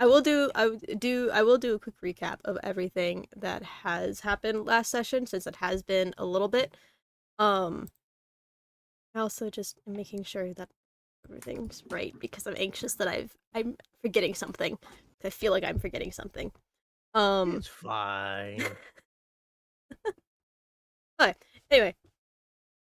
I will do a quick recap of everything that has happened last session since it has been a little bit. Um, I also just making sure that everything's right because I'm anxious that I'm forgetting something. I feel like I'm forgetting something. Um, It's fine. okay. Anyway,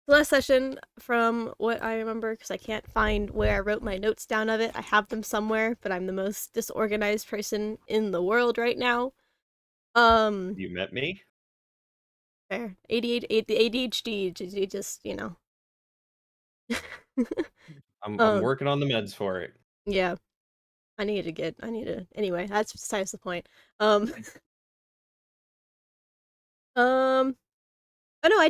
the last session, from what I remember, because I can't find where I wrote my notes down of it. I have them somewhere, but I'm the most disorganized person in the world right now. Um, You met me? fair. The ADHD, just I'm um, working on the meds for it. yeah. I need to. Anyway, that's besides the point. Um, um. Oh no, I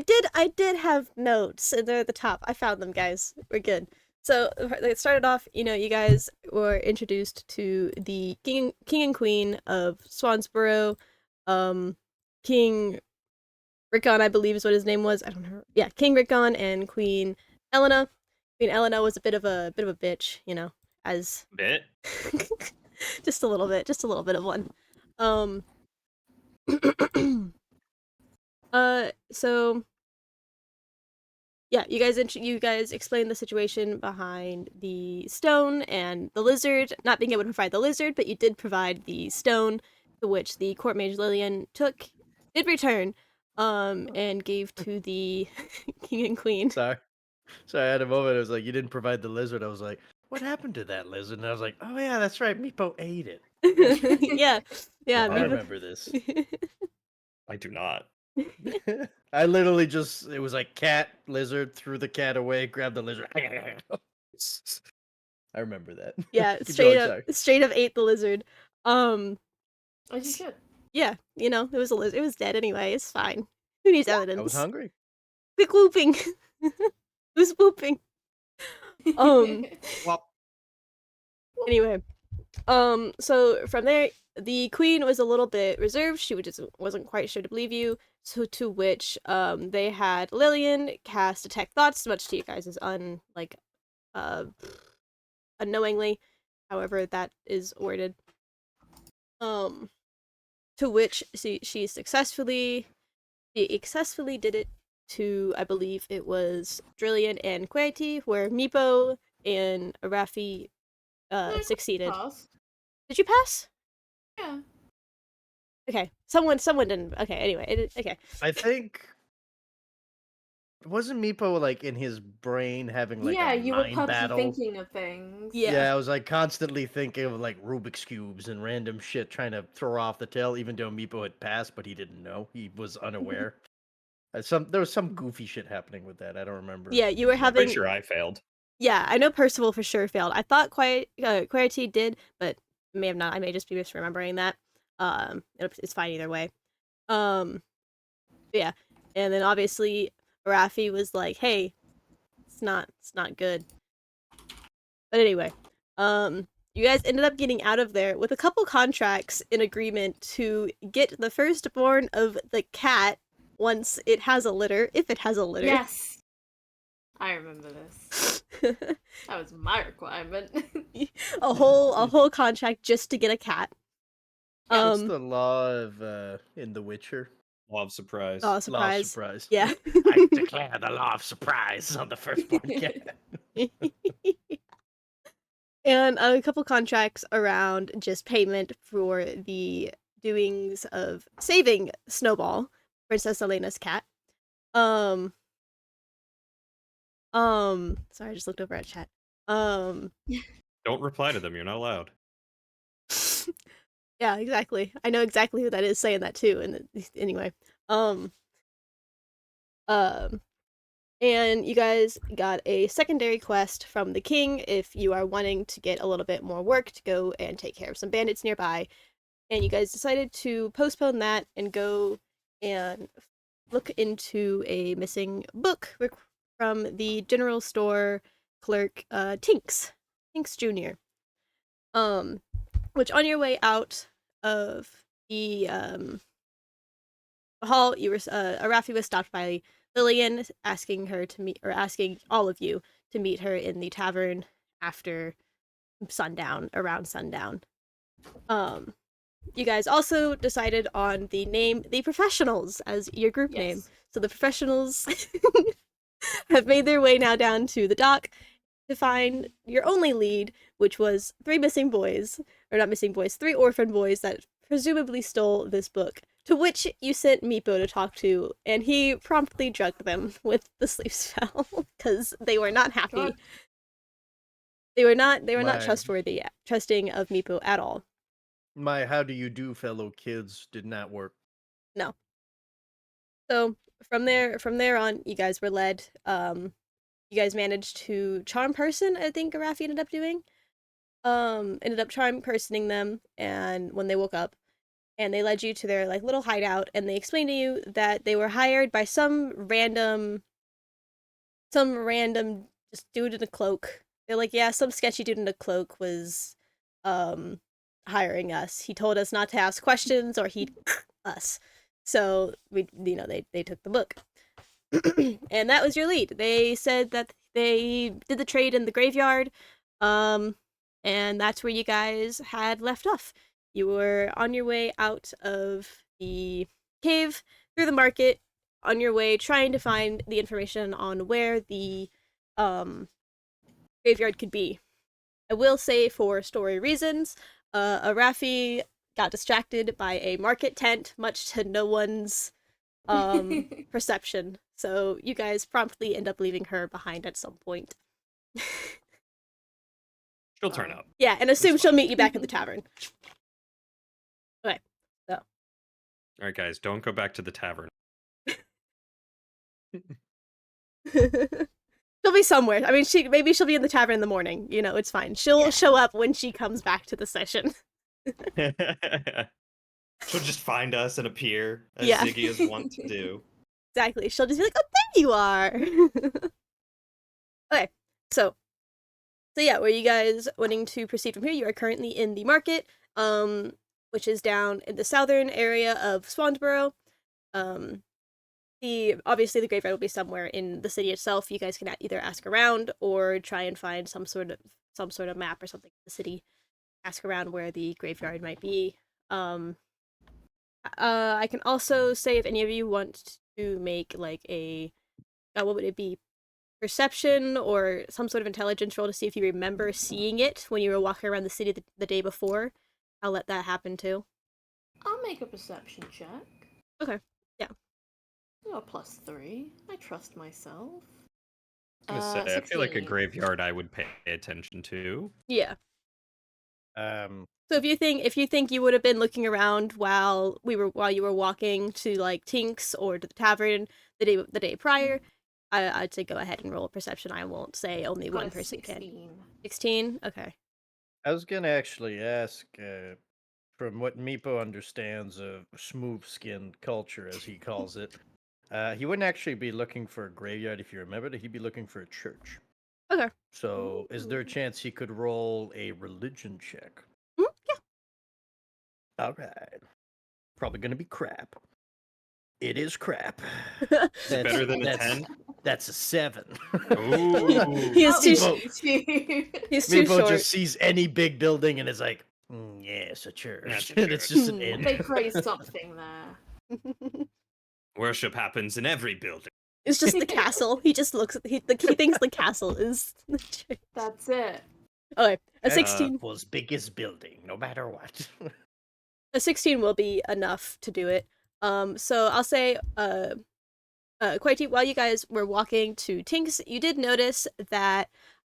did have notes, and they're at the top. I found them, guys. We're good. So it started off. You guys were introduced to the king and queen of Swansboro. Um, King Rickon, I believe, is what his name was. I don't know. Yeah, King Rickon and Queen Elena. Queen Elena was a bit of a bitch, as Bit? just a little bit of one. Um, so yeah, you guys explained the situation behind the stone and the lizard not being able to provide the lizard, but you did provide the stone, to which the court mage Lillian did return, and gave to the king and queen. Sorry. So I had a moment. I was like, "You didn't provide the lizard." I was like, "What happened to that lizard?" And I was like, "Oh yeah, that's right. Meepo ate it." Yeah, yeah, I What? me. remember this. I do not. I literally just it was like cat, lizard, threw the cat away, grabbed the lizard. I remember that. Yeah, Keep going, sorry. straight up ate the lizard. Um, As you should. yeah, it was a lizard. It was dead anyway. It's fine. Who needs I was evidence? hungry. Quick whooping. Who's whooping? Um. Well, Anyway, so from there, the queen was a little bit reserved. She just wasn't quite sure to believe you. So to which they had Lillian cast detect thoughts, much to you guys' uh unknowingly, however that is worded. Um, to which she successfully did it to, I believe it was Drillian and Querty, where Meepo and Arafi succeeded. Pause. Did you pass? Yeah. Okay. Someone didn't. Okay. Anyway, okay. I think wasn't Meepo like in his brain having like a Yeah, you were mind PUBG battle? thinking of things. Yeah. Yeah, I was like constantly thinking of like Rubik's cubes and random shit trying to throw off the tail, even though Meepo had passed, but he didn't know. He was unaware. There was some goofy shit happening with that. I don't remember Yeah, you were exactly. pretty having. sure I failed. Yeah, I know Percival for sure failed. I thought Querty did, but may have not. I may just be misremembering that. It's fine either way. Um, yeah, and then obviously Rafi was like, "Hey, it's not good." But anyway, you guys ended up getting out of there with a couple contracts in agreement to get the firstborn of the cat once it has a litter, if it has a litter. Yes. I remember this. That was my requirement. A whole contract just to get a cat. What's the law of in The Witcher? Law of surprise. Oh, Law of surprise. surprise. Yeah. I declare the law of surprise on the firstborn cat. And a couple contracts around just payment for the doings of saving Snowball, Princess Elena's cat. Um, sorry, I just looked over at chat. Um, Don't reply to them. You're not allowed. yeah, exactly. I know exactly who that is saying that too. And anyway, um, um, and you guys got a secondary quest from the king if you are wanting to get a little bit more work to go and take care of some bandits nearby. And you guys decided to postpone that and go and look into a missing book from the general store clerk, Tinks Jr. Which on your way out of the hall, you were Arafi was stopped by Lillian, asking her to meet, or asking all of you to meet her in the tavern after sundown, around sundown. You guys also decided on the name The Professionals as your group name. Yes. So the Professionals have made their way now down to the dock to find your only lead, which was three missing boys, or not missing boys, three orphan boys that presumably stole this book. To which you sent Meepo to talk to, and he promptly drugged them with the sleep spell because they were not happy. God. They were not My trusting of Meepo at all. my how do you do, fellow kids did not work. No. So from there on, you guys were led. You guys managed to charm person. I think Rafi ended up doing. Ended up charm personing them, and when they woke up, and they led you to their like little hideout, and they explained to you that they were hired by some random just dude in a cloak. They're like, yeah, some sketchy dude in a cloak was hiring us. He told us not to ask questions or he'd us. So they took the book. And that was your lead. They said that they did the trade in the graveyard. And that's where you guys had left off. You were on your way out of the cave through the market, on your way trying to find the information on where the graveyard could be. I will say, for story reasons, Arafi got distracted by a market tent, much to no one's perception. So you guys promptly end up leaving her behind at some point. She'll turn up. Yeah, and assume she'll meet you back at the tavern. Okay, so. All right, guys, don't go back to the tavern. She'll be somewhere. I mean, maybe she'll be in the tavern in the morning. You know, it's fine. She'll show up when she comes back to the session. She'll just find us and appear, as Yeah. Ziggy is wont to do. Exactly. She'll just be like, "Oh, there you are." Okay, so yeah, were you guys wanting to proceed from here? You are currently in the market, which is down in the southern area of Swansboro. Obviously the graveyard will be somewhere in the city itself. You guys can either ask around or try and find some sort of map or something in the city. Ask around where the graveyard might be. I can also say if any of you want to make like a what would it be? Perception or some sort of intelligence roll to see if you remember seeing it when you were walking around the city the day before. I'll let that happen too. I'll make a perception check. Okay. Yeah. Oh, +3. I trust myself. I was gonna say, I feel like a 16. graveyard I would pay attention to. Yeah. Um, So if you think you would have been looking around while you were walking to like Tink's or to the tavern the day prior, I'd say go ahead and roll a perception. I won't say only Got one a person can. 16. 16? Okay. I was gonna actually ask, from what Meepo understands of smooth skin culture, as he calls it, he wouldn't actually be looking for a graveyard if you remember that he'd be looking for a church. Okay. So, is there a chance he could roll a religion check? Yeah. All right. Probably gonna be crap. It is crap. Is it better than a 10? That's a 7. Ooh. He is too Meepo, he's too Meepo short. just sees any big building and is like, yeah, it's a church. That's a And it's church. just an inn. They praise something there. Worship happens in every building. It's just the castle. He just looks he thinks the castle is the church. That's it. Okay. A 16 Apple's biggest building, no matter what. a 16 will be enough to do it. So I'll say Quaiti, while you guys were walking to Tink's, you did notice that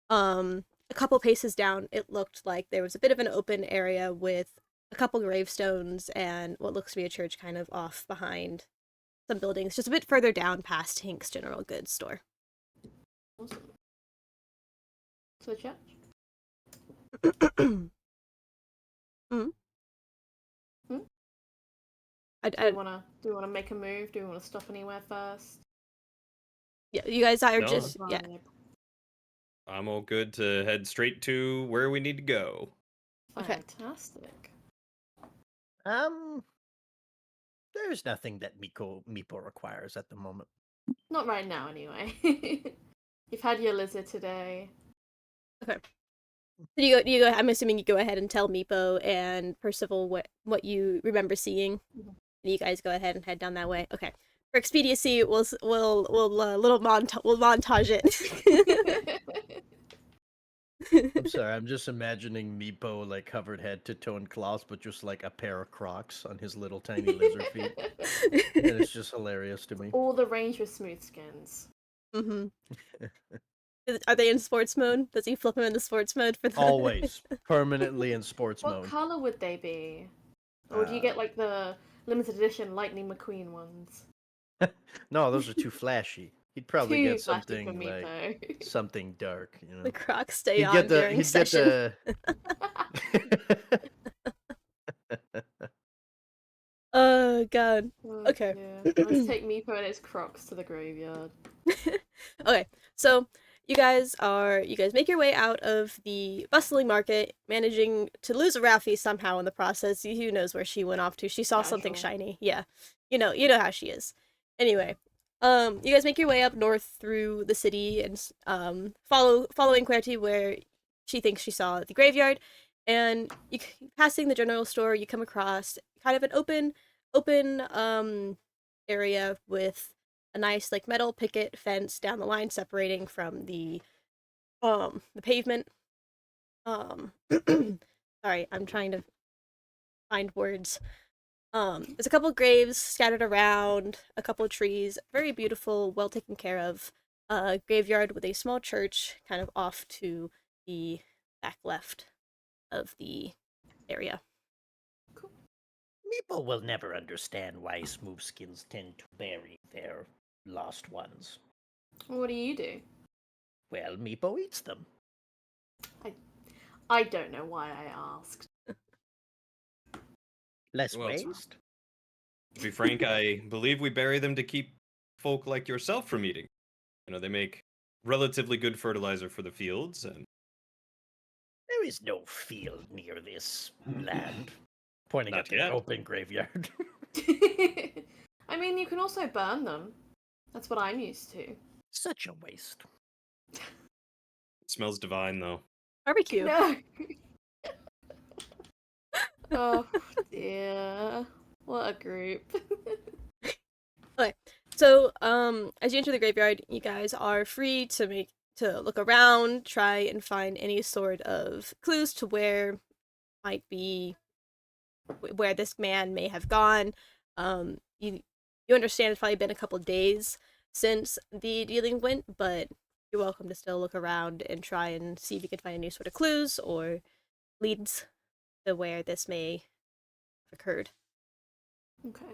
a couple paces down it looked like there was a bit of an open area with a couple gravestones and what looks to be a church kind of off behind some buildings, just a bit further down past Tink's general goods store. Awesome. So check. Hmm? Do we wanna make a move? Do we wanna stop anywhere first? Yeah, you guys are No. just yeah. I'm all good to head straight to where we need to go. Okay. Fantastic. There's nothing that Meepo requires at the moment. Not right now, anyway. You've had your lizard today. Okay. So you go. I'm assuming you go ahead and tell Meepo and Percival what you remember seeing. Mhm. And you guys go ahead and head down that way. Okay. For expediency, we'll we'll montage it. I'm sorry, I'm just imagining Meepo like covered head to toe in cloths, but just like a pair of Crocs on his little tiny lizard feet, and it's just hilarious to me. All the range with smooth skins. Mm-hmm. Are they in sports mode? Does he flip them into sports mode for the? Always permanently in sports What mode. color would they be? Or do you get like the limited edition Lightning McQueen ones? No, those are too flashy. He'd probably Too get flashy for something me like though. something dark, you The know. Crocs stay He'd get on the during he'd get session. the Oh god. Oh, Okay. yeah. Let's take Meepo and his Crocs to the graveyard. Okay, so you guys make your way out of the bustling market, managing to lose a Ralphie somehow in the process. Who knows where she went off to? She saw something Casual. shiny. Yeah, you know how she is. Anyway, you guys make your way up north through the city and following Querty where she thinks she saw the graveyard, and passing the general store, you come across kind of an open area with a nice like metal picket fence down the line separating from the pavement. Um sorry, I'm trying to find words. There's a couple graves scattered around, a couple of trees, very beautiful, well taken care of graveyard with a small church kind of off to the back left of the area. Cool. Meepo will never understand why smooth skins tend to bury their lost ones. What do you do? Well, Meepo eats them. I don't know why I asked. Less Well, waste. to be frank, I believe we bury them to keep folk like yourself from eating. You know, they make relatively good fertilizer for the fields, and There is no field near this land. Pointing Not at the yet. open graveyard. I mean, you can also burn them. That's what I'm used to. Such a waste. it smells divine, though. Barbecue. No. Oh dear. What a group. Okay. So, as you enter the graveyard, you guys are free to look around, try and find any sort of clues to where this man may have gone. You understand it's probably been a couple days since the dealing went, but you're welcome to still look around and try and see if you can find any sort of clues or leads to where this may have occurred. Okay.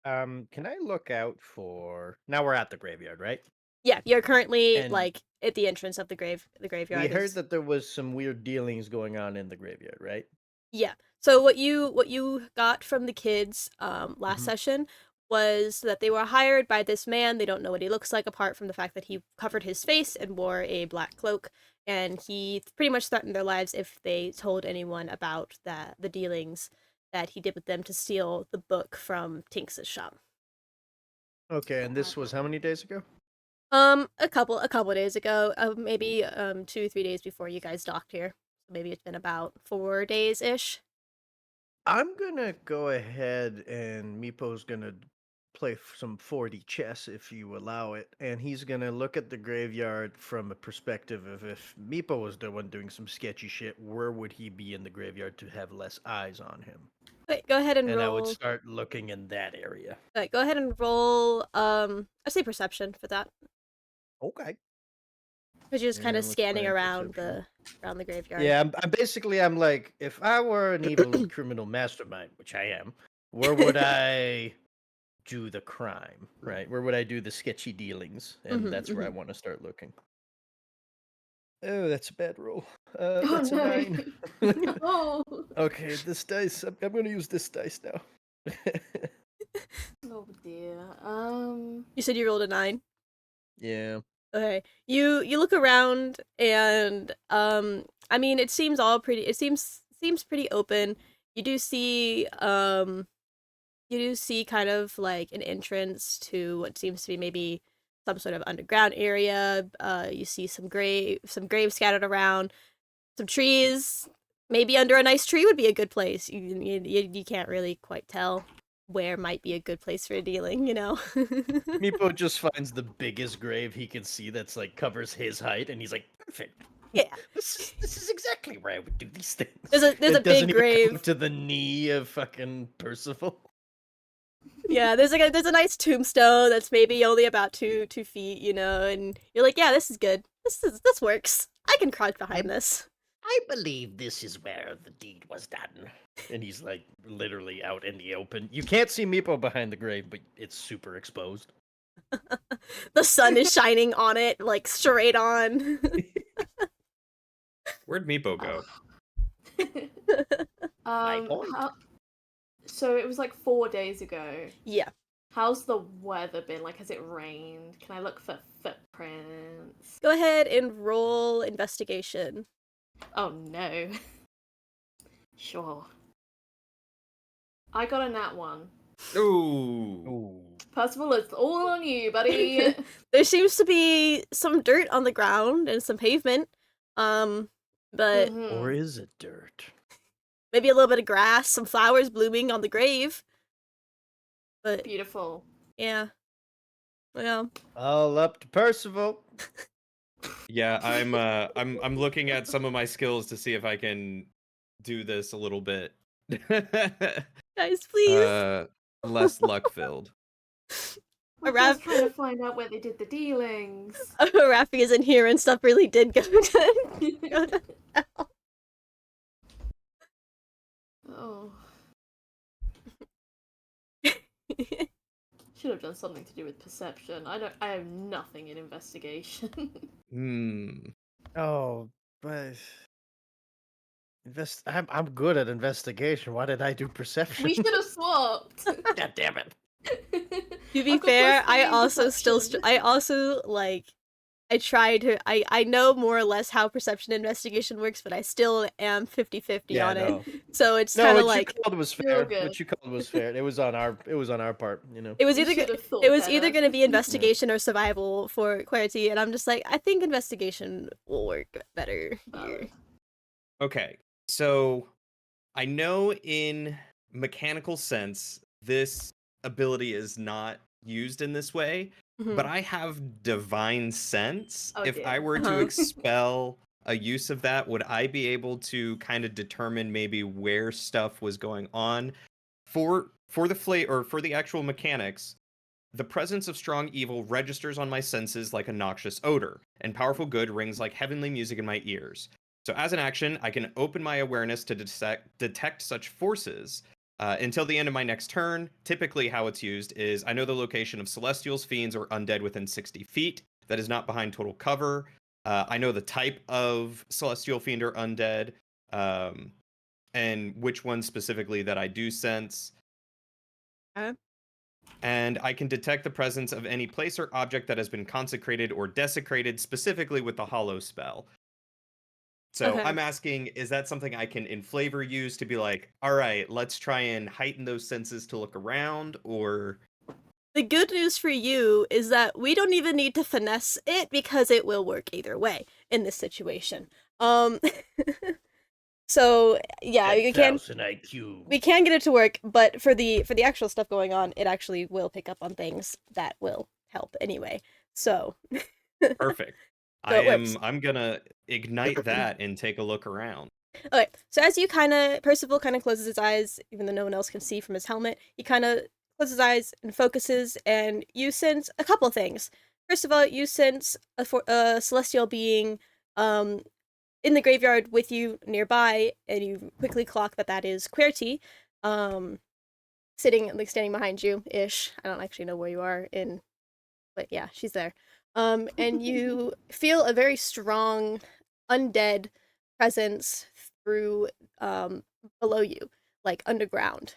Can I look out for? Now we're at the graveyard, right? Yeah, you're currently And like at the entrance of the graveyard. we heard that there was some weird dealings going on in the graveyard, right? Yeah. So what you got from the kids last Mhm. session was that they were hired by this man. They don't know what he looks like apart from the fact that he covered his face and wore a black cloak, and he pretty much threatened their lives if they told anyone about the dealings that he did with them to steal the book from Tinks's shop. Okay, and this was how many days ago? A couple days ago, maybe 2-3 days before you guys docked here. Maybe it's been about 4 days ish. I'm gonna go ahead and Meepo's gonna play some 4D chess if you allow it, and he's gonna look at the graveyard from a perspective of if Meepo was the one doing some sketchy shit, where would he be in the graveyard to have less eyes on him? Wait, go ahead and And I would roll. start looking in that area. Go ahead and roll. I say perception for that, Okay. because you're just kind of Let's scanning find around perception. the graveyard. Yeah, I'm like, if I were an evil criminal mastermind, which I am, where would I do the crime, right? Where would I do the sketchy dealings? And Mhm, that's where I mhm. want to start looking. Oh, that's a bad roll. Oh That's a no. 9. Oh. Okay, this dice, I'm going to use this dice now. Oh dear. You said you rolled a 9. Yeah. Okay. You look around and I mean it seems all pretty. It seems pretty open. You do see kind of like an entrance to what seems to be maybe some sort of underground area. You see some graves scattered around, some trees. Maybe under a nice tree would be a good place. You can't really quite tell where might be a good place for dealing, you know? Meepo just finds the biggest grave he can see that's like covers his height, and he's like, perfect. Yeah. This is exactly where I would do these things. There's a It doesn't big even grave. come up to the knee of fucking Percival. Yeah, there's a nice tombstone that's maybe only about 2 feet, you know, and you're like, yeah, this is good. This works. I can crouch behind this. I believe this is where the deed was done. And he's like literally out in the open. You can't see Meepo behind the grave, but it's super exposed. The sun is shining on it, like straight on. Where'd Meepo go? point. So it was like 4 days ago. Yeah. How's the weather been? Like, has it rained? Can I look for footprints? Go ahead and roll investigation. Oh no. Sure. I got a nat 1. Ooh. Percival, it's all on you, buddy. There seems to be some dirt on the ground and some pavement. But Or is it dirt? maybe a little bit of grass, some flowers blooming on the grave. But Beautiful. yeah. Well, All up to Percival. Yeah, I'm looking at some of my skills to see if I can do this a little bit. guys, please. Less luck filled. We're just trying to find out where they did the dealings. Raffi is in here and stuff really did go to hell. Oh. Should have done something to do with perception. I have nothing in investigation. Oh, but I'm good at investigation. Why did I do perception? We should have swapped. God damn it. To be I've got fair, plus 3 I in also still perception. I also like I know more or less how perception investigation works, but I still am 50-50 on it. So it's No, kind what of like you called was You're all fair. good. What you called was fair. It was on our part, you know. it was We either should have thought it was either better. going to be investigation or survival for clarity, and I'm just like, I think investigation will work better here. Okay, so I know in mechanical sense this ability is not used in this way, but I have divine sense. Oh, If dear. I were to expel a use of that, would I be able to kind of determine maybe where stuff was going on for the actual mechanics? The presence of strong evil registers on my senses like a noxious odor, and powerful good rings like heavenly music in my ears. So as an action, I can open my awareness to detect such forces until the end of my next turn. Typically how it's used is I know the location of celestials, fiends, or undead within 60 feet. That is not behind total cover. I know the type of celestial, fiend, or undead, and which one specifically that I do sense. And I can detect the presence of any place or object that has been consecrated or desecrated, specifically with the Hollow spell. So Okay. I'm asking, is that something I can in flavor use to be like, all right, let's try and heighten those senses to look around, or... The good news for you is that we don't even need to finesse it because it will work either way in this situation. So yeah, we can get it to work, but for the actual stuff going on, it actually will pick up on things that will help anyway. So Perfect. So it works. I'm gonna ignite that and take a look around. Okay, so as you Percival kind of closes his eyes, even though no one else can see from his helmet, he kind of closes his eyes and focuses, and you sense a couple things. First of all, you sense a celestial being in the graveyard with you nearby, and you quickly clock that is Querty, standing behind you ish. I don't actually know where you are but yeah, she's there. And you feel a very strong undead presence through below you, like underground.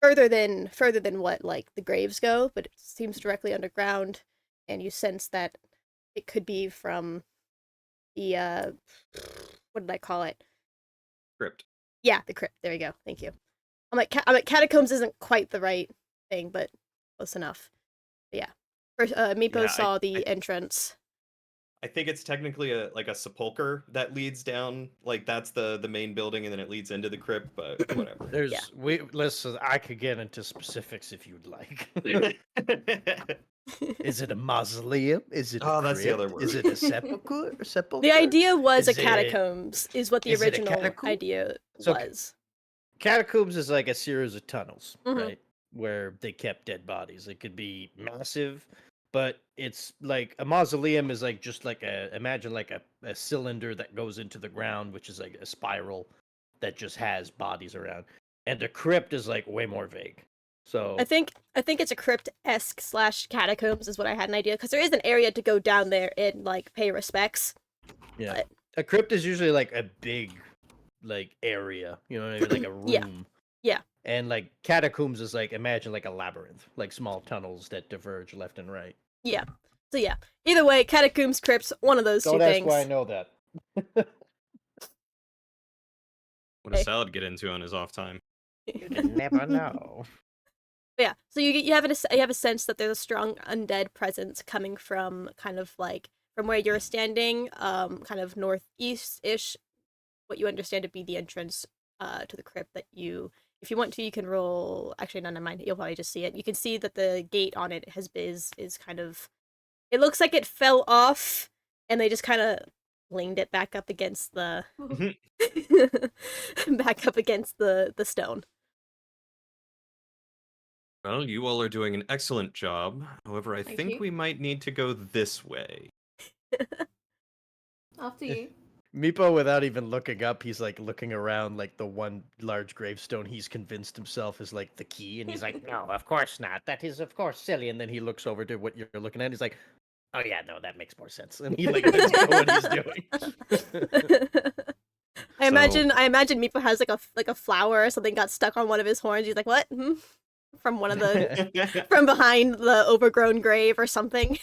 Further than what like the graves go, but it seems directly underground, and you sense that it could be from the what did I call it? Crypt. Yeah, the crypt. There you go. Thank you. I'm like catacombs isn't quite the right thing, but close enough. But yeah. First, Meepo saw the entrance. I think it's technically a sepulcher that leads down. Like that's the main building, and then it leads into the crypt. But whatever. Listen. I could get into specifics if you'd like. Is it a mausoleum? Is it a Oh, that's the other crypt? word. Is it a sepulcher? The idea was a Is it- catacombs, is what the is it a original catacomb? idea So was. Catacombs is like a series of tunnels, Mhm. right? Where they kept dead bodies. It could be massive, but it's like a mausoleum is like just like imagine like a cylinder that goes into the ground, which is like a spiral that just has bodies around. And the crypt is like way more vague. So I think it's a crypt-esque / catacombs is what I had an idea, because there is an area to go down there and like pay respects. yeah. But A crypt is usually like a big like area, you know what I mean? Like a Yeah. room. Yeah. And like catacombs is like imagine like a labyrinth, like small tunnels that diverge left and right. yeah. So yeah. Either way, catacombs, crypts, one of those Don't two ask things. why I know that. What does Hey. Salad get into on his off time? You can never know. Yeah, so you have a sense that there's a strong undead presence coming from kind of like from where you're standing, kind of northeast-ish, what you understand to be the entrance to the crypt. That you, if you want to, you can roll. Actually, no, never mind. You'll probably just see it. You can see that the gate on it is kind of. It looks like it fell off, and they just kind of leaned it back up against the back up against the stone. Well, you all are doing an excellent job. However, I Thank think you. we might need to go this way. After you. Meepo, without even looking up, he's like looking around like the one large gravestone he's convinced himself is like the key, and he's like, no, of course not. That is, of course, silly. And then he looks over to what you're looking at, and he's like, oh yeah, no, that makes more sense. And he like lets go what he's doing. I imagine Meepo has like a flower or something got stuck on one of his horns. He's like, "What?" From one of the from behind the overgrown grave or something.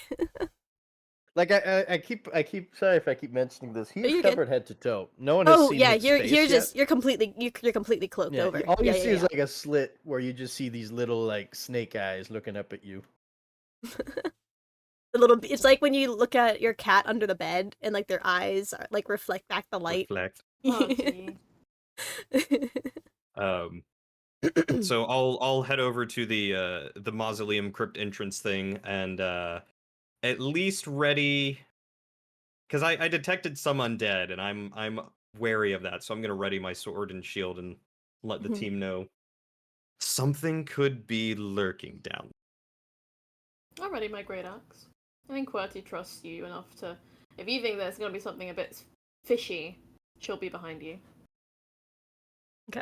Like I keep sorry if I keep mentioning this. you're He's good. covered head to toe. No one has Oh seen yeah, his you're face you're yet. just you're completely cloaked Yeah, over. all you Yeah, see yeah, is like a slit where you just see these little like snake eyes looking up at you. The little. It's like when you look at your cat under the bed and like their eyes are, like reflect back the light. Reflect. Oh, gee. So I'll head over to the mausoleum crypt entrance thing and at least ready because I detected some undead and I'm wary of that, so I'm gonna ready my sword and shield and let the team know something could be lurking down. Already, my great axe. I think QWERTY trusts you enough to. If you think there's gonna be something a bit fishy, she'll be behind you.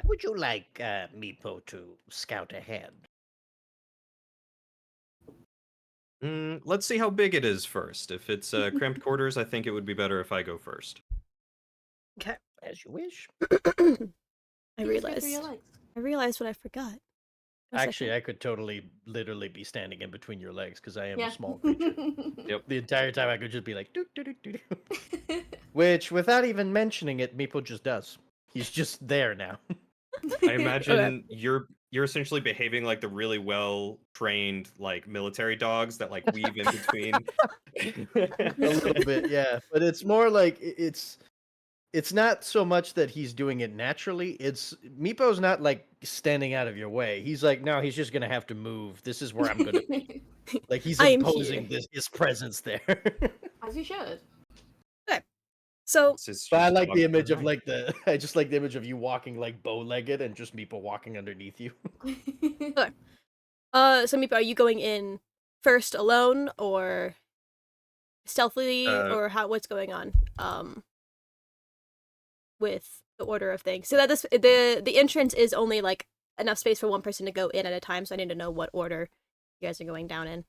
Would you like Meepo to scout ahead? Let's see how big it is first. If it's cramped quarters, I think it would be better if I go first. Okay. As you wish. I You just go through your realized. legs. I realized what I forgot. Actually, I could totally, literally be standing in between your legs because I am Yeah. a small creature. Yep. The entire time I could just be like, doo, doo, doo, doo, doo. Which, without even mentioning it, Meepo just does. He's just there now. I imagine you're essentially behaving like the really well trained like military dogs that like weave in between. A little bit, yeah. But it's more like it's not so much that he's doing it naturally. It's Meepo's not like standing out of your way. He's like, no, he's just gonna have to move. This is where I'm gonna be. Like he's I am imposing here. his presence there. As you should. So It's his But I street like dog the image of right. like I just like the image of you walking like bow-legged and just Meepo walking underneath you. so Meepo, are you going in first alone or stealthily or what's going on? With the order of things. So that the entrance is only like enough space for one person to go in at a time, so I need to know what order you guys are going down in.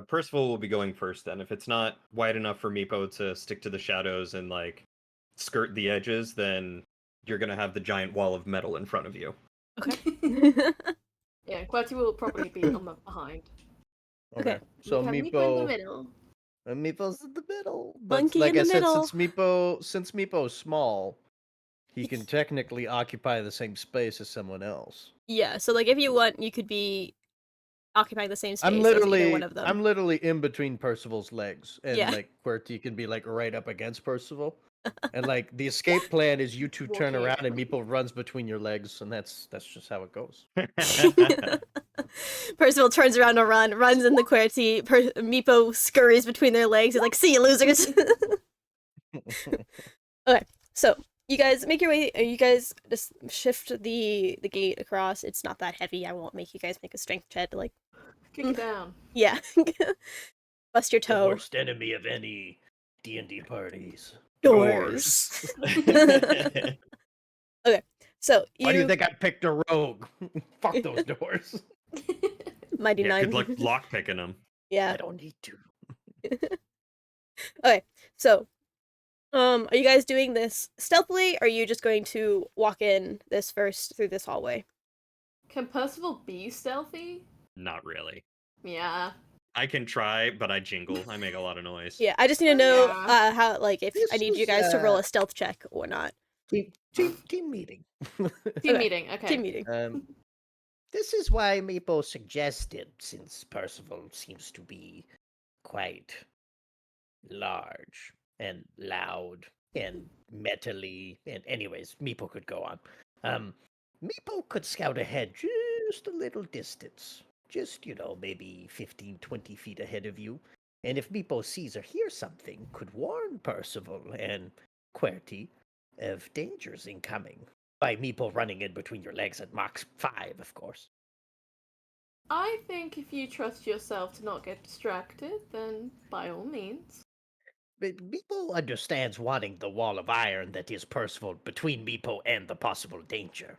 Percival will be going first then. If it's not wide enough for Meepo to stick to the shadows and like skirt the edges, then you're gonna have the giant wall of metal in front of you. Okay. Yeah, QWERTY will probably be on the behind. Okay. So We have Meepo in the Meepo, middle. Meepo's in the middle. But Monkey like in I the said, middle. since Meepo's small, he can technically occupy the same space as someone else. Yeah, so like if you want, you could be occupying the same I'm space as either one literally, of them. I'm literally in between Percival's legs, and Yeah. like QWERTY can be like right up against Percival, and like the escape plan is you two turn Walking. around and Meeple runs between your legs, and that's just how it goes. Percival turns around to run, runs in the QWERTY. Meepo scurries between their legs. He's like, "See you, losers." Okay, so you guys make your way. You guys just shift the gate across. It's not that heavy. I won't make you guys make a strength check to like, Kick it down. yeah, bust your The toe. worst enemy of any D&D parties. Doors. Okay, so Why do you think I picked a rogue? Fuck those doors. Mighty Yeah, Nine. good luck lock picking them. Yeah. I don't need to. Okay, so are you guys doing this stealthily, or are you just going to walk in this first through this hallway? Can Percival be stealthy? Not really. Yeah. I can try, but I jingle. I make a lot of noise. Yeah, I just need to know Yeah. how, like, if This I need you is, guys to roll a stealth check or not. Team meeting. Team Okay, meeting. Okay. Team meeting. This is why Meepo suggested, since Percival seems to be quite large and loud and metally, and anyways, Meepo could go on. Meepo could scout ahead just a little distance. Just, maybe 15, 20 feet ahead of you. And if Meepo sees or hears something, could warn Percival and QWERTY of dangers incoming. By Meepo running in between your legs at Mach 5, of course. I think if you trust yourself to not get distracted, then by all means. But Meepo understands wanting the wall of iron that is Percival between Meepo and the possible danger.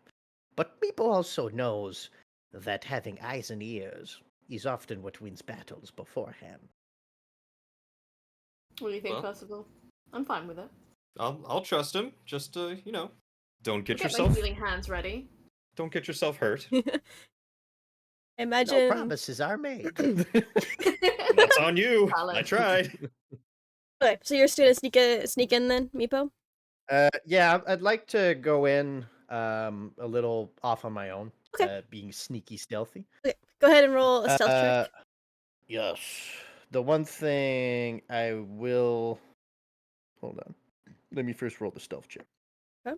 But Meepo also knows that having eyes and ears is often what wins battles beforehand. What do you think, Well- Percival? I'm fine with it. I'll trust him. Just don't get Get my yourself healing hands ready. don't get yourself hurt. Imagine. No promises are made. That's on you. I Valid. tried. Okay, so you're just gonna sneak in then, Meepo? Yeah, I'd like to go in a little off on my own. Okay. Being sneaky stealthy. Okay, go ahead and roll a stealth check. Yes. The one thing I will... Hold on. Let me first roll the stealth check. Okay.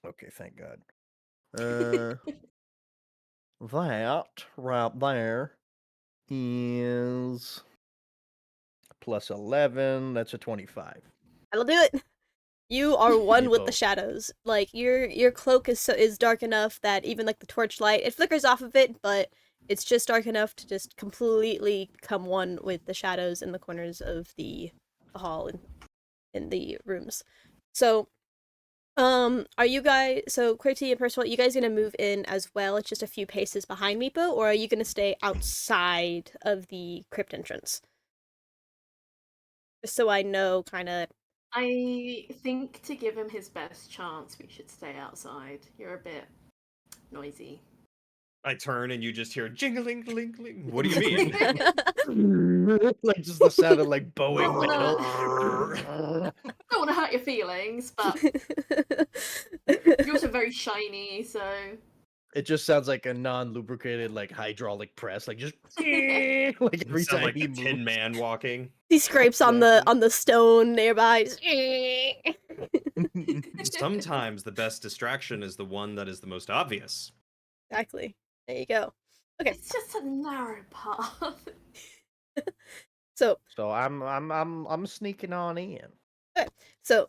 Okay, thank God. That right there is plus 11. That's a 25. That'll do it. You are one with the Meepo. shadows. Like your cloak is dark enough that even like the torchlight, it flickers off of it, but it's just dark enough to just completely come one with the shadows in the corners of the hall and in the rooms. So, are you guys? So QWERTY and Percival, you guys gonna move in as well? It's just a few paces behind Meepo, or are you gonna stay outside of the crypt entrance? Just so I know, kind of. I think to give him his best chance, we should stay outside. You're a bit noisy. I turn and you just hear jingling, ling. What do you mean? Like just the sound of like bowing Oh, metal. I don't want to hurt your feelings, but you're also very shiny, so It just sounds like a non-lubricated like hydraulic press, like just like every You sound time like he the Tin moves. Man walking. He scrapes on the stone nearby. Just... Sometimes the best distraction is the one that is the most obvious. Exactly. There you go. Okay, it's just a narrow path. so So I'm sneaking on in.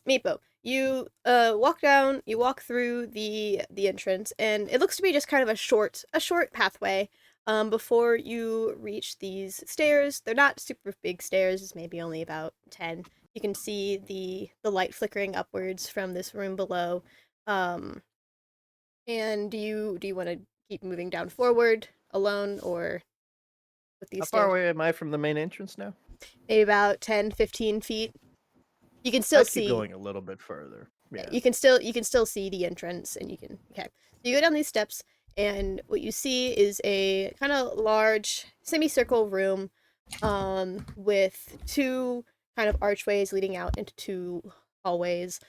Meepo, you walk down, you walk through the entrance, and it looks to be just kind of a short pathway. Before you reach these stairs, they're not super big stairs. It's maybe only about 10. You can see the light flickering upwards from this room below. And do you want to keep moving down forward alone or with these How stairs? far away am I from the main entrance now? Maybe about 10, 15 feet. You can still I'd see keep going a little bit further. Yeah. you can still see the entrance, and you can okay. So you go down these steps, and what you see is a kind of large semicircle room, with two kind of archways leading out into two hallways.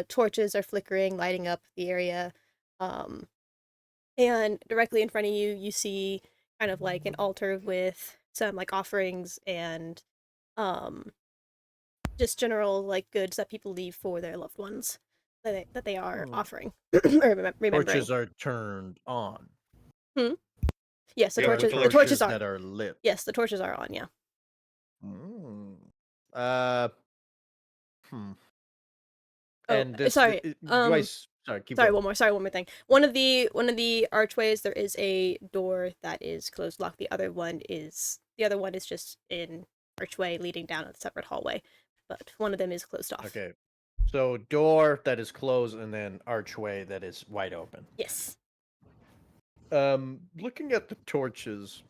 Torches are flickering, lighting up the area. And directly in front of you, you see kind of like an altar with some like offerings and um just general like goods that people leave for their loved ones that they are Hmm. offering or remembering. Torches are turned on. Hmm? Yes, Yeah, with the torches Torches are. that are lit. Yes, the torches are on. Yeah. Mm. Uh, hmm. Oh, And this, sorry. do I? Sorry, keep Sorry, going. one more. Sorry, one more thing. One of the archways there is a door that is closed locked. The other one is just an archway leading down a separate hallway, but one of them is closed off. Okay. So door that is closed and then archway that is wide open. Yes. Looking at the torches,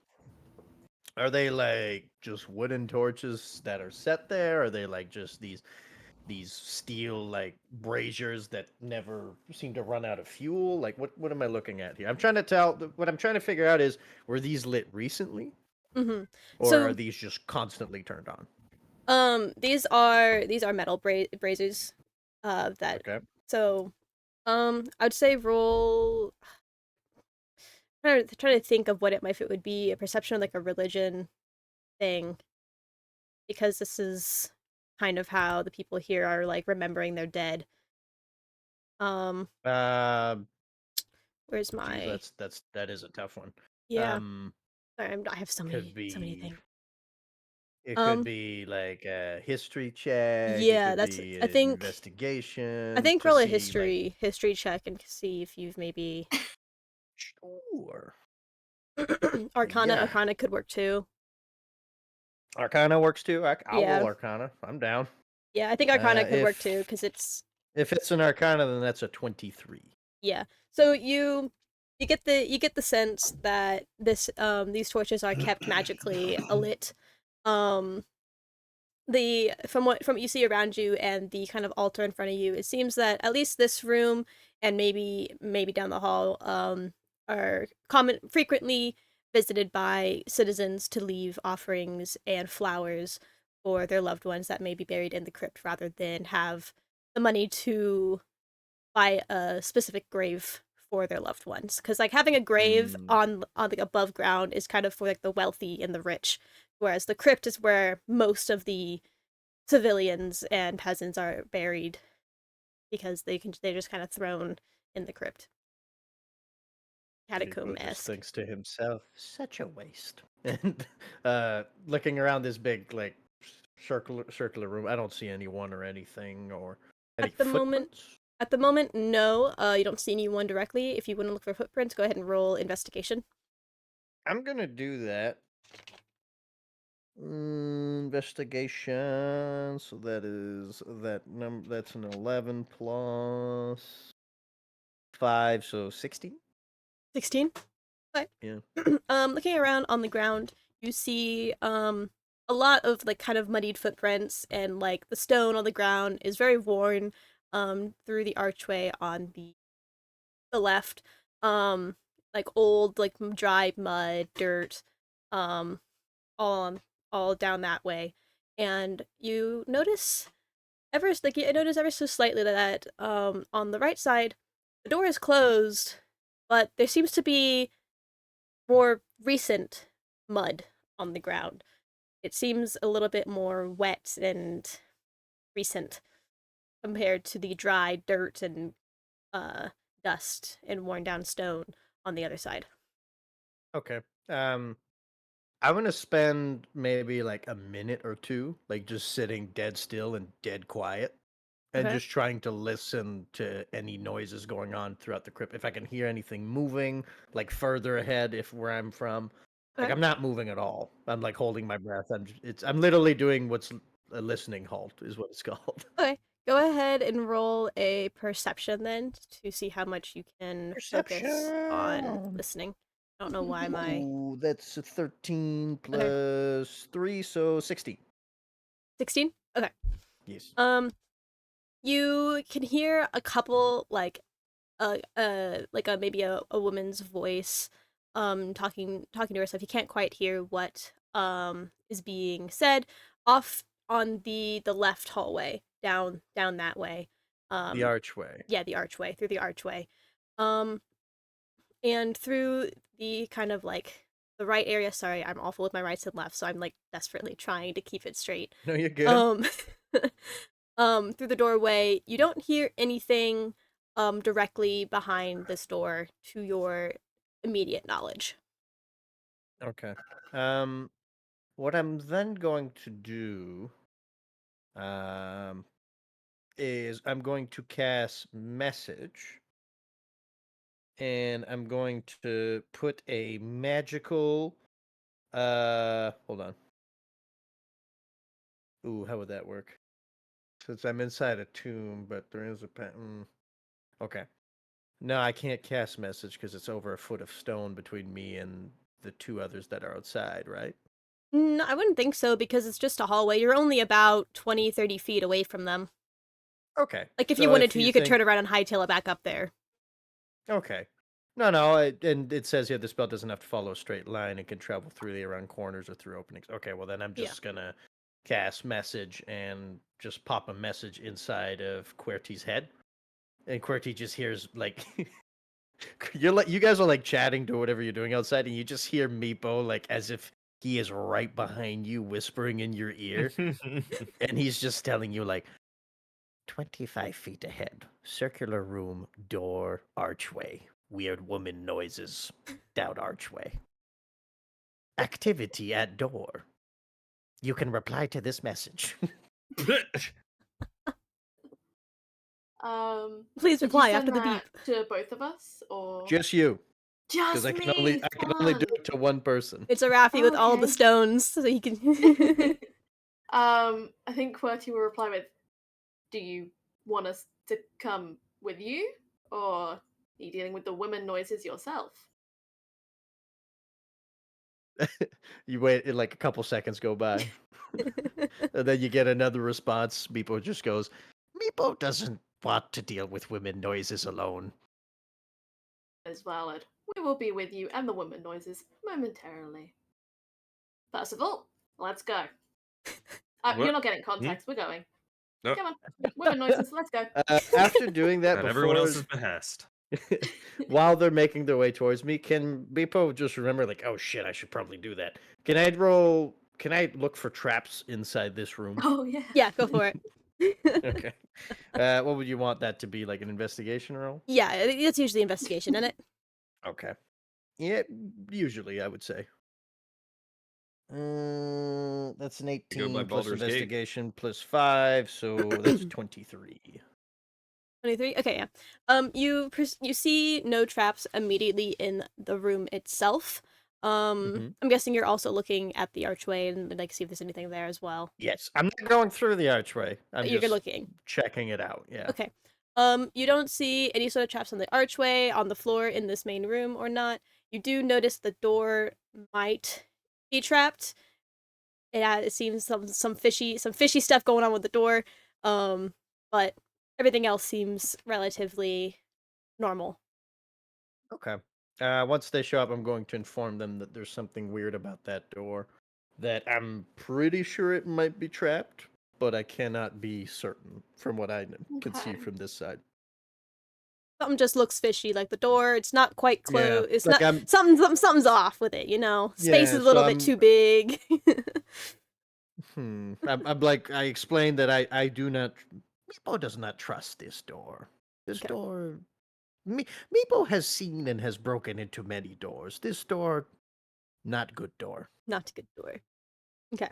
are they like just wooden torches that are set there? Are they like just these steel like braziers that never seem to run out of fuel? Like what am I looking at here? I'm trying to tell what I'm trying to figure out is were these lit recently Mm-hmm. or are So, these just constantly turned on? these are metal braziers. That Okay. so, I'd say roll. Trying to think of what it might if it would be a perception of like a religion thing because this is kind of how the people here are like remembering their dead. Um, Um where's geez, my that is a tough one. yeah? Um Sorry, I have could so many be things. it could Um, be like a history check, it yeah, could that's be I an think investigation to roll a see like history check and see if you've maybe sure. Yeah. Arcana could work too. Arcana works too. I'll roll Yeah, Arcana. I'm down. yeah, I think Arcana could work too If because it's if it's an Arcana, then that's a 23. yeah. So you get the sense that these torches are kept magically alit. Um, the from what you see around you and the kind of altar in front of you, it seems that at least this room and maybe down the hall are common frequently visited by citizens to leave offerings and flowers for their loved ones that may be buried in the crypt rather than have the money to buy a specific grave for their loved ones because like having a grave Mm, on like above ground is kind of for like the wealthy and the rich, whereas the crypt is where most of the civilians and peasants are buried because they're just kind of thrown in the crypt, Vigo catacomb just esque. thinks to himself, such a waste. And looking around this big like circular room, I don't see anyone or anything or any At the moment, footprints. no. You don't see anyone directly. If you want to look for footprints, go ahead and roll investigation. I'm gonna do that. Investigation. So that is that number. That's an 11 plus 5, so 16. 16. Okay. Yeah. Looking around on the ground, you see a lot of like kind of muddied footprints and like the stone on the ground is very worn through the archway on the left. Like old like dry mud, dirt, um all all down that way. And you notice I notice ever so slightly that on the right side the door is closed, but there seems to be more recent mud on the ground. It seems a little bit more wet and recent compared to the dry dirt and uh, dust and worn down stone on the other side. Okay. Um, I'm gonna spend maybe like a minute or two, like just sitting dead still and dead quiet, and Okay. just trying to listen to any noises going on throughout the crypt. If I can hear anything moving, like further ahead, if where I'm from, like Okay. I'm not moving at all. I'm like holding my breath. I'm literally doing what's a listening halt is what it's called. Okay. Go ahead and roll a perception then to see how much you can focus on Perception. listening. I don't know why my Ooh, that's a 13 okay. plus 3, so 16. 16? Okay. Yes. Um you can hear a couple like a maybe a woman's voice talking to herself. You can't quite hear what is being said off on the left hallway down that way. The Um archway. yeah, the archway, through the archway. Um and through the kind of like the right area. Sorry, I'm awful with my rights and lefts, so I'm like desperately trying to keep it straight. No, you're good. Um, through the doorway, you don't hear anything directly behind this door to your immediate knowledge. Okay. What I'm then going to do, um, is I'm going to cast message, and I'm going to put a magical. Hold on. Ooh, how would that work? Since I'm inside a tomb, but there is a okay. No, I can't cast message because it's over a foot of stone between me and the two others that are outside, right? No, I wouldn't think so because it's just a hallway. You're only about 20, 30 feet away from them. Okay. Like if you So wanted if to, you you could think, turn around and hightail it back up there. okay. No, and it says here the spell doesn't have to follow a straight line. It can travel through the around corners or through openings. Okay, well then I'm Yeah. just gonna cast message and just pop a message inside of QWERTY's head. And QWERTY just hears like you guys are like chatting to whatever you're doing outside, and you just hear Meepo like as if he is right behind you, whispering in your ear, and he's just telling you like 25 feet ahead, circular room, door, archway, weird woman noises, down archway. Activity at door. You can reply to this message. Please Did you reply after send the that beep. to both of us or Just you, because just me? I can only do Fun. it to one person. It's a Raffi with all the Okay. stones, so he can. I think QWERTY will reply with, "Do you want us to come with you, or are you dealing with the women noises yourself?" You wait, like a couple seconds go by, and then you get another response. Meepo just goes, Meepo doesn't want to deal with women noises alone. Is valid. We will be with you and the women noises momentarily. First of all, let's go. You're What? not getting context. We're going. No, Come on, women noises. Let's go. After doing that, at everyone before else's behest. while they're making their way towards me, can Meepo just remember like, oh shit, I should probably do that. Can I roll? Can I look for traps inside this room? Oh yeah. Yeah, go for it. Okay. What would you want that to be? Like an investigation roll? Yeah, it's usually investigation, isn't it? Okay. Yeah, usually I would say. That's an Go by 18 plus Baldur's Gate. investigation plus 5, so that's 23. 23. Okay, yeah. You see no traps immediately in the room itself. Mm-hmm. I'm guessing you're also looking at the archway and like see if there's anything there as well. Yes, I'm not going through the archway. I'm You're just looking. checking it out. Yeah. Okay. You don't see any sort of traps on the archway, on the floor in this main room or not. You do notice the door might be trapped. It seems some fishy stuff going on with the door. But everything else seems relatively normal. Okay. Once they show up, I'm going to inform them that there's something weird about that door. That I'm pretty sure it might be trapped, but I cannot be certain from what I can see Okay. from this side. Something just looks fishy, like the door. It's not quite Yeah, closed. It's like not something's off with it. Space yeah. is a So little bit too big. I'm like I explained that I do not. Meepo does not trust this door. This Okay. door. Meepo has seen and has broken into many doors. This door, not good door. Not a good door. Okay.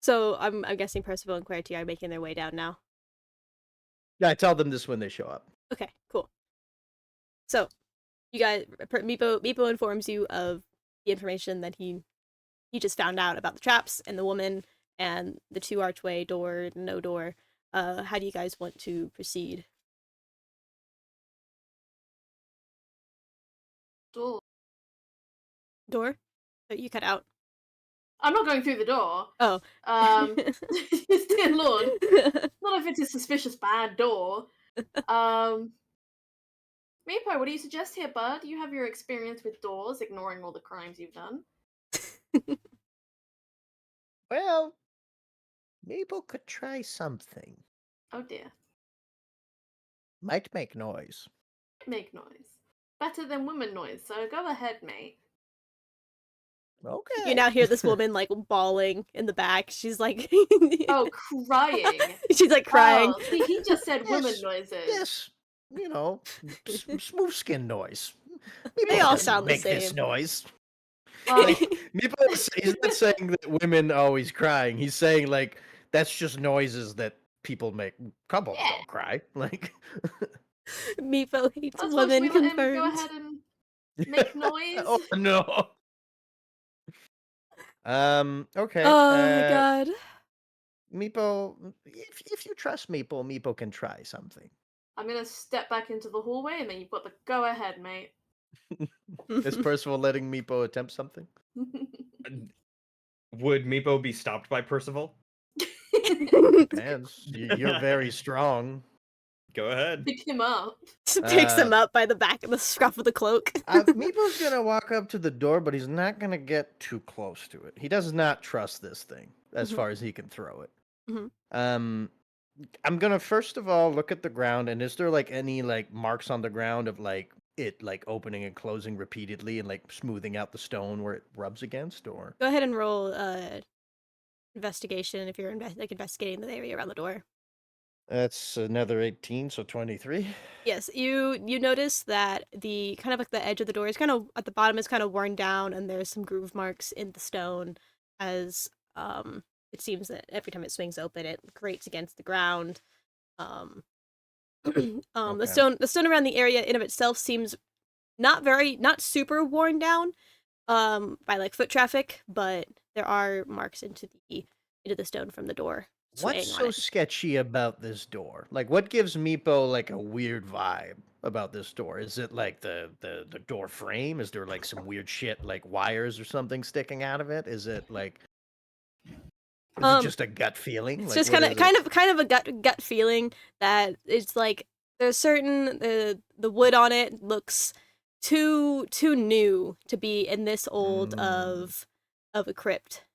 So I'm guessing Percival and Clarity are making their way down now. Yeah, I tell them this when they show up. Okay, cool. So you guys, Meepo informs you of the information that he just found out about the traps and the woman and the two archway door, no door. How do you guys want to proceed? Door. Door? Oh, you cut out. I'm not going through the door. Oh. Dear Lord. Not if it's a suspicious bad door. Meepo, what do you suggest here, bud? You have your experience with doors, ignoring all the crimes you've done. Well, Meepo could try something. Oh dear. Might make noise. Make noise. better than woman noise, so go ahead, mate. You Okay. now hear this woman like bawling in the back. She's like, Oh, crying. she's like crying. Oh, see, he just said woman Yes. noises. Yes. You know, smooth skin noise. They Meepo all doesn't sound the make this same. noise. Well, Like he's not saying that women are always crying. He's saying like that's just noises that people make. Couples yeah. don't cry. Like Meepo hates That's why should women we let him go confirmed. ahead and make noise? oh no. Okay. Oh my god. Meepo, if you trust Meepo, Meepo can try something. I'm gonna step back into the hallway and then you've got the go ahead, mate. Is Percival letting Meepo attempt something? Would Meepo be stopped by Percival? Depends. You're very strong. Go ahead. Pick him up. Picks him up by the back of the scruff of the cloak. Meepo's gonna walk up to the door, but he's not gonna get too close to it. He does not trust this thing as Mhm. far as he can throw it. Mhm. I'm gonna first of all look at the ground, and is there like any like marks on the ground of like it like opening and closing repeatedly and like smoothing out the stone where it rubs against, or Go ahead and roll investigation if you're like investigating the area around the door. that's another 18, so 23. Yes, you notice that the kind of like the edge of the door is kind of at the bottom is kind of worn down, and there's some groove marks in the stone as it seems that every time it swings open, it grates against the ground. Um, Okay. the stone around the area in of itself seems not super worn down by like foot traffic, but there are marks into the stone from the door What's swaying on so it. sketchy about this door? Like, what gives Meepo like a weird vibe about this door? Is it like the door frame? Is there like some weird shit like wires or something sticking out of it? Is it like is it Um, just a gut feeling? it's Like, just what is it? kind of a gut feeling that it's like there's certain the wood on it looks too new to be in this old Mm. of a crypt.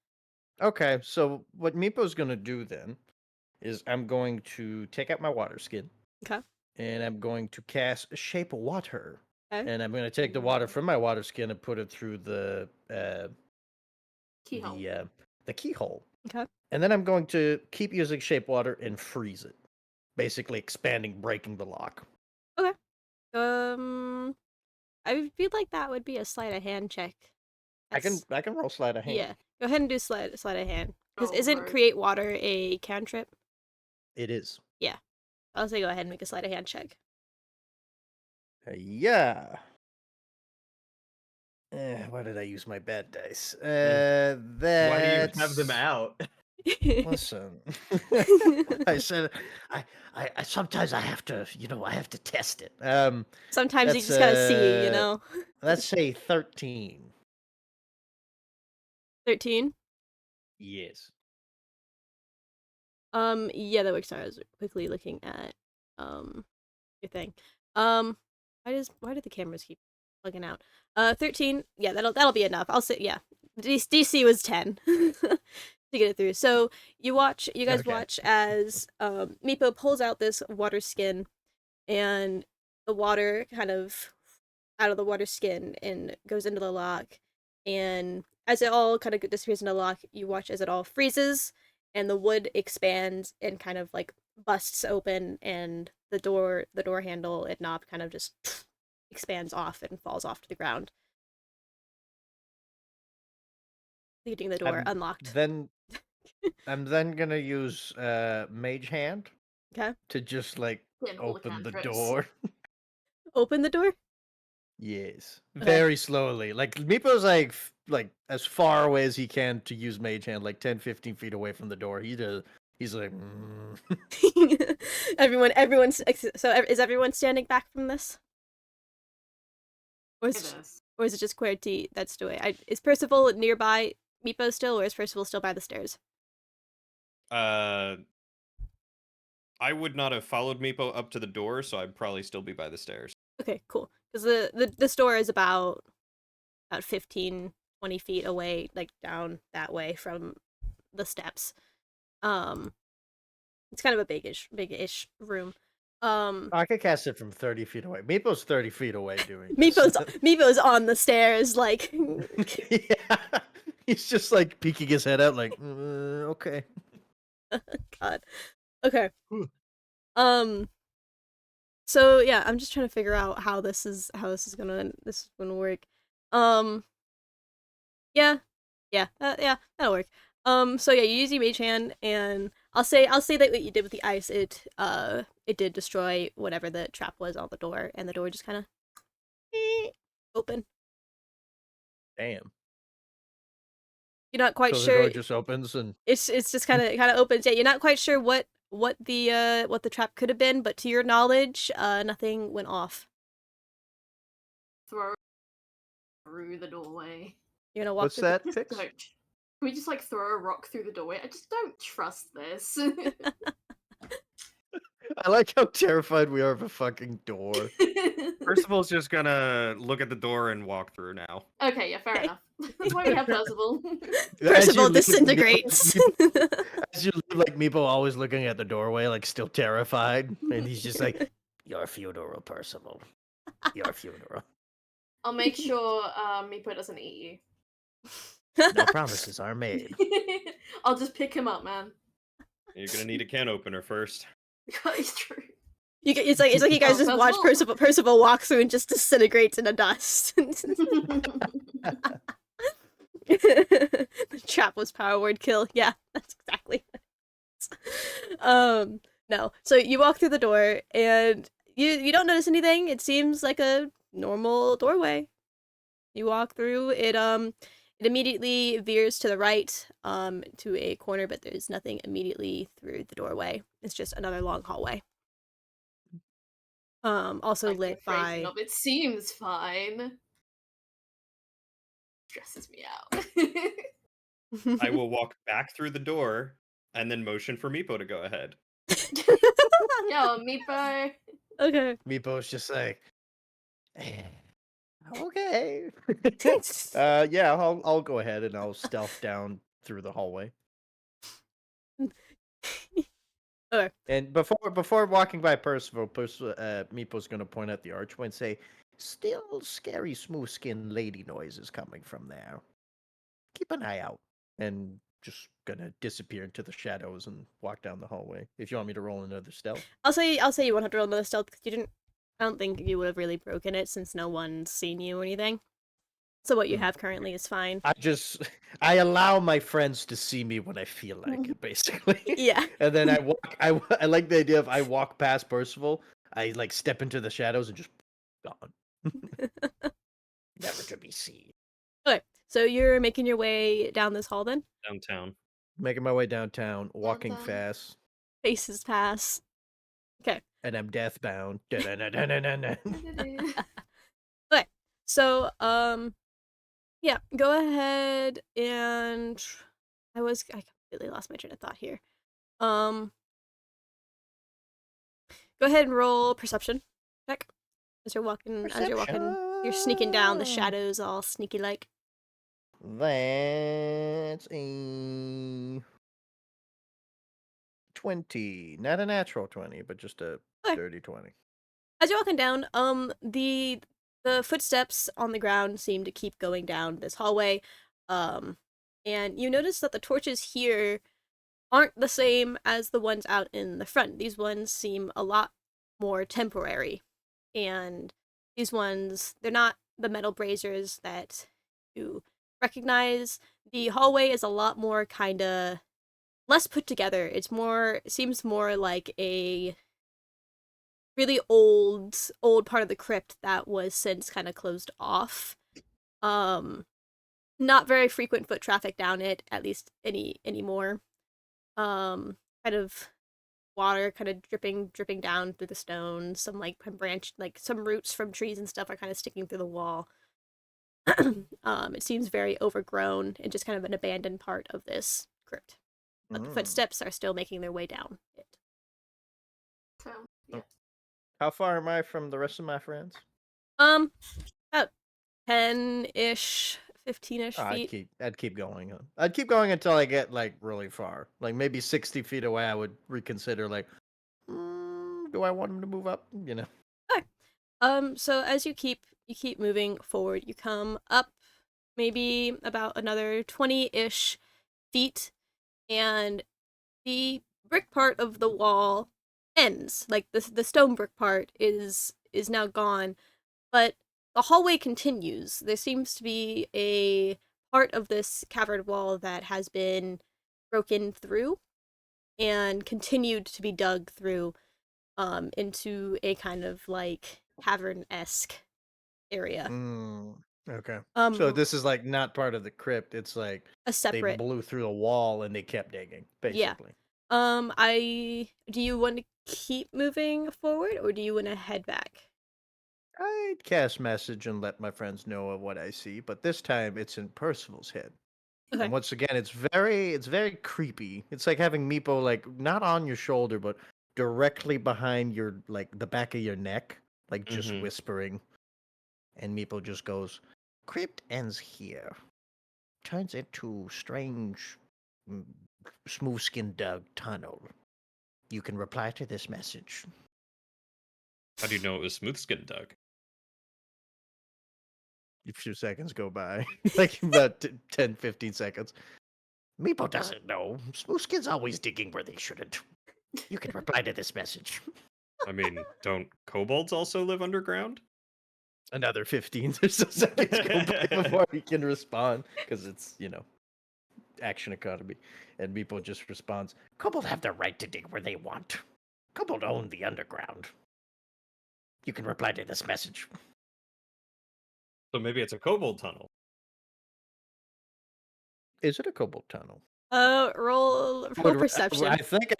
Okay, so what Meepo's gonna do then is I'm going to take out my water skin Okay. and I'm going to cast Shape Water. Okay. And I'm going to take the water from my water skin and put it through Keyhole. the keyhole. Okay. And then I'm going to keep using Shape Water and freeze it, basically expanding, breaking the lock. Okay. I feel like that would be a sleight of hand check. I can roll sleight of hand. Yeah. Go ahead and do sleight of hand. Because Oh, isn't right. create water a cantrip? It is. Yeah. I'll say go ahead and make a sleight of hand check. Yeah. Why did I use my bad dice? Why do you have them That's out? listen. I said I sometimes I have to, I have to test it. Sometimes you That's just gotta see, you know. let's say 13. 13. Yes. Yeah, that works. Sorry, I was quickly looking at your thing. Um, why do the cameras keep plugging out? 13. Yeah, that'll be enough. I'll say yeah. DC was 10 to get it through. So you guys Okay. watch as Meepo pulls out this water skin, and the water kind of out of the water skin and goes into the lock. And as it all kind of disappears into the lock, you watch as it all freezes and the wood expands and kind of like busts open, and the door handle and knob kind of just expands off and falls off to the ground, leaving the door I'm unlocked. then I'm then gonna use Mage Hand Okay. to just like Getting all the open the cantrips. door. Open the door. Yes. Okay. Very slowly. Like Meepo's like as far away as he can to use Mage Hand, like 10, 15 feet away from the door. He's like Everyone's so is everyone standing back from this? Or It is, is. or is it just QWERTY that's doing? Is Percival nearby Meepo still, or is Percival still by the stairs? I would not have followed Meepo up to the door, so I'd probably still be by the stairs. Okay, cool. Because the door is about 15, 20 feet away, like down that way from the steps. Um, it's kind of a big-ish room. I could cast it from 30 feet away. Meepo's 30 feet away doing this. Meepo's on the stairs, like Yeah. He's just like peeking his head out, like, okay. God. Okay. Whew. So yeah, I'm just trying to figure out how this is gonna work. Um. Yeah. Yeah. Yeah. That'll work. So yeah, you use your mage hand, and I'll say that what you did with the ice, it did destroy whatever the trap was on the door, and the door just kind of open. Damn. You're not quite So the sure. door just opens and It's just kind of opens. Yeah, you're not quite sure what the trap could have been, but to your knowledge, nothing went off. Throw through the doorway. You're gonna walk what's through that, Just Pix? don't. Can we just like throw a rock through the doorway? I just don't trust this. I like how terrified we are of a fucking door. Percival's just gonna look at the door and walk through now. Okay, yeah, fair enough. That's why we have Percival. Percival As disintegrates. you leave, like Meepo always looking at the doorway, like still terrified, and he's just like, "Your funeral, Percival. Your funeral. I'll make sure Meepo doesn't eat No promises are made." you. I'll just pick him up, man. You're gonna need a can opener first. It's true. It's like you guys just watch Percival walk through and just disintegrates into dust. The trap was power word kill. Yeah, that's exactly what it is. No. So you walk through the door and you don't notice anything. It seems like a normal doorway. You walk through it. It immediately veers to the right, to a corner, but there's nothing immediately through the doorway. It's just another long hallway. Also Like the lit phrasing by. of it seems fine. Stresses me out. I will walk back through the door and then motion for Meepo to go ahead. Yo, Meepo. Okay. Meepo's just like, okay. Yeah, I'll go ahead and I'll stealth down through the hallway. Okay. And before walking by Percival, Meepo's gonna point at the archway and say, "Still scary, smooth-skinned lady noises coming from there. Keep an eye out." And just gonna disappear into the shadows and walk down the hallway. If you want me to roll another stealth. I'll say you won't have to roll another stealth because you didn't. I don't think you would have really broken it since no one's seen you or anything. So what you have currently is fine. I allow my friends to see me when I feel like it, basically. Yeah. And then I like the idea of I walk past Percival, I like step into the shadows and just gone. Never to be seen. Okay. So you're making your way down this hall then? Downtown. Making my way downtown, walking Downtown. fast, Faces pass. Okay. and I'm deathbound. Da-da-da-da-da-da. Okay. So yeah, go ahead and I completely lost my train of thought here. Go ahead and roll perception check as you're walking. You're sneaking down the shadows, all sneaky like. That's a 20. Not a natural 20, but just a Okay. dirty 20. As you're walking down, the footsteps on the ground seem to keep going down this hallway, and you notice that the torches here aren't the same as the ones out in the front. These ones seem a lot more temporary, and these ones, they're not the metal braziers that you recognize. The hallway is a lot more kind of less put together. It seems more like a really old part of the crypt that was since kind of closed off. Not very frequent foot traffic down it, at least anymore. Kind of water kind of dripping down through the stone. Some like some roots from trees and stuff are kind of sticking through the wall. It seems very overgrown and just kind of an abandoned part of this crypt. But the footsteps are still making their way down it. So, yeah. How far am I from the rest of my friends? About 10-ish, 15-ish feet. I'd keep going. I'd keep going until I get like really far. Like maybe 60 feet away, I would reconsider like, Do I want him to move up? You know. Okay. So as you keep moving forward, you come up maybe about another 20-ish feet, and the brick part of the wall ends. Like the stone brick part is now gone, but the hallway continues. There seems to be a part of this cavern wall that has been broken through and continued to be dug through into a kind of like cavern-esque area. Okay. So Um this is like not part of the crypt. It's like a they separate. blew through the wall and they kept digging, Yeah. basically. I do you want to keep moving forward or do you want to head back? I'd cast message and let my friends know of what I see, but this time it's in Percival's head. And Okay. once again, it's very creepy. It's like having Meepo like not on your shoulder, but directly behind your like the back of your neck, like just Mm-hmm. whispering. And Meepo just goes, "Crypt ends here. Turns into strange, mm, smooth-skinned dug tunnel. You can reply to this message." How do you know it was smooth skin Doug? A few seconds go by, like about 10, 15 seconds. Meepo doesn't know. Smooth-skin's always digging where they shouldn't. You can reply to this message. I mean, don't kobolds also live underground? Another 15 or so seconds go by before he can respond, because it's, action economy. And Meepo just responds, "Kobold have the right to dig where they want. Kobold own the underground. You can reply to this message." So maybe it's a kobold tunnel. Is it a kobold tunnel? Roll perception. I think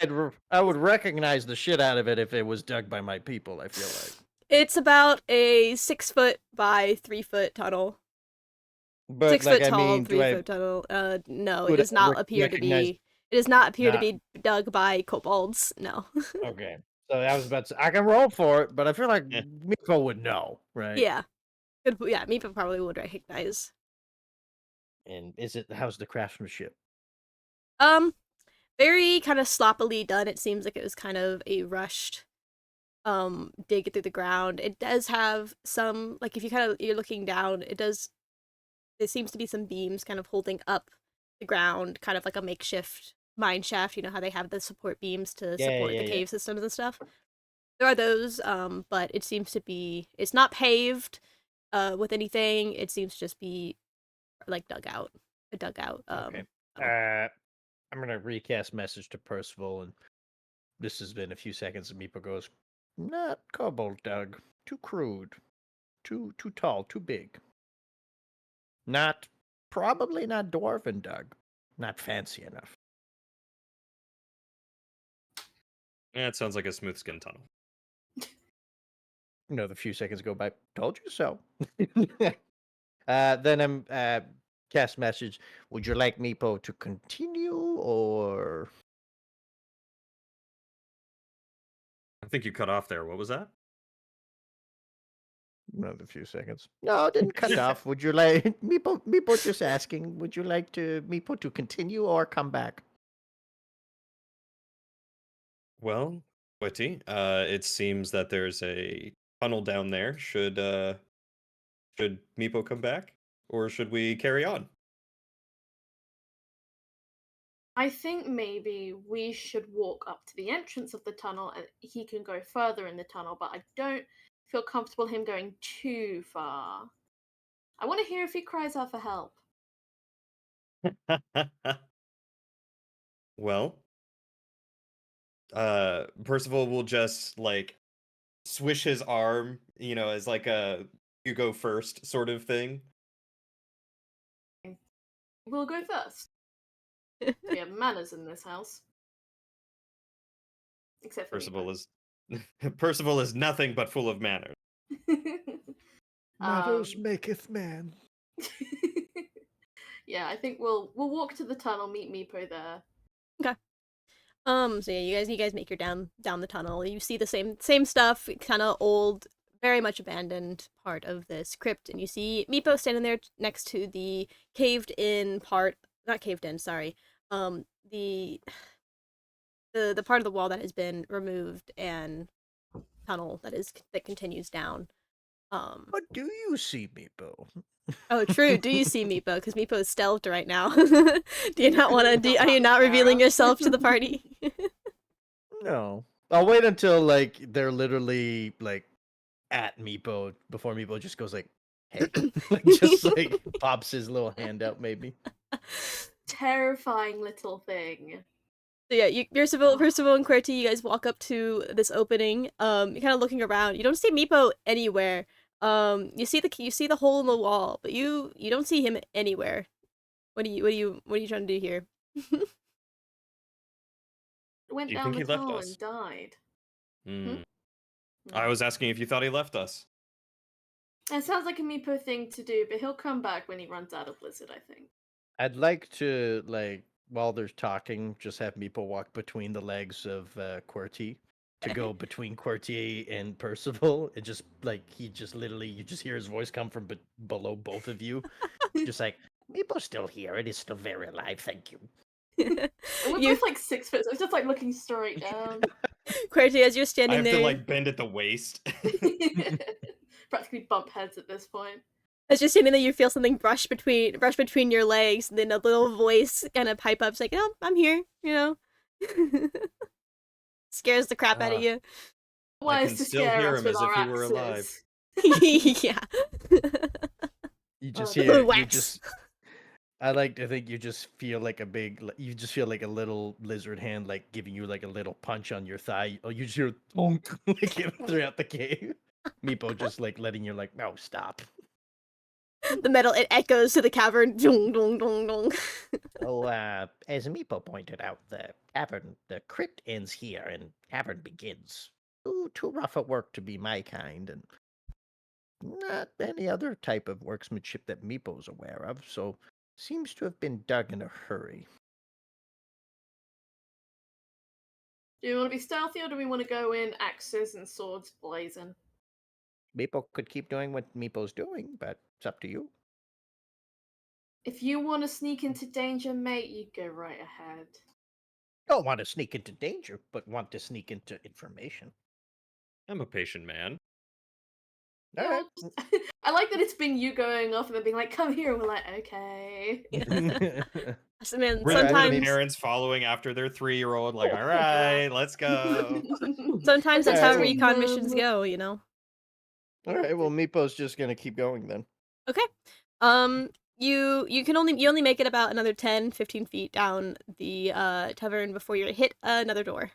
I would recognize the shit out of it if it was dug by my people, I feel like. It's about a 6 foot by 3 foot tunnel. But 6 foot I tall, mean, 3 foot tunnel. No, it would I does not appear to recognize be. It does not appear to not be dug by kobolds. No. okay. So I was about to say, I can roll for it, but I feel like Eh. Meepo would know, right? Yeah. Yeah, Meepo probably would recognize. And how's the craftsmanship? Um, very kind of sloppily done. It seems like it was kind of a rushed dig through the ground. It does have some like if you're looking down, there seems to be some beams kind of holding up the ground, kind of like a makeshift mine shaft. You know how they have the support beams to support the Yeah. cave systems and stuff. There are those, but it seems to be it's not paved with anything. It seems to just be like a dugout. Okay. Tunnel. I'm gonna recast message to Percival, and this has been a few seconds, and Meepo goes, "Not kobold dug. Too crude. Too tall. Too big. Not probably not dwarven dug. Not fancy enough." Yeah, it sounds like a smooth skin tunnel. The few seconds go by. Told you so. Then I'm cast message. Would you like Meepo to continue or? I think you cut off there. What was that? Another few seconds. No, didn't cut off. Would you like Meepo just asking, would you like to Meepo to continue or come back? Well, Witty, it seems that there's a tunnel down there. Should Meepo come back? Or should we carry on? I think maybe we should walk up to the entrance of the tunnel and he can go further in the tunnel, but I don't feel comfortable him going too far. I want to hear if he cries out for help. Well, Percival will just like swish his arm, as like a you go first sort of thing. We'll go first. We have manners in this house. Except for Percival Meepo. is Percival is nothing but full of manners. Matters Um, maketh man. yeah, I think we'll walk to the tunnel, meet Meepo there. Okay. So yeah, you guys make your down the tunnel. You see the same stuff, kind of old, very much abandoned part of this crypt, and you see Meepo standing there next to the caved in part, not caved in, sorry. The the part of the wall that has been removed and tunnel that continues down. But do you see me, Bo? Oh, true. Do you see Meepo? Because Meepo is stealthed right now. Do you not want to? Are you not revealing yourself to the party? No. I'll wait until like they're literally like at Meepo before Meepo just goes like, "Hey," like just like pops his little hand out, maybe. Terrifying little thing. So yeah, Percival and QWERTY, you guys walk up to this opening. You're kind of looking around. You don't see Meepo anywhere. You see the hole in the wall, but you don't see him anywhere. What are you trying to do here? Went Do you down think the he left tunnel us? and died. Hmm. Hmm. I was asking if you thought he left us. It sounds like a Meepo thing to do, but he'll come back when he runs out of Blizzard, I think. I'd like to like while they're talking, just have Meepo walk between the legs of QWERTY to go between QWERTY and Percival. It just like he just literally you just hear his voice come from below both of you, just like Meepo's still here. It is still very alive. Thank you. And we're You both like 6 foot, so it's just like looking straight down. QWERTY, as you're I standing have there, to like bend at the waist. Practically bump heads at this point. as you're standing there, you feel something brush between your legs, and then a little voice kind of pipe up, it's like, "Oh, I'm here," you know. Scares the crap out of you. I Wise can to still scare hear us him with as if our he were alive. axes. Yeah. You just the hear you wax. just I like to think you just feel like a big you just feel like a little lizard hand like giving you like a little punch on your thigh. Oh, you just hear thunk like throughout the cave. Meepo just like letting you like, no, stop. The metal, it echoes to the cavern. Dong, dong, dong, dong. Oh, as Meepo pointed out, the crypt ends here and cavern begins. Ooh, too rough a work to be my kind, and not any other type of workmanship that Meepo's aware of, so seems to have been dug in a hurry. Do we want to be stealthy or do we want to go in axes and swords blazing? Meepo could keep doing what Meepo's doing, but it's up to you. If you want to sneak into danger, mate, you go right ahead. Don't want to sneak into danger, but want to sneak into information. I'm a patient man. All Yeah, right. well, I like that it's been you going off and then being like, "Come here," and we're like, "Okay." So, man, We're, Alright, I we're the mean- parents following after their 3-year-old, like, Oh, all right, let's go. sometimes that's how Alright, well- recon missions go, you know. All right, well, Meepo's just gonna keep going then. Okay. You only make it about another 10-15 feet down the tavern before you hit another door.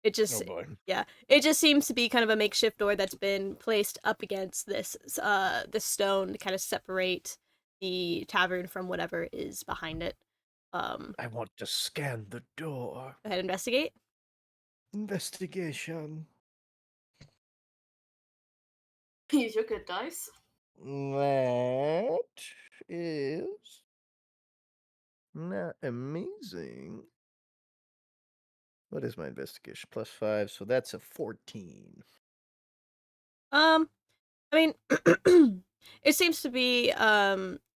It just Oh boy. yeah, it just seems to be kind of a makeshift door that's been placed up against this stone to kind of separate the tavern from whatever is behind it. Go I want to scan the door. ahead, investigate. Investigation. Use your good dice. That is not amazing. What is my investigation? +5, so that's a 14. I mean, it seems to be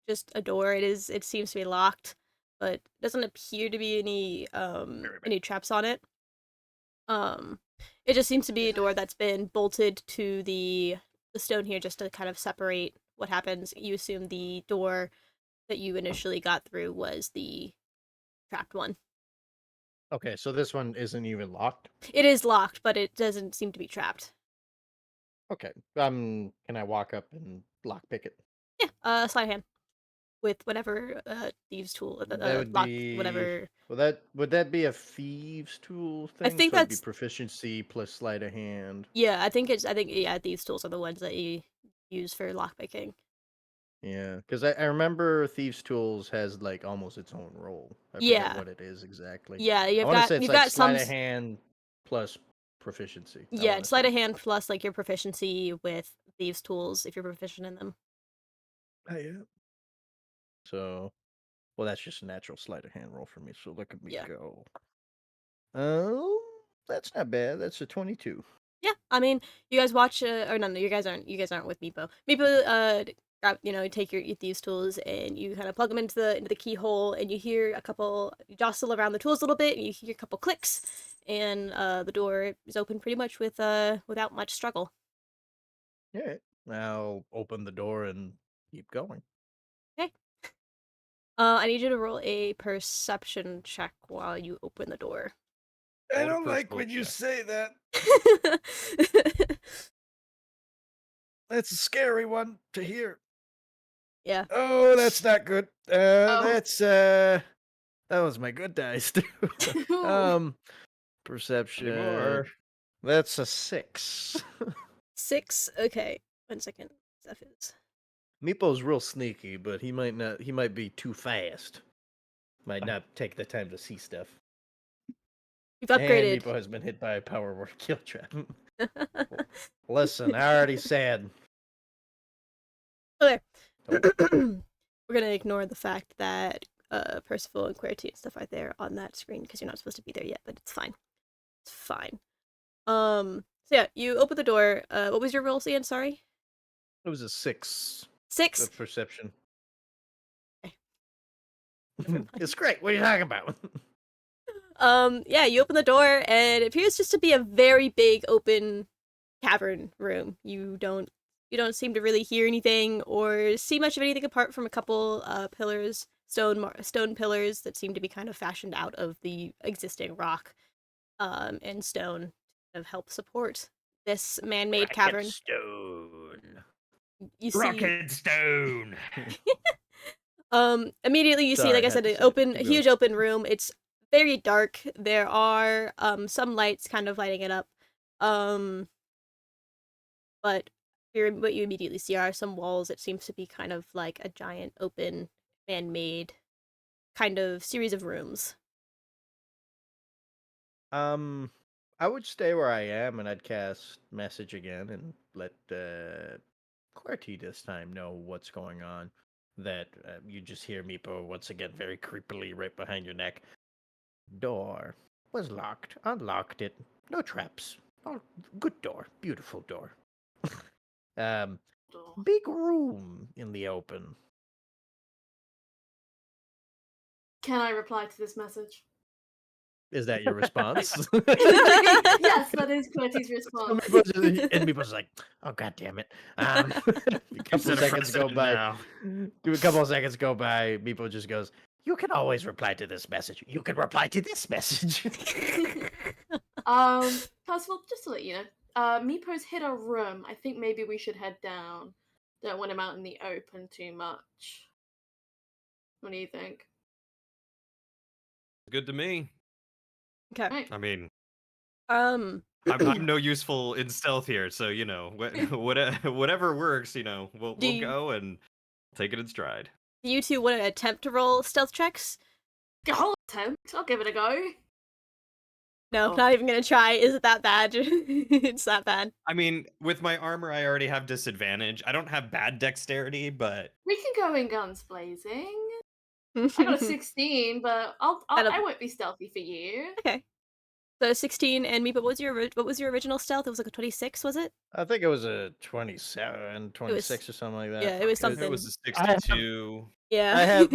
just a door. It seems to be locked, but doesn't appear to be any traps on it. It just seems to be a door that's been bolted to the stone here just to kind of separate what happens. You assume the door that you initially got through was the trapped one. Okay, so this one isn't even locked. It is locked, but it doesn't seem to be trapped. Okay. Can I walk up and lockpick it? Yeah, sleight of hand with whatever thieves tool, That would lock be whatever. would that be a thieves tool I thing? think So it'd be that's proficiency plus sleight of hand. yeah. I think yeah. Thieves tools are the ones that you use for lockpicking. Yeah, because I remember thieves tools has like almost its own role. I forget Yeah, what it is exactly. yeah. I want to say it's You've like got some sleight of hand plus proficiency. I yeah. want It's to sleight say. of hand plus like your proficiency with thieves tools if you're proficient in them. Oh, yeah. So, well, that's just a natural sleight of hand roll for me. So look at me Yeah. go. Oh, that's not bad. That's a 22. Yeah, I mean, you guys watch, or no, you guys aren't with Meepo. Meepo, grab, you take your thieves tools and you kind of plug them into the keyhole, and you hear you jostle around the tools a little bit, and you hear a couple clicks, and the door is open pretty much without much struggle. All right. I'll open the door and keep going. Okay. I need you to roll a perception check while you open the door. I Roll a don't like personal when you check. say that. That's a scary one to hear. Yeah. Oh, that's not good. Oh. That was my good dice too. Perception. Anymore. That's a 6. 6. Okay. 1 second. Stuff is. Meepo's real sneaky, but he might be too fast. Might not take the time to see stuff. You've And upgraded. Meepo has been hit by a power word kill trap. Listen, I already said. Okay. Oh. We're gonna ignore the fact that Percival and QWERTY and stuff are there on that screen because you're not supposed to be there yet, but it's fine. It's fine. So yeah, you open the door. What was your roll again? Sorry. It was a 6 6. of perception. Never mind. It's great. What are you talking about? Yeah, you open the door and it appears just to be a very big open cavern room. You don't seem to really hear anything or see much of anything apart from a couple pillars, stone pillars that seem to be kind of fashioned out of the existing rock and stone to help support this man-made cavern. Stone. You see Rocket stone. immediately you see, Sorry, like I had said, to an say it. Keep a huge open room. It's very dark. There are some lights kind of lighting it up. But what you immediately see are some walls. It seems to be kind of like a giant open man-made kind of series of rooms. I would stay where I am and I'd cast message again and let QWERTY this time know what's going on. That you just hear Meepo once again very creepily right behind your neck. Door was locked. Unlocked it. No traps. Oh, good door. Beautiful door. Big room in the open. Can I reply to this message? Is that your response? Yes, that is QWERTY's response. And Meepo's like, oh god damn it. A couple set a seconds go precedent by. now. A couple of seconds go by. Meepo just goes, you can always reply to this message. You can reply to this message. Percival, just to let you know, Meepo's hit a room. I think maybe we should head down. Don't want him out in the open too much. What do you think? Good to me. Okay. Right. I mean, Um. I'm no useful in stealth here, so whatever works, we'll Do you- go and take it in stride. Do you two want to attempt to roll stealth checks? I'll attempt. I'll give it a go. No, Oh. not even gonna try. Is it that bad? It's that bad. I mean, with my armor, I already have disadvantage. I don't have bad dexterity, but We can go in guns blazing. I got a 16, but I won't be stealthy for you. Okay. So 16 and me, but what was your original stealth? It was like a 26, was it? I think it was a 27, 26 or something like that. Yeah, it was it something. was a I have- 62. Yeah. I have,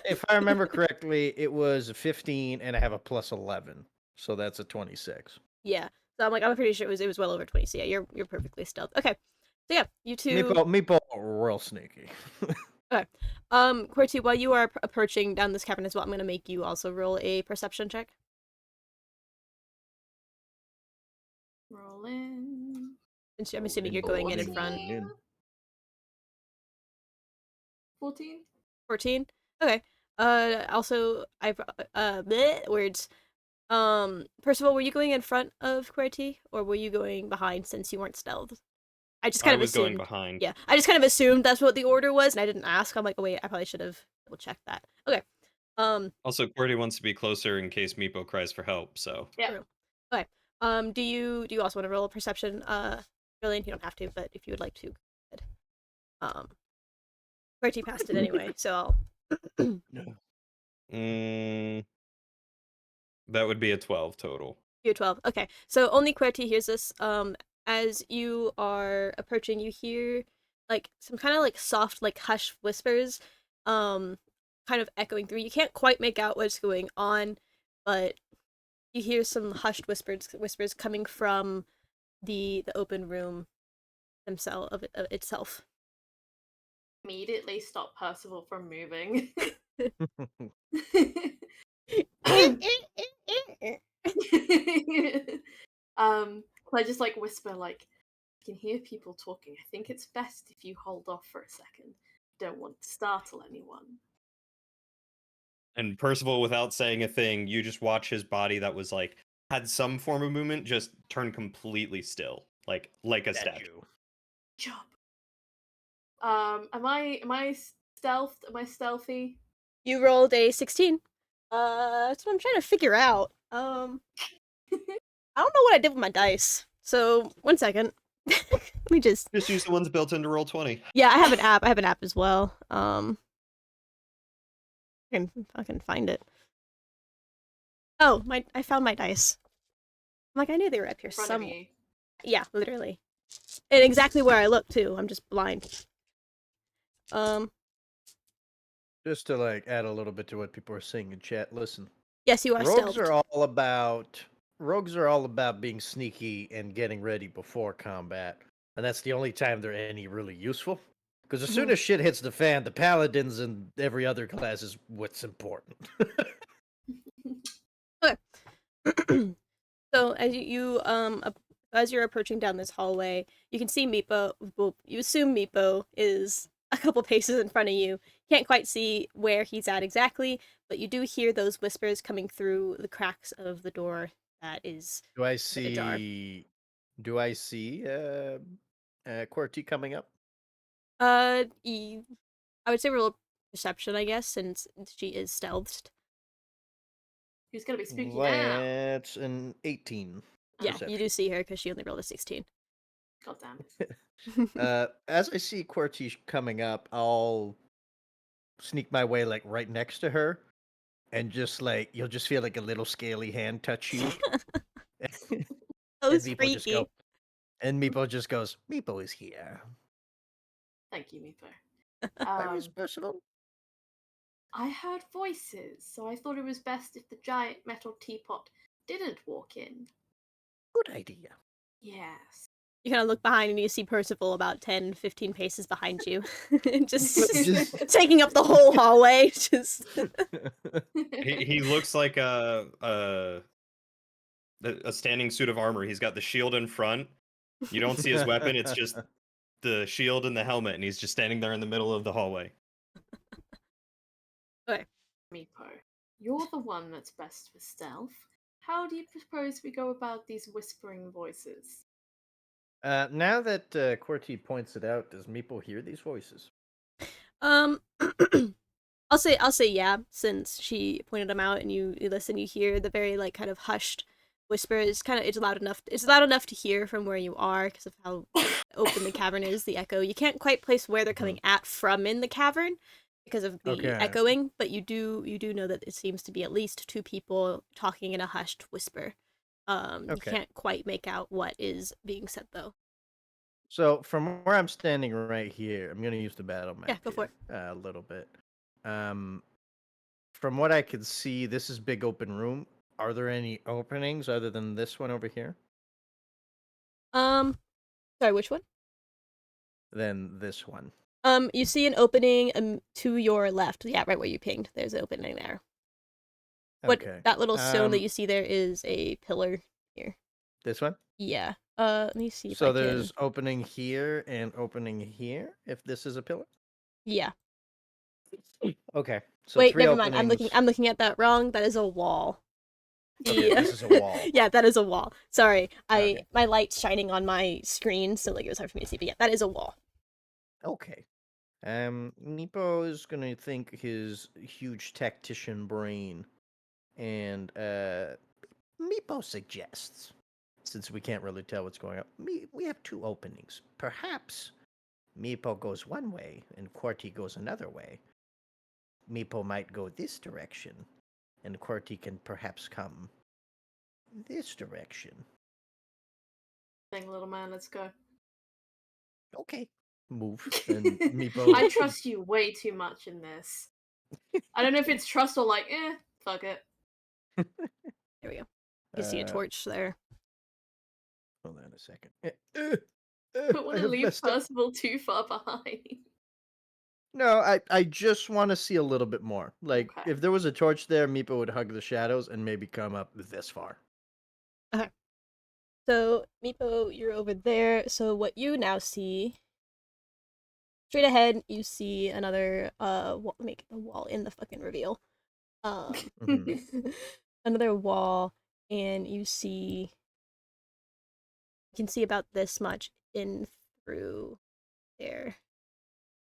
if I remember correctly, it was a 15 and I have a plus 11. So that's a 26. Yeah. So I'm pretty sure it was well over 20. So yeah, you're perfectly stealth. Okay. So yeah, you two. Meepo, real sneaky. Okay. QWERTY, while you are approaching down this cavern as well, I'm gonna make you also roll a perception check. Roll in. Since I'm assuming you're going in front. 14. 14. Okay. Also, words. Percival, were you going in front of QWERTY, or were you going behind since you weren't stealth? I just kind I of was assumed. going behind. Yeah, I just kind of assumed that's what the order was, and I didn't ask. I'm like, oh wait, I probably should have double checked that. Okay. Also, QWERTY wants to be closer in case Meepo cries for help, so. Yeah. True. Okay. Do you also want to roll a perception? Brilliant. You don't have to, but if you would like to, go ahead. QWERTY passed it anyway, so I'll. That would be a 12 total. You're 12. Okay. So only QWERTY hears this. As you are approaching, you hear like some kind of like soft, like hushed whispers, kind of echoing through. You can't quite make out what's going on, but you hear some hushed whispers coming from the open room themselves of itself. Immediately stop Percival from moving. I just like whisper like, I can hear people talking. I think it's best if you hold off for a second. Don't want to startle anyone. And Percival, without saying a thing, you just watch his body that was like had some form of movement just turn completely still, like a statue. Job. Am I stealthed? Am I stealthy? You rolled a 16. That's what I'm trying to figure out. I don't know what I did with my dice. So, one second. Let me just. Just use the ones built into Roll20. Yeah, I have an app. I have an app as well. I can find it. Oh, I found my dice. I'm like, I knew they were up here In front of somewhere. you. Yeah, literally. And exactly where I look too. I'm just blind. Just to like add a little bit to what people are saying in chat. Listen, Yes, you are rogues stealthed. are all about being sneaky and getting ready before combat, and that's the only time they're any really useful. Because as soon as shit hits the fan, the paladins and every other class is what's important. So as you're approaching down this hallway, you can see Meepo. Well, you assume Meepo is a couple paces in front of you. Can't quite see where he's at exactly, but you do hear those whispers coming through the cracks of the door that is Do I a bit ajar. see? Do I see QWERTY coming up? I would say roll perception, I guess, since she is stealthed. Who's gonna be spooky now? That's an 18. Yeah, you do Perception. see her because she only rolled a 16. God damn. As I see QWERTY coming up, I'll sneak my way like right next to her, and just like you'll just feel like a little scaly hand touch you, and That was Meepo just go, freaky. and Meepo just goes, Meepo is here. Thank you, Meepo. Where is Percival? I heard voices, so I thought it was best if the giant metal teapot didn't walk in. Good idea. Yes. You kind of look behind and you see Percival about 10, 15 paces behind you. just Just- taking up the whole hallway. Just He looks like a standing suit of armor. He's got the shield in front. You don't see his weapon. It's just the shield and the helmet, and he's just standing there in the middle of the hallway. okay. Meepo, you're the one that's best for stealth. How do you propose we go about these whispering voices? Now that QWERTY points it out, does Meepo hear these voices? Um, I'll say yeah, since she pointed them out and you listen, you hear the very like kind of hushed whispers. Kind of, it's loud enough. It's loud enough to hear from where you are because of how open the cavern is. The echo. You can't quite place where they're coming at from in the cavern because of the Okay. echoing, but you do know that it seems to be at least two people talking in a hushed whisper. You Okay. can't quite make out what is being said though. So from where I'm standing right here, I'm gonna use the battle map. Yeah, go for it. A little bit. From what I could see, this is big open room. Are there any openings other than this one over here? Sorry, which one? Than this one. You see an opening to your left. Yeah, right where you pinged. There's an opening there. What Okay. that little stone that you see there is a pillar here. This one? Yeah. Let me see if So I can. there's opening here and opening here, if this is a pillar? Yeah. Okay. So Wait, three never mind. openings. I'm looking at that wrong. That is a wall. Okay, this is a wall. Yeah, that is a wall. Sorry, Okay. my light's shining on my screen, so like it was hard for me to see. But yeah, that is a wall. Okay. Nepo is gonna think his huge tactician brain, and Meepo suggests, since we can't really tell what's going on, we have two openings. Perhaps Meepo goes one way and QWERTY goes another way. Meepo might go this direction, and QWERTY can perhaps come this direction. Thing, little man, let's go. Okay. move, and Meepo. I trust you way too much in this. I don't know if it's trust or like, fuck it. There we go. You see a Uh, torch there. hold on a second. Don't want I to have leave messed up. Percival too far behind. No, I just want to see a little bit more. Like, Okay. if there was a torch there, Meepo would hug the shadows and maybe come up this far. Okay. So, Meepo, you're over there. So, what you now see, straight ahead, you see another, wall, make the wall in the fucking reveal. Mhm. Another wall, and you can see about this much in through there.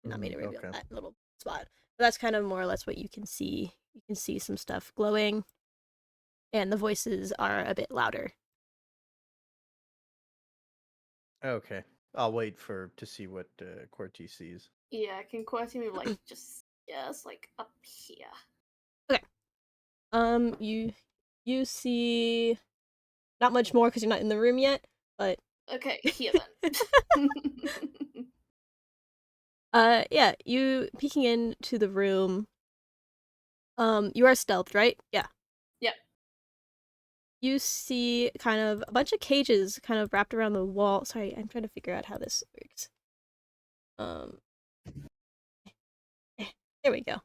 Not made to reveal Okay. that little spot. But that's kind of more or less what you can see. You can see some stuff glowing, and the voices are a bit louder. Okay. I'll wait to see what Corti sees. Yeah, can QWERTY move like just like up here? Okay. You see not much more because you're not in the room yet, but Okay, here then. yeah, you peeking into the room. You are stealthed, right? Yeah. Yep. You see kind of a bunch of cages kind of wrapped around the wall. Sorry, I'm trying to figure out how this works. Um, there we go.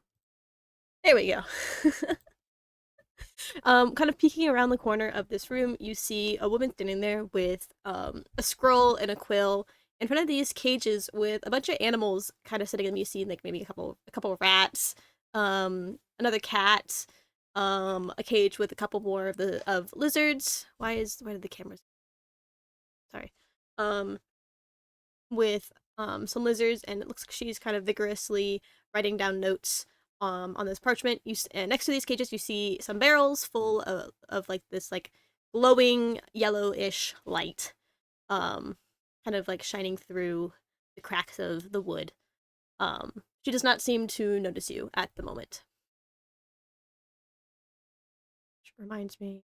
There we go. Kind of peeking around the corner of this room, you see a woman standing there with a scroll and a quill in front of these cages with a bunch of animals kind of sitting in them. You see like maybe a couple of rats, another cat, a cage with a couple more of lizards. Why did the cameras? Sorry. With some lizards, and it looks like she's kind of vigorously writing down notes on this parchment. And next to these cages, you see some barrels full of like this like glowing yellowish light, kind of like shining through the cracks of the wood. She does not seem to notice you at the moment. Which reminds me,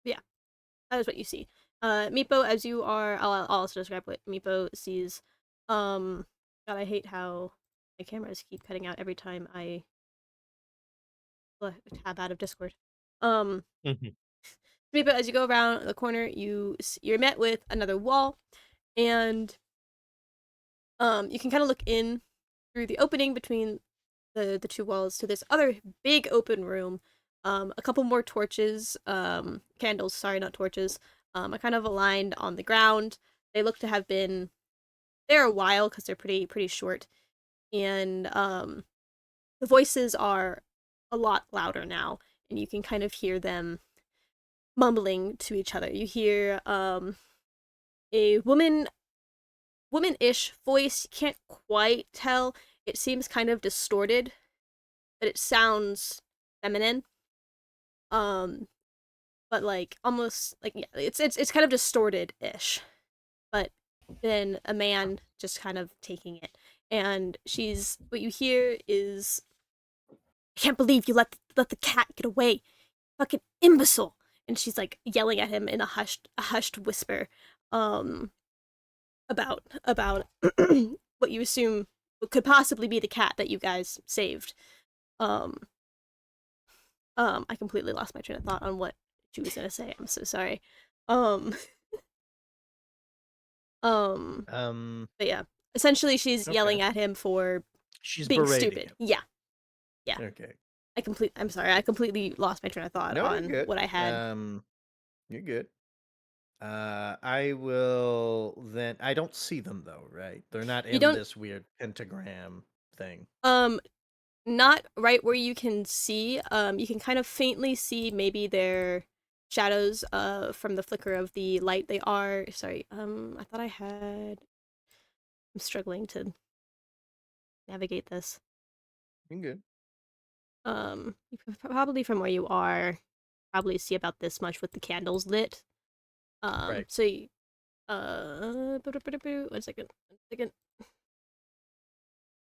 yeah, that is what you see. Meepo, as you are, I'll also describe what Meepo sees. God, I hate how my cameras keep cutting out every time I tab out of Discord. Mhm. Meepo, as you go around the corner, you're met with another wall, and you can kind of look in through the opening between the two walls to this other big open room. A couple more torches, candles, sorry, not torches, are kind of aligned on the ground. They look to have been there a while because they're pretty short, and the voices are a lot louder now, and you can kind of hear them mumbling to each other. You hear a womanish voice. You can't quite tell. It seems kind of distorted, but it sounds feminine. Um, but like almost like yeah, it's kind of distorted-ish. But then a man just kind of taking it, and what you hear is, "I can't believe you let the cat get away, fucking imbecile!" And she's like yelling at him in a hushed whisper, um, about what you assume could possibly be the cat that you guys saved. Um, I completely lost my train of thought on what she was gonna say. I'm so sorry. Um, um, Um. but yeah, essentially she's Okay. yelling at him for She's being berating stupid. him. Yeah, yeah. Okay. I'm sorry. I completely lost my train of thought No, you're on good. what I had. You're good. I will then. I don't see them though, right? They're not You in don't this weird pentagram thing. um not right where you can see. You can kind of faintly see maybe their shadows from the flicker of the light. They are sorry. I thought I had. I'm struggling to navigate this. You're good. You can probably from where you are, probably see about this much with the candles lit. Right. So you, 1 second, 1 second.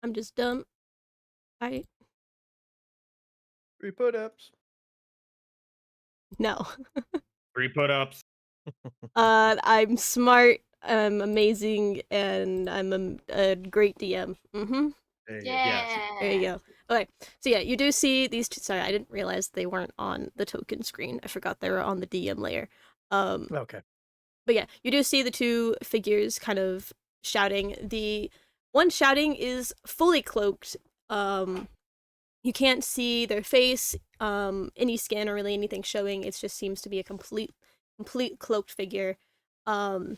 I'm just dumb. I Three put ups. no. 3 put ups. I'm smart, I'm amazing, and I'm a great DM. Mm-hmm. There you go. Yes. There you Yeah. go. Okay, so yeah, you do see these two. Sorry, I didn't realize they weren't on the token screen. I forgot they were on the DM layer. Okay. But yeah, you do see the two figures kind of shouting. The one shouting is fully cloaked. You can't see their face, any skin or really anything showing. It just seems to be a complete cloaked figure. Um,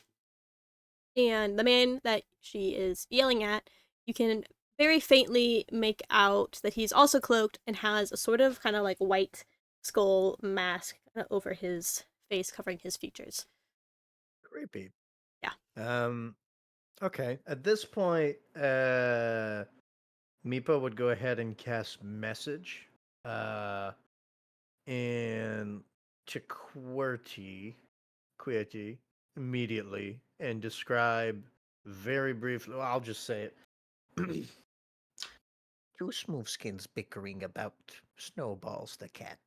and the man that she is yelling at, you can very faintly make out that he's also cloaked and has a sort of kind of like white skull mask over his face, covering his features. Creepy. Yeah. Okay. At this point, Meepo would go ahead and cast message. And to QWERTY immediately and describe very briefly. Well, I'll just say it. Two smoothskins bickering about Snowballs the cat.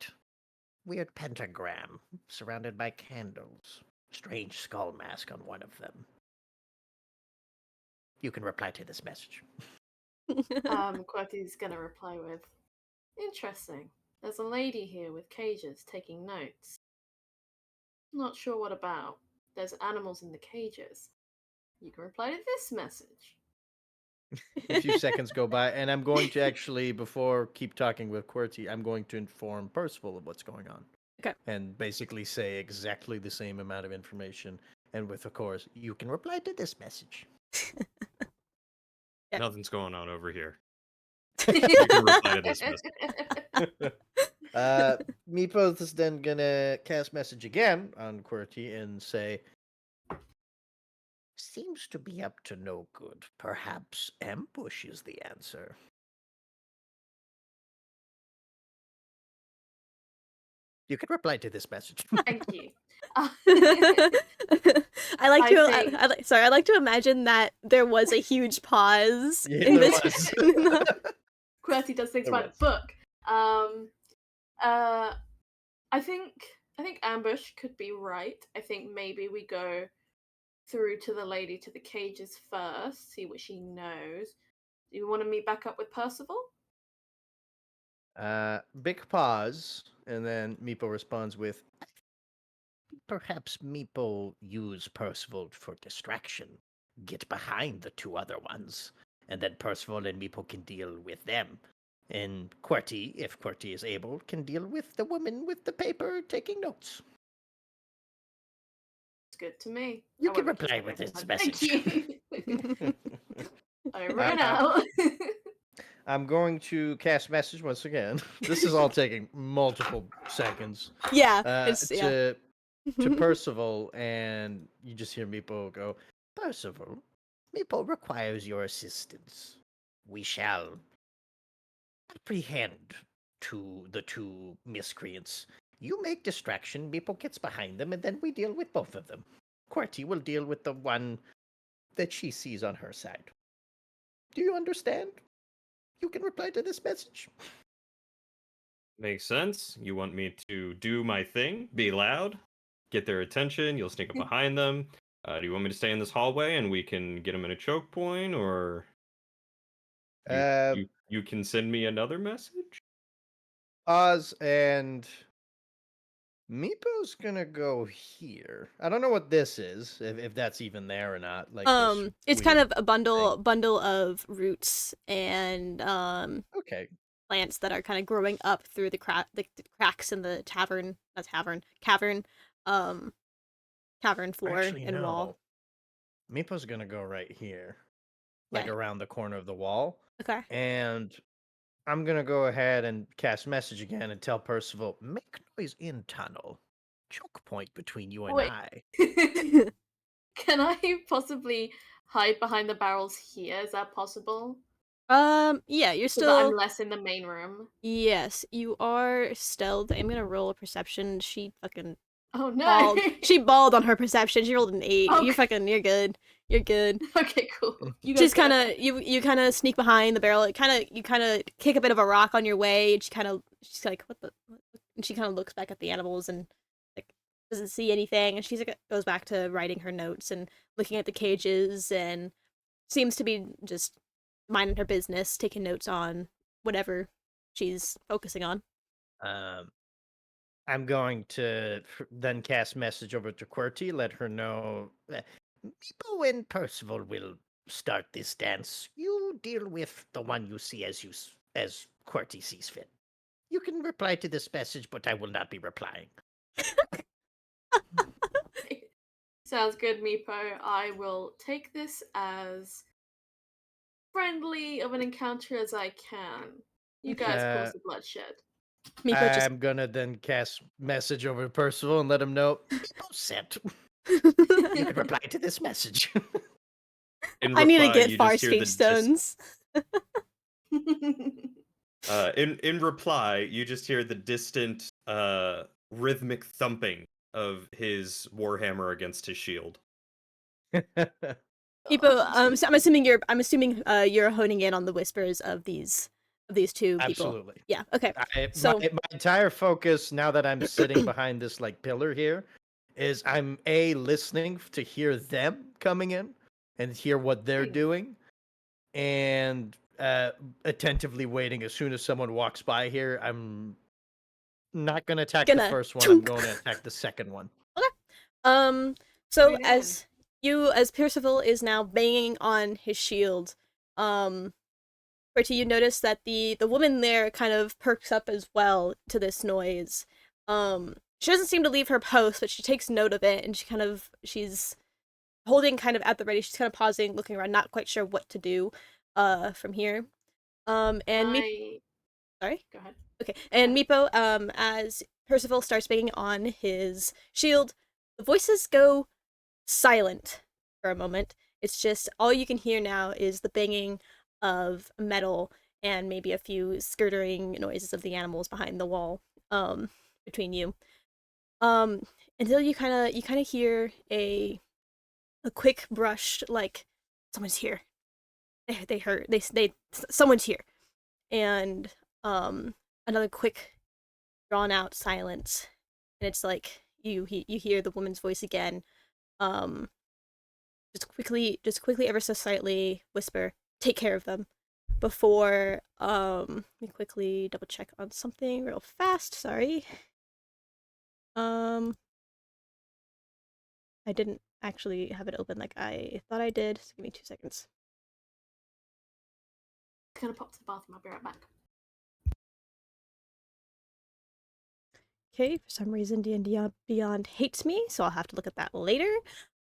Weird pentagram surrounded by candles. Strange skull mask on one of them. You can reply to this message. QWERTY's gonna reply with, interesting. There's a lady here with cages taking notes. Not sure what about. There's animals in the cages. You can reply to this message. A few seconds go by, and I'm going to actually, before keep talking with QWERTY, I'm going to inform Percival of what's going on. Okay. And basically say exactly the same amount of information. And with, of course, you can reply to this message. Yeah. Nothing's going on over here. You can reply to this message. Meepos is then gonna cast message again on QWERTY and say, seems to be up to no good. Perhaps ambush is the answer. You can reply to this message. Thank you. I like I to. think- I like to imagine that there was a huge pause Yeah, in there this. was. QWERTY does things There by was. the book. I think ambush could be right. I think maybe we go through to the lady to the cages first, see what she knows. Do you want to meet back up with Percival? Big pause, and then Meepo responds with, perhaps Meepo use Percival for distraction. Get behind the two other ones, and then Percival and Meepo can deal with them. And QWERTY, if QWERTY is able, can deal with the woman with the paper taking notes. It's good to me. You I can won't be reply kissing with this everyone. Thank you. Over and Uh, out. I'm going to cast message once again. This is all taking multiple seconds. Yeah, it's To Percival, and you just hear Meepo go, Percival, Meepo requires your assistance. We shall apprehend the two miscreants. You make distraction, Meepo gets behind them, and then we deal with both of them. QWERTY will deal with the one that she sees on her side. Do you understand? You can reply to this message. Makes sense. You want me to do my thing, be loud, get their attention, you'll sneak up behind them. Do you want me to stay in this hallway and we can get them in a choke point, or you can send me another message? Oz and Meepo's gonna go here. I don't know what this is, if that's even there or not. Like this it's kind weird of a bundle of roots and Okay. plants that are kind of growing up through the cracks in the cavern floor Actually, and wall. no. Meepo's gonna go right here. Like Okay. around the corner of the wall. Okay. And I'm gonna go ahead and cast message again and tell Percival, make noise in tunnel. Choke point between you and Wait. I. Can I possibly hide behind the barrels here? Is that possible? Yeah, you're So that I'm still. less in the main room. Yes, you are stealth. I'm gonna roll a perception. She fucking Oh no. balled. She balled on her perception. She rolled an 8. Oh, You fucking, you're good. You're good. Okay, cool. You She's guys go kind ahead. of you kind of sneak behind the barrel. You kind of kick a bit of a rock on your way, and she's like, what the? And she kind of looks back at the animals and like, doesn't see anything, and she goes back to writing her notes and looking at the cages, and seems to be just minding her business, taking notes on whatever she's focusing on. Um, I'm going to then cast message over to QWERTY, let her know that Meepo and Percival will start this dance. You deal with the one you see as QWERTY sees fit. You can reply to this message, but I will not be replying. Sounds good, Meepo. I will take this as friendly of an encounter as I can. You guys cause the bloodshed. Meepo just I'm gonna then cast message over to Percival and let him know Meepo sent. You can reply to this message. In I need to reply, get you far just hear speech the stones. in reply, you just hear the distant rhythmic thumping of his warhammer against his shield. People, so I'm assuming you're honing in on the whispers of these two people. Absolutely. Yeah. Okay. My So entire focus now that I'm sitting behind this like pillar here is I'm listening to hear them coming in and hear what they're Nice. doing, and attentively waiting. As soon as someone walks by here, I'm not gonna attack the gonna. first one. I'm going to attack the second one. Okay. So Tune in. as Percival is now banging on his shield, Bertie, you notice that the woman there kind of perks up as well to this noise. She doesn't seem to leave her post, but she takes note of it, and she's holding kind of at the ready. She's kind of pausing, looking around, not quite sure what to do, from here. And me, I sorry. go ahead. Okay, and Meepo, as Percival starts banging on his shield, the voices go silent for a moment. It's just all you can hear now is the banging of metal and maybe a few skirting noises of the animals behind the wall, between you. Um, until you kind of hear a quick brush, like someone's here. They heard they someone's here, and another quick drawn out silence, and it's like you hear the woman's voice again, um just quickly ever so slightly whisper, take care of them, before let me quickly double check on something real fast, sorry. um I didn't actually have it open like I thought I did, so give me 2 seconds. I'm gonna pop to the bathroom. I'll be right back. Okay, for some reason D&D Beyond hates me, so I'll have to look at that later.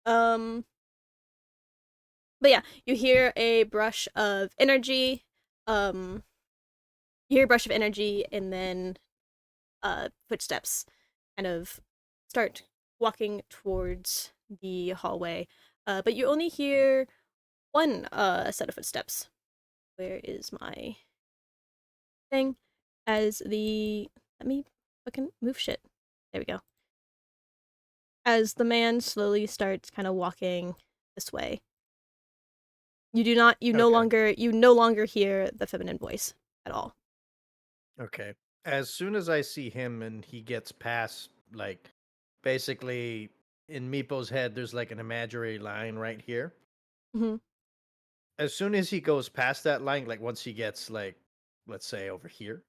um but yeah, you hear a brush of energy, um you hear a brush of energy, and then footsteps kind of start walking towards the hallway. But you only hear one set of footsteps. Where is my thing? As the Let me fucking move shit. There we go. As the man slowly starts kind of walking this way. You Okay. no longer hear the feminine voice at all. Okay. As soon as I see him and he gets past, like, basically in Meepo's head, there's like an imaginary line right here. Mm-hmm. As soon as he goes past that line, like once he gets like, let's say over here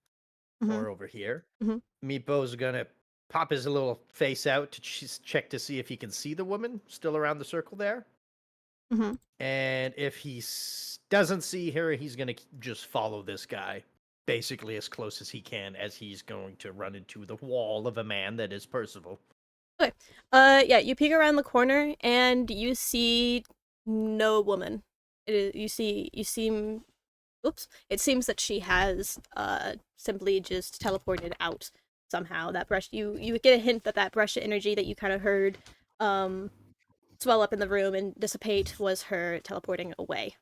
Mm-hmm. or over here, Mm-hmm. Meepo's gonna pop his little face out to check to see if he can see the woman still around the circle there. Mm-hmm. And if he doesn't see her, he's gonna just follow this guy basically as close as he can, as he's going to run into the wall of a man that is Percival. Okay. Yeah, you peek around the corner and you see no woman. You seem oops. It seems that she has simply just teleported out somehow. That brush you get a hint that that brush of energy that you kind of heard swell up in the room and dissipate was her teleporting away.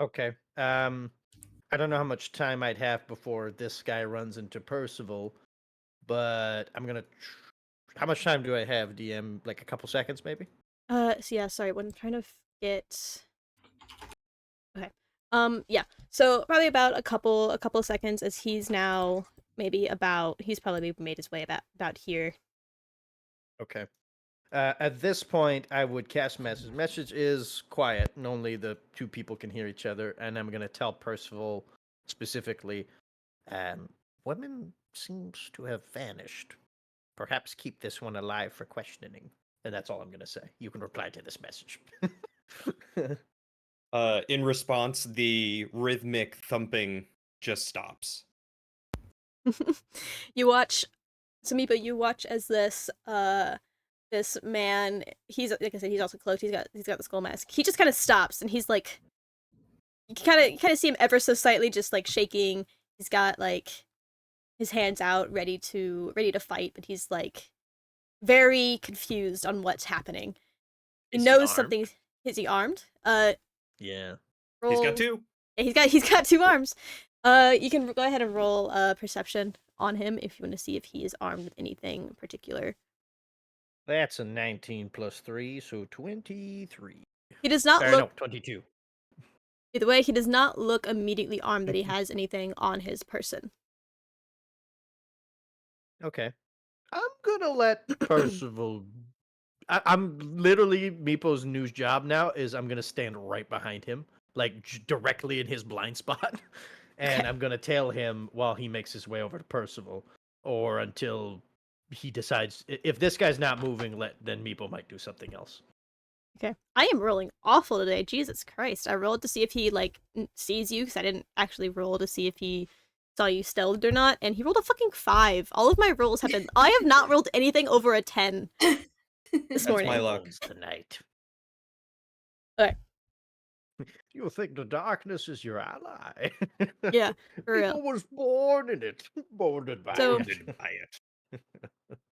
Okay. I don't know how much time I'd have before this guy runs into Percival, but I'm gonna. How much time do I have, DM? Like a couple seconds, maybe. So yeah, sorry, when I'm trying to get okay. Yeah. So probably about a couple seconds, as he's now maybe about he's probably made his way about here. Okay. At this point, I would cast message. Message is quiet, and only the two people can hear each other. And I'm gonna tell Percival specifically, um, women seems to have vanished. Perhaps keep this one alive for questioning. And that's all I'm gonna say. You can reply to this message. In response, the rhythmic thumping just stops. You watch, Samipa, you watch as this man, he's like I said, he's also cloaked. He's got the skull mask. He just kind of stops and he's like, you kind of see him ever so slightly just like shaking. He's got like his hands out, ready to fight, but he's like very confused on what's happening. He Is he knows armed? something. Is he armed? Yeah. He's Roll. got two. Yeah, he's got two arms. You can go ahead and roll perception on him if you want to see if he is armed with anything in particular. That's a 19 plus 3, so 23. He does not Sorry, look. no, 22. Either way, he does not look immediately armed that he has anything on his person. Okay. I'm gonna let Percival. I'm literally Meepo's new job now is I'm gonna stand right behind him, like directly in his blind spot, and Okay. I'm gonna tail him while he makes his way over to Percival, or until he decides if this guy's not moving, then Meepo might do something else. Okay. I am rolling awful today. Jesus Christ. I rolled to see if he like sees you because I didn't actually roll to see if he saw you stealthed or not, and he rolled a fucking 5. All of my rolls have been. I have not rolled anything over a 10 this That's morning. my luck. Owns the night. Okay. You think the darkness is your ally? Yeah, for real. Meepo was born in it, molded by So- it. Wounded by it.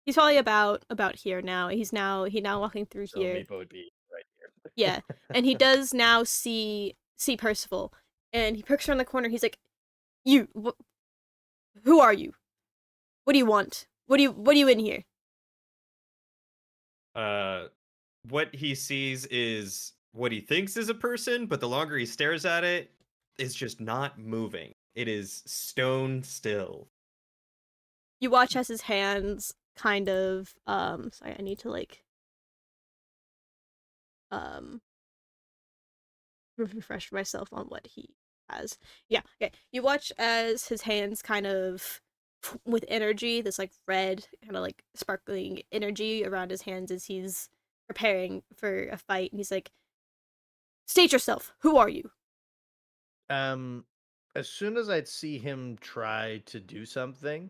He's probably about here now. He now walking through So here. Meepo would be right here. Yeah, and he does now see Percival, and he perks around the corner. He's like, "You, who are you? What do you want? What are you in here?" What he sees is what he thinks is a person, but the longer he stares at it, it's just not moving. It is stone still. You watch as his hands kind of sorry, I need to like um refresh myself on what he has. Yeah, okay. You watch as his hands kind of with energy, this like red kind of like sparkling energy around his hands as he's preparing for a fight, and he's like, "State yourself. Who are you?" Um, as soon as I'd see him try to do something,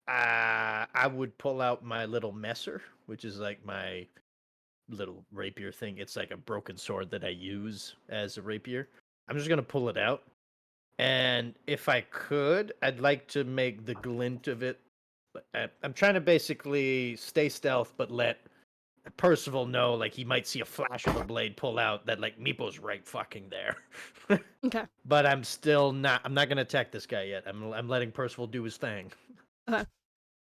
I would pull out my little messer, which is like my little rapier thing. It's like a broken sword that I use as a rapier. I'm just gonna pull it out, and if I could, I'd like to make the glint of it. I'm trying to basically stay stealth, but let Percival know, like he might see a flash of a blade pull out that like Meepo's right fucking there. Okay. But I'm still not. I'm not gonna attack this guy yet. I'm letting Percival do his thing. Okay.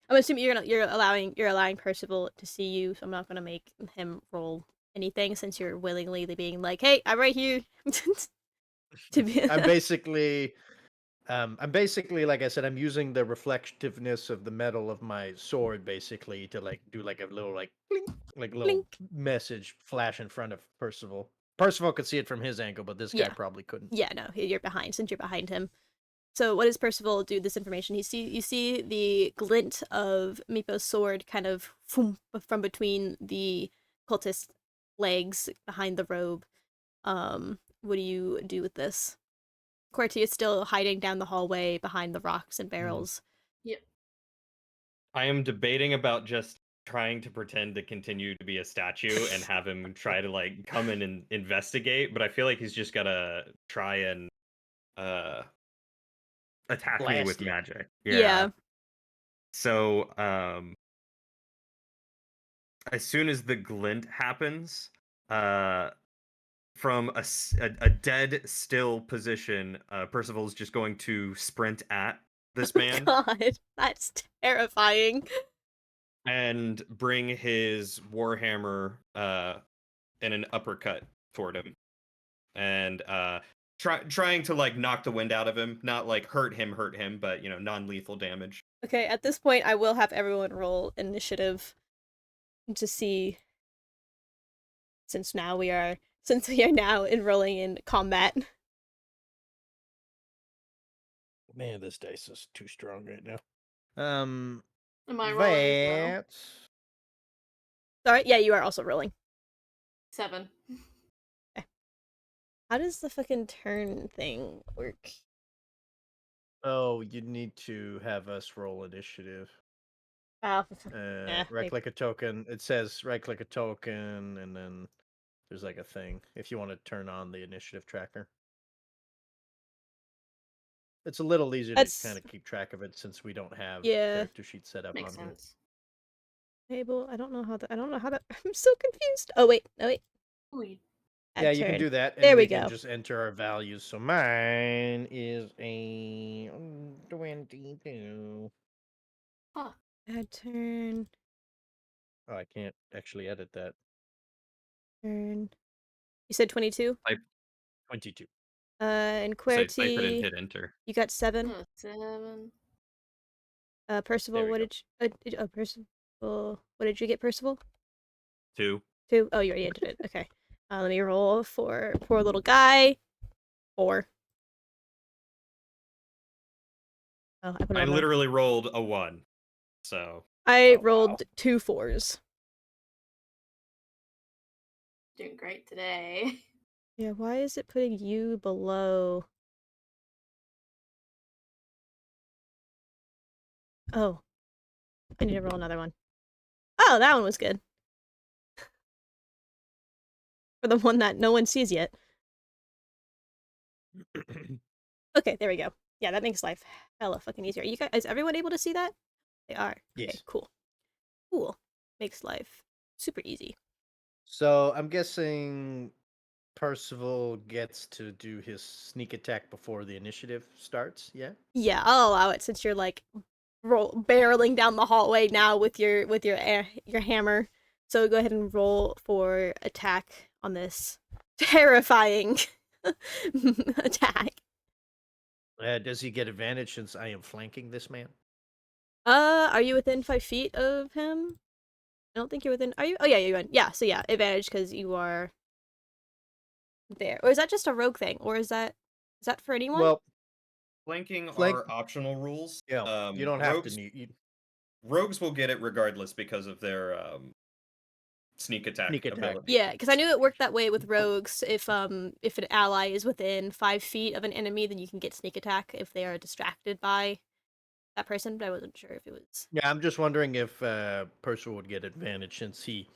I'm assuming you're allowing Percival to see you, so I'm not gonna make him roll anything since you're willingly being like, "Hey, I'm right here." to be I'm basically like I said, I'm using the reflectiveness of the metal of my sword basically to like do like a little like blink, like a little Blink. message flash in front of Percival. Percival could see it from his angle, but this guy Yeah. probably couldn't. Yeah, no, you're behind since you're behind him. So what does Percival do? This information you see the glint of Meepo's sword kind of from between the cultist legs behind the robe. What do you do with this? Quarty is still hiding down the hallway behind the rocks and barrels. Yep. I am debating about just trying to pretend to continue to be a statue and have him try to like come in and investigate, but I feel like he's just gotta try and uh attack me with Blast you. magic. Yeah. So as soon as the glint happens, from a dead still position, Percival's just going to sprint at this man God, that's terrifying. and bring his warhammer in an uppercut toward him, and trying to like knock the wind out of him, not like hurt him, but non-lethal damage. Okay, at this point, I will have everyone roll initiative. to see since we are now enrolling in combat. Man, this dice is too strong right now. Am I rolling as well? That's Sorry, yeah, you are also rolling. 7. How does the fucking turn thing work? oh, you need to have us roll initiative. Oh, Right click a token. It says right click a token, and then there's like a thing if you want to turn on the initiative tracker. It's a little easier to that's kind of keep track of it since we don't have yeah. character sheet set up Makes on here. sense. Table. I don't know how that. I'm so confused. Oh wait, no wait. Ooh, you- Add Yeah, you turn. can do that, and There we we can go. just enter our values. So mine is a 22. Huh. Add turn. Oh, I can't actually edit that. Turn. You said 22. 22. And So type it and QWERTY, hit enter. you got 7. 7. Percival, There we what go. Percival, what did you get, Percival? 2. 2. Oh, you already entered it. Okay. Let me roll for poor little guy. 4. Oh, I put it I on the. literally rolled a 1. So I Oh, rolled wow. 2 4s. Doing great today. Yeah, why is it putting you below? Oh, I need to roll another one. Oh, that one was good. For the one that no one sees yet. Okay, there we go. Yeah, that makes life hella fucking easier. You guys, is everyone able to see that? They are. Okay, Yes. cool. Cool. Makes life super easy. So I'm guessing Percival gets to do his sneak attack before the initiative starts. Yeah. Yeah, I'll allow it since you're like barreling down the hallway now with your hammer. So go ahead and roll for attack on this terrifying attack. Does he get advantage since I am flanking this man? Are you within 5 feet of him? I don't think you're within. Are you? Oh yeah, you're in. Yeah, so yeah, advantage because you are there. Or is that just a rogue thing? Or is that for anyone? Well, flanking flank. are optional rules. Yeah, you don't have to Rogues need rogues will get it regardless because of their sneak sneak attack attack. ability. Yeah, because I knew it worked that way with rogues. If an ally is within 5 feet of an enemy, then you can get sneak attack if they are distracted by that person. But I wasn't sure if it was. Yeah, I'm just wondering if Percival would get advantage since he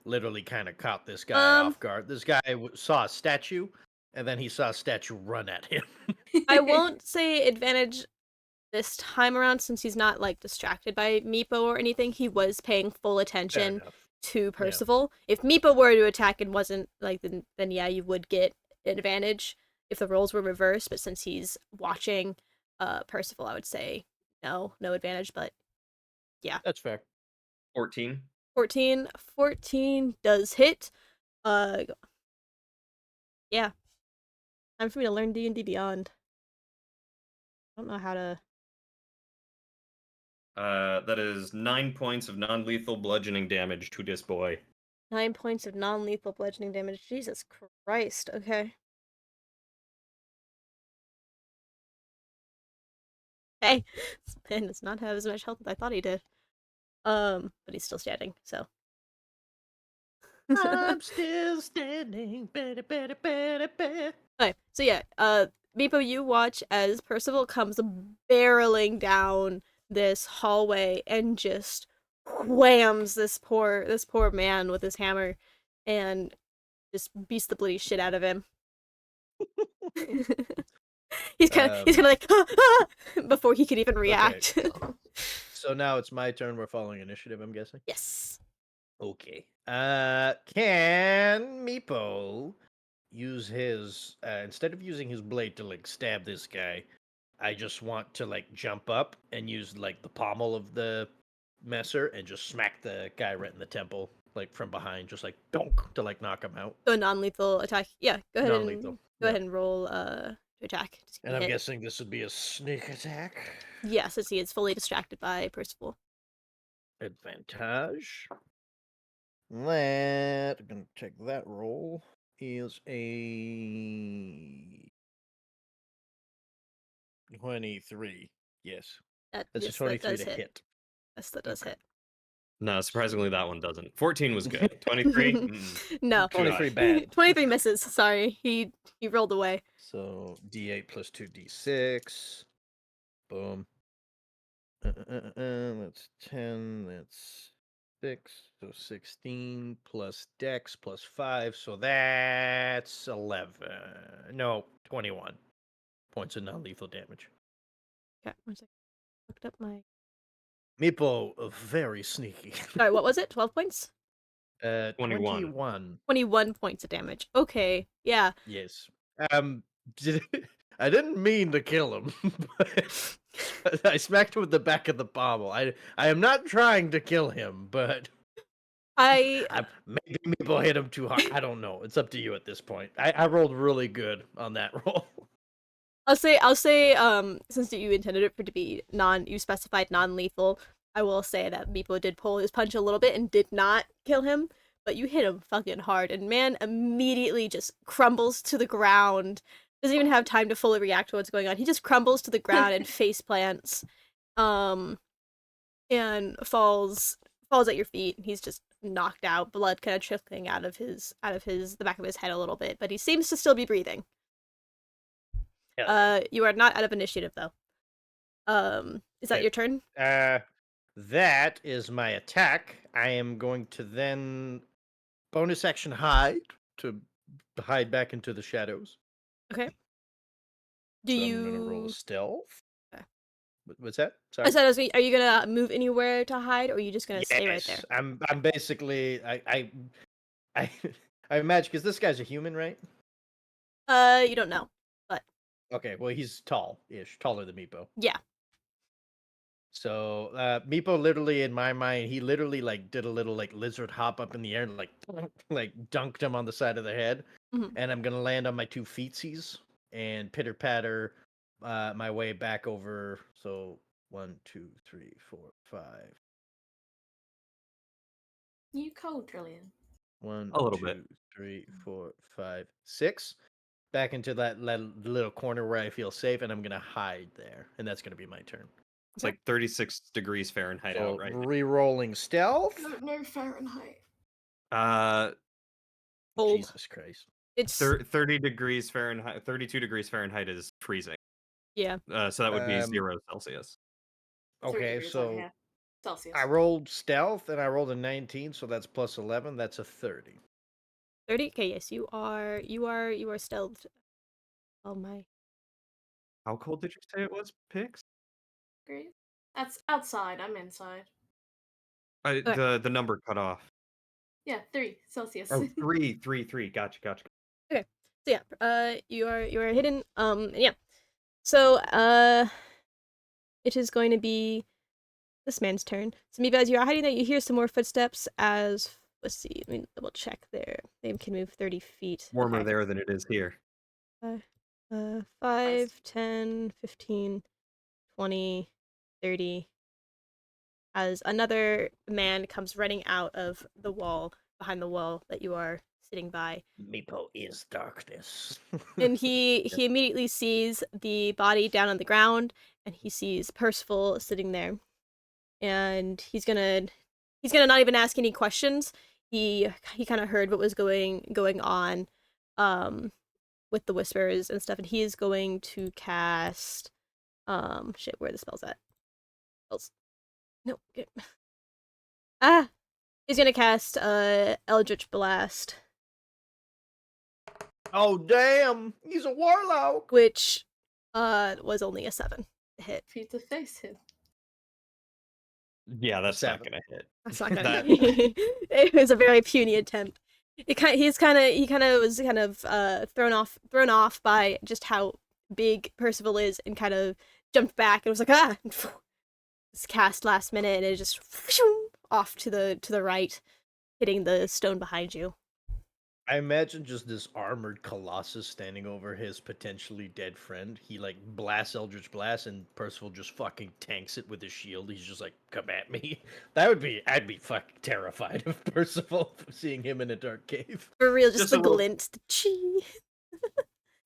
literally kind of caught this guy Um, off guard. This guy saw a statue, and then he saw a statue run at him. I won't say advantage this time around since he's not like distracted by Meepo or anything. He was paying full Fair attention enough. to Yeah. Percival. If Meepo were to attack and wasn't like, then yeah, you would get advantage if the roles were reversed. But since he's watching Percival, I would say no advantage. But yeah, That's fair. 14. 14 does hit. Yeah, time for me to learn D&D Beyond. I don't know how to. That is 9 points of non-lethal bludgeoning damage to this boy. 9 points of non-lethal bludgeoning damage. Jesus Christ. Okay. Hey, this man does not have as much health as I thought he did. But he's still standing, so. I'm still standing. Okay, so yeah, Meepo, you watch as Percival comes barreling down this hallway and just whams this poor man with his hammer and just beats the bloody shit out of him. he's like ah, ah, before he could even react. So now it's my turn. We're following initiative, I'm guessing. Yes. Okay. Can Meepo use his instead of using his blade to like stab this guy? I just want to like jump up and use like the pommel of the messer and just smack the guy right in the temple, like from behind, just like donk to like knock him out. So non-lethal attack. Yeah, go ahead Non-lethal. and Yeah. roll to attack. Just give And me a I'm hit. guessing this would be a sneak attack. Yeah, since he is fully distracted by Percival. Advantage. That, I'm gonna check that roll, is a 23. Yes. That's a Yes, that 23 does to hit. hit. Yes, that does Okay. hit. No, surprisingly, that one doesn't. 14 was good. 23? No. Too high. 23 bad. 23 misses. Sorry, he rolled away. So D8 plus 2d6. Boom. That's 10. That's 6. So 16 plus dex plus 5. So that's 11. No, 21 points of non lethal damage. Okay, one second. Looked up my. Meepo, very sneaky. Sorry, what was it? 12 points? 21. 21. 21 points of damage. Okay, yeah. Yes. Um, did, I didn't mean to kill him, but I smacked him with the back of the pommel. I am not trying to kill him, but I maybe Meepo hit him too hard. I don't know. It's up to you at this point. I rolled really good on that roll. I'll say since you intended it for to be you specified non-lethal, I will say that Meepo did pull his punch a little bit and did not kill him, but you hit him fucking hard and man immediately just crumbles to the ground. Doesn't even have time to fully react to what's going on. He just crumbles to the ground and face plants. And falls at your feet. He's just knocked out, blood kind of trickling out of the back of his head a little bit, but he seems to still be breathing. You are not out of initiative though. Is that Okay. your turn? That is my attack. I am going to then bonus action hide to hide back into the shadows. Okay. Do so you? I'm gonna roll a stealth. Okay. What's that? I Sorry. said, are you gonna move anywhere to hide, or are you just gonna stay right there? I'm basically I I imagine because this guy's a human, right? You don't know, but Okay, well he's tall-ish, taller than Meepo. yeah. So Meepo literally in my mind, he literally like did a little like lizard hop up in the air and like dunked him on the side of the head. Mhm. And I'm gonna land on my two feetsies and pitter patter my way back over. So 1, 2, 3, 4, 5. You cold, Trillian. 1, A little 2, bit. 3, 4, 5, 6. Back into that little corner where I feel safe, and I'm gonna hide there, and that's gonna be my turn. It's like 36 degrees Fahrenheit So out right now. re-rolling stealth. No Fahrenheit. Cold. Jesus Christ. It's 30 degrees Fahrenheit, 32 degrees Fahrenheit is freezing. yeah. So that would be 0 Celsius. 3 Okay, degrees over so here. Celsius. I rolled stealth, and I rolled a 19, so that's plus 11. That's a 30. 30. Okay, yes, you are stealthed. Oh my. How cold did you say it was, Pix? Degrees? That's outside. I'm inside. Okay. The number cut off. Yeah, 3 Celsius. Oh, 3. Gotcha. Okay. So yeah, you are hidden. Yeah. So it is going to be this man's turn. So maybe as you are hiding there, you hear some more footsteps as let's see, let me double check there. They can move 30 feet. Warmer Okay. there than it is here. 5, 10, 15, 20, 30. As another man comes running out of the wall, behind the wall that you are sitting by. Meepo is darkness. And he immediately sees the body down on the ground, and he sees Percival sitting there. And he's gonna not even ask any questions. He kind of heard what was going on with the whispers and stuff, and he is going to cast shit, where are the spells at? Spells. No. Get... Ah! He's gonna cast Eldritch Blast. Oh damn! He's a warlock. Which was only a 7 to hit. For you to face him. Yeah, that's 7. not gonna hit. That's not gonna. That- It was a very puny attempt. He was kind of thrown off by just how big Percival is, and kind of jumped back and was like, ah. It's cast last minute, and it just off to the right, hitting the stone behind you. I imagine just this armored colossus standing over his potentially dead friend. He like blasts Eldritch Blast, and Percival just fucking tanks it with his shield. He's just like, "Come at me." I'd be fucking terrified of Percival seeing him in a dark cave. For real, just Just the a little. glint, the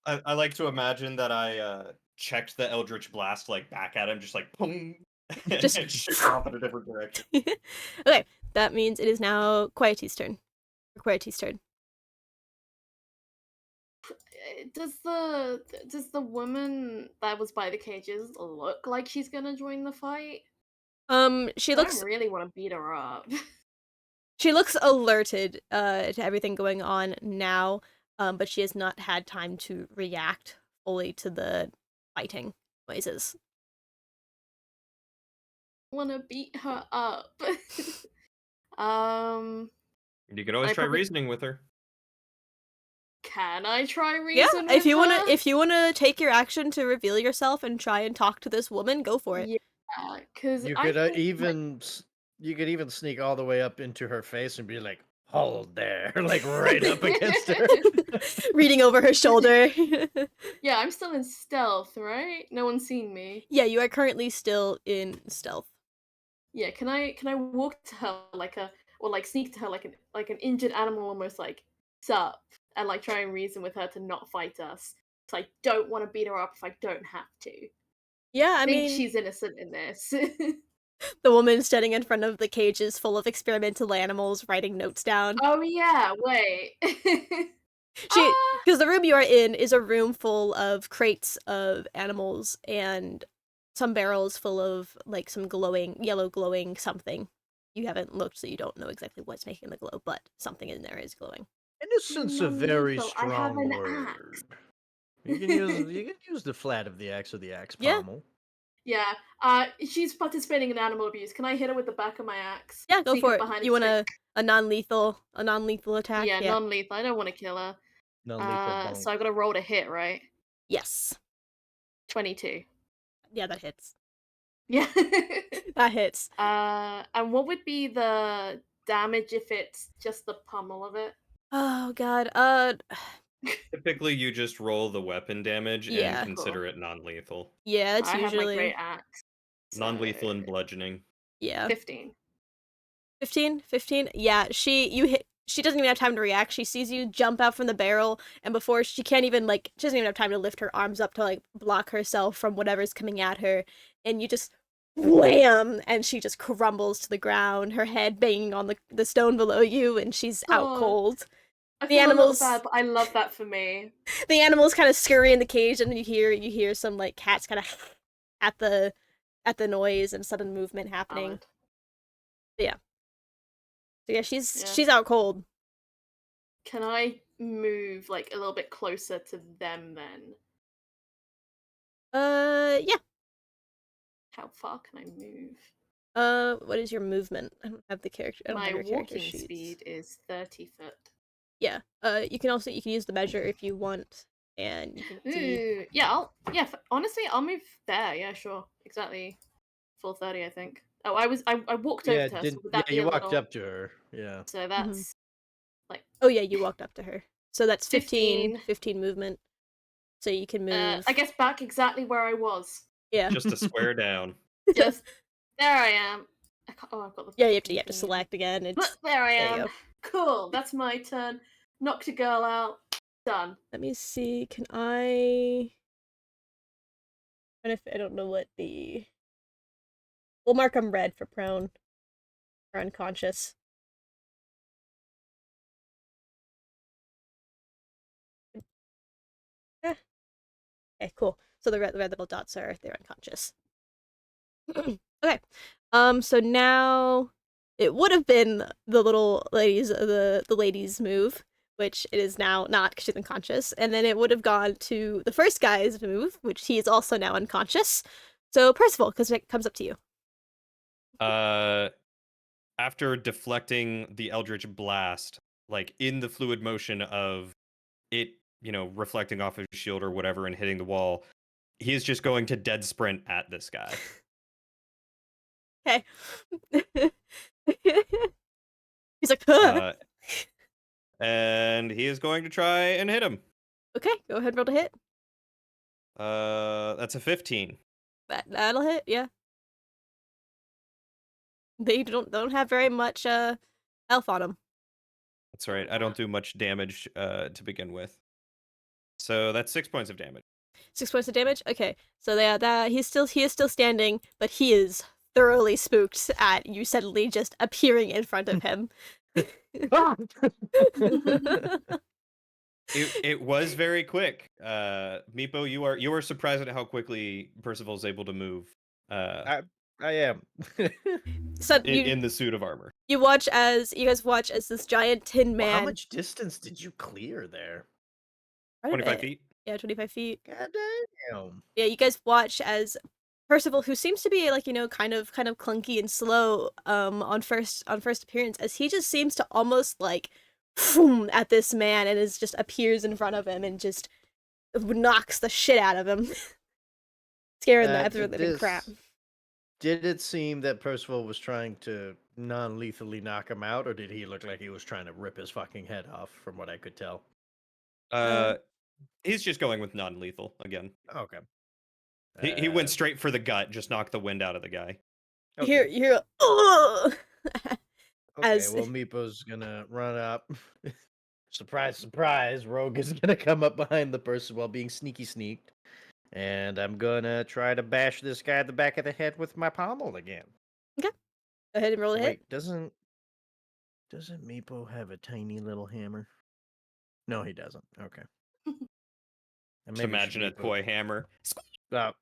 chi. I like to imagine that I checked the Eldritch Blast like back at him, just like boom, and Just shoot off in a different direction. Okay, that means it is now Quiety's turn. Quiety's turn. Does the woman that was by the cages look like she's gonna join the fight? She I don't looks really want to beat her up. alerted to everything going on now, but she has not had time to react fully to the fighting noises. Want to beat her up. um, You could always I try probably reasoning with her. can I try Yeah, reason if with you her? if you wanna take your action to reveal yourself and try and talk to this woman, go for it. Yeah, because You I could think like, you could even sneak all the way up into her face and be like, "Hold there," like right up against her. Reading over her shoulder. yeah, I'm still in stealth, right? No one's seen me. Yeah, you are currently still in stealth. Yeah, can I walk to her like a or like sneak to her like an injured animal almost like sup and like try and reason with her to not fight us. So I don't want to beat her up if I don't have to. Yeah, I Think mean, she's innocent in this. the woman standing in front of the cages full of experimental animals writing notes down. Oh yeah, wait. She, Ah, because the room you are in is a room full of crates of animals and some barrels full of like some yellow glowing something. You haven't looked, so you don't know exactly what's making the glow, but something in there is glowing. Innocent's a very non-lethal. I have strong an axe. word. You can use the flat of the axe or the axe Yeah, pommel. Yeah. She's participating in animal abuse. Can I hit her with the back of my axe? yeah, go Sneak for up it. behind You and want just a non-lethal attack? yeah, Yeah. non-lethal. I don't want to kill her. Non-lethal bonk. So I got to roll to hit, right? Yes. 22. Yeah, that hits. Yeah. That hits. And what would be the damage if it's just the pummel of it? Oh god. Typically, you just roll the weapon damage and Yeah. Cool. consider it non-lethal. Yeah, it's I have my great usually axe. So Non-lethal and bludgeoning. yeah. 15. 15. Yeah, she doesn't even have time to react. She sees you jump out from the barrel, and before she can't even like she doesn't even have time to lift her arms up to like block herself from whatever's coming at her, and you just wham, and she just crumbles to the ground, her head banging on the stone below you, and she's out Oh, cold. I The feel a little animals bad, but I love that for me. the animals kind of scurry in the cage, and then you hear some like cats kind of at the noise and sudden movement happening. Valid. But yeah. So yeah, Yeah. she's out cold. Can I move like a little bit closer to them then? Yeah. How far can I move? What is your movement? I don't have the character. I don't have My your character walking sheets. speed is 30 foot. Yeah. You can use the measure if you want, and you can see. Ooh, yeah, honestly, I'll move there. Yeah, sure. Exactly. Full 30, I think. Oh, I walked over Yeah, to her, so would yeah, that be you a walked little up to her. Yeah. so Mhm. that's like Oh yeah, you walked up to her. So that's 15, 15. 15 movement. So you can move. I guess back exactly where I was. Yeah. Just a square down. Just there I am. I've got the Yeah, you have fucking to thing select again. But It's there I there you am. go. Cool. That's my turn. Knocked a girl out. Done. Let me see. Can I? And if I don't know what the. We'll mark them red for prone or unconscious. Eh. Okay, cool. So the red little dots they're unconscious. Okay. So now it would have been the little lady's move, which it is now not because she's unconscious, and then it would have gone to the first guy's move, which he is also now unconscious. So Percival, because it comes up to you. After deflecting the Eldritch Blast, like in the fluid motion of it, reflecting off his shield or whatever and hitting the wall, he is just going to dead sprint at this guy. Okay. He's like, huh. And he is going to try and hit him. Okay, go ahead and roll to hit. That's a 15. That'll hit, yeah. They don't have very much health on them. That's right. I don't do much damage to begin with. So that's 6 points of damage. 6 points of damage. Okay, so he is still standing, but he is thoroughly spooked at you suddenly just appearing in front of him. It was very quick. Meepo, you are surprised at how quickly Percival's able to move. I am. So in the suit of armor. you guys watch as this giant tin Well, how man. much distance did you clear there? 25 feet. Yeah, 25 feet. God damn. Yeah, you guys watch as Percival, who seems to be like, kind of clunky and slow on first appearance, as he just seems to almost like boom at this man and just appears in front of him and just knocks the shit out of him. Scaring the absolute living crap. Did it seem that Percival was trying to non-lethally knock him out, or did he look like he was trying to rip his fucking head off, from what I could tell? He's just going with non-lethal again. Okay. He went straight for the gut, just knocked the wind out of the guy. Okay. You hear ugh! Okay, well, Meepo's gonna run up. Surprise, surprise, Rogue is gonna come up behind the person while being sneaky sneaked. And I'm gonna try to bash this guy at the back of the head with my pommel again. Okay. Go ahead and roll a hit. Wait, doesn't Meepo have a tiny little hammer? No, he doesn't. Okay. Just imagine a toy hammer. That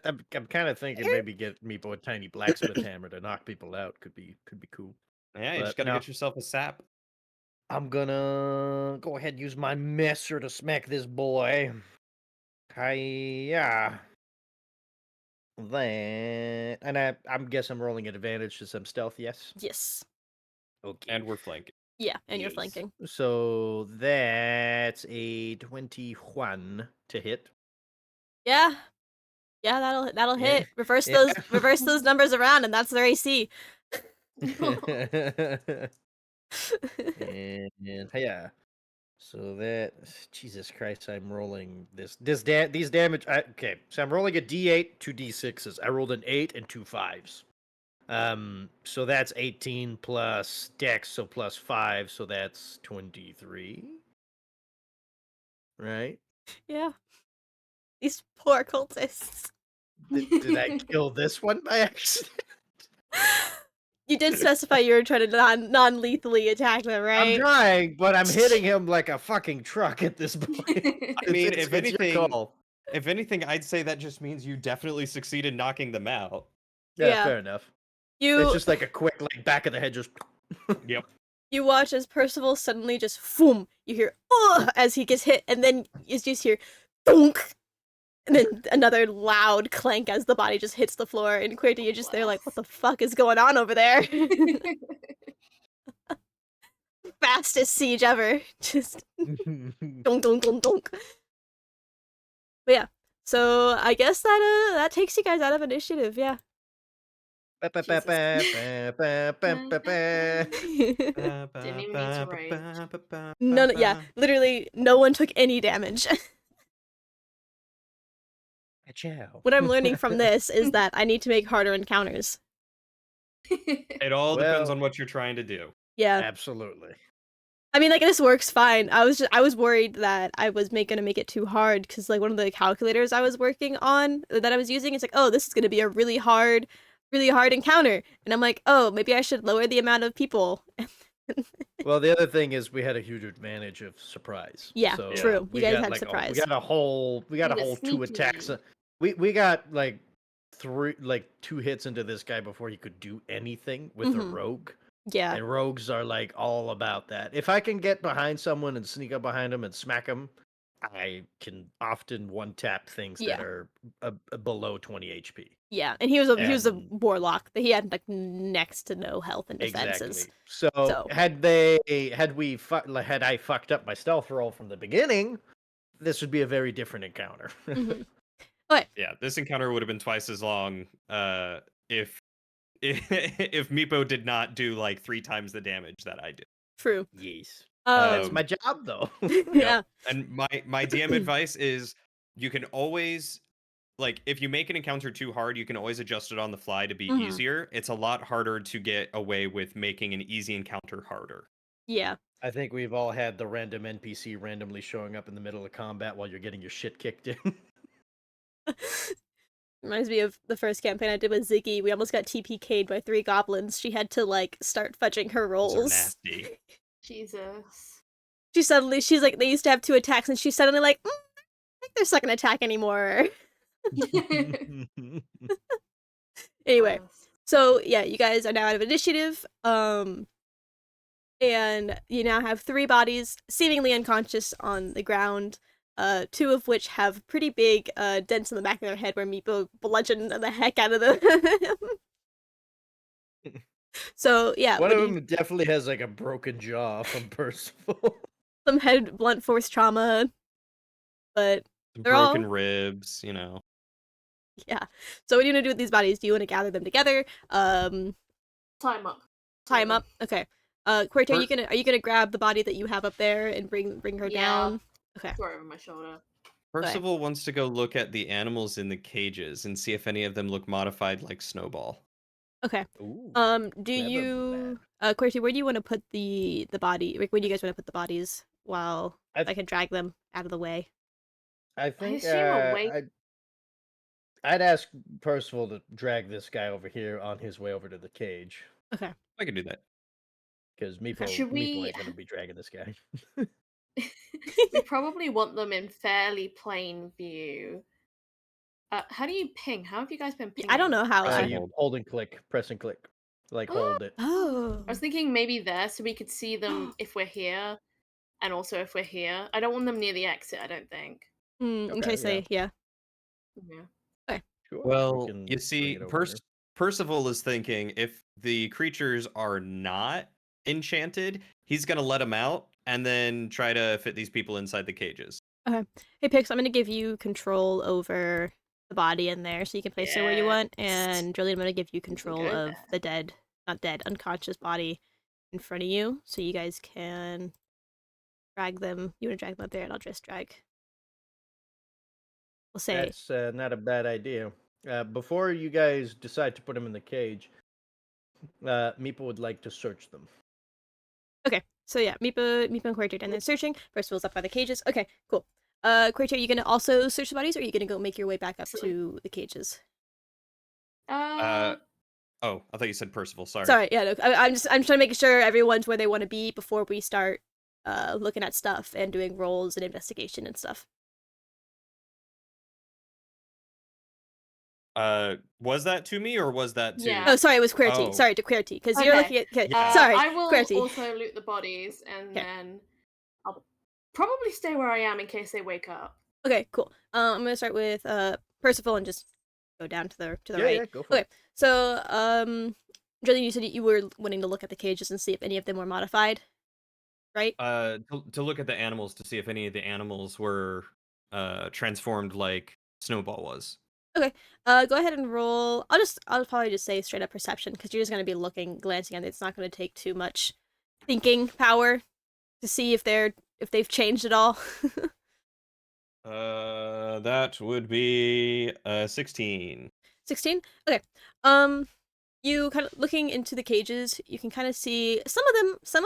I'm kind of thinking maybe get Meepo a tiny blacksmith hammer to knock people out. Could be cool. Yeah, you just gotta get yourself a sap. I'm gonna go ahead and use my messer to smack this boy. Hiya. Then, and I'm guess I'm rolling at advantage to some stealth. Yes. Yes. Okay. And we're flanking. Yeah, and you're flanking. So that's a 21 to hit. Yeah. Yeah, that'll hit. Reverse those numbers around, and that's their AC. and yeah. So that Jesus Christ, I'm rolling these damage. Okay, so I'm rolling a D8, 2 D6s. I rolled an 8 and 2 5s. So that's 18 plus Dex, so plus 5, so that's 23. Right? Yeah. These poor cultists. Did I kill this one by accident? You did specify you were trying to non-lethally attack them, right? I'm trying, but I'm hitting him like a fucking truck at this point. I mean, if anything, I'd say that just means you definitely succeeded knocking them out. Yeah, fair enough. It's just like a quick, like, back of the head, just. Yep. You watch as Percival suddenly just boom. You hear as he gets hit, and then you just hear thunk, and then another loud clank as the body just hits the floor. And Quirty, you're just there like, what the fuck is going on over there? Fastest siege ever. Just dunk dunk dunk dunk. But yeah, so I guess that takes you guys out of initiative. Yeah. Didn't even mean to rage. Yeah, literally no one took any damage. What I'm learning from this is that I need to make harder encounters. It all depends on what you're trying to do. Yeah. Absolutely. I mean, like, this works fine. I was worried that I was gonna make it too hard, because, like, one of the calculators I was working on, that I was using, it's like, oh, this is gonna be a really hard encounter. And I'm like, oh, maybe I should lower the amount of people. Well, the other thing is we had a huge advantage of surprise. Yeah, so, true. You guys had like surprise. We got a whole 2 attacks. We got like 2 hits into this guy before he could do anything with a rogue. Yeah. And rogues are like all about that. If I can get behind someone and sneak up behind them and smack them, I can often one-tap things that are below 20 HP. Yeah, and he was a warlock. He had like next to no health and defenses. Exactly. So had I fucked up my stealth roll from the beginning, this would be a very different encounter. Okay. Yeah, this encounter would have been twice as long if Meepo did not do like 3 times the damage that I did. True. Yes. That's Um, my job, though. Yep. Yeah. And my DM advice is you can always like if you make an encounter too hard, you can always adjust it on the fly to be Mhm. easier. It's a lot harder to get away with making an easy encounter harder. Yeah. I think we've all had the random NPC randomly showing up in the middle of combat while you're getting your shit kicked in. Reminds me of the first campaign I did with Ziggy. We almost got TPK'd by 3 goblins. She had to like start fudging her Those are rolls. nasty. Jesus. She's like, they used to have 2 attacks, and she's suddenly like, I think their second attack anymore. Anyway, Bless. so yeah, you guys are now out of initiative. And you now have 3 bodies seemingly unconscious on the ground. 2 of which have pretty big dents in the back of their head where Meepo bludgeoned the heck out of them. So yeah, One what of do you, them definitely has like a broken jaw from Percival. some head blunt force trauma, but they're Broken all ribs, you know. yeah. So what do you want to do with these bodies? Do you want to gather them together? Time up. Tie them Really. up. Okay. Quirt, Per- are you gonna grab the body that you have up there and bring her Yeah. down? Okay. Throw it over my shoulder. Percival wants to go look at the animals in the cages and see if any of them look modified like Snowball. Okay. Ooh, Do clever you, lad. Querty, where do you want to put the body? Like, where do you guys want to put the bodies while I I can drag them out of the way? I I think assume awake. I'd ask Percival to drag this guy over here on his way over to the cage Okay. I can do that. because Should Meepo we? ain't gonna be dragging this guy. We probably want them in fairly plain view. How do you ping? How have you guys been pinging? I don't know how. Press and You hold. hold and click, press and click, like hold it. Oh. I was thinking maybe there so we could see them if we're here, and also if we're here. I don't want them near the exit. I don't think. In Okay, case yeah, yeah. Yeah. Okay. sure. We Well, can you bring see, it over here. Percival is thinking if the creatures are not enchanted, he's gonna let them out and then try to fit these people inside the cages. Okay. Hey, Pix, I'm gonna give you control over the body in there, so you can place her where you want. And Jolene, I'm gonna give you We can control go of there. the not dead, unconscious body in front of you, so you guys can drag them. You wanna drag them up there, and I'll just drag. We'll say That's not a bad idea. Before you guys decide to put him in the cage, Meepo would like to search them. okay. So yeah, Meepo and Querty, and then searching. Percival's up by the cages. Okay, cool. Querty, are you gonna also search the bodies, or are you gonna go make your way back up to the cages? Uh, oh, I thought you said Percival. Sorry. Sorry, yeah, no, I'm trying to make sure everyone's where they want to be before we start looking at stuff and doing rolls and investigation and stuff. Was that to me or was that to? Yeah. Oh, sorry, it was Querty. Oh, Sorry, to Querty, because you're Okay. looking at. Okay, Yeah. sorry, I will Querty. also loot the bodies, and Okay. then I'll probably stay where I am in case they wake up. Okay, cool. I'm gonna start with Percival and just go down to the right. Yeah, go for it. So Jolene, you said you were wanting to look at the cages and see if any of them were modified, right? To look at the animals to see if any of the animals were transformed like Snowball was. Okay. Go ahead and roll. I'll probably just say straight up perception because you're just gonna be glancing at it. It's not gonna take too much thinking power to see if they've changed at all. That would be 16. 16. Okay. You kind of looking into the cages. You can kind of see some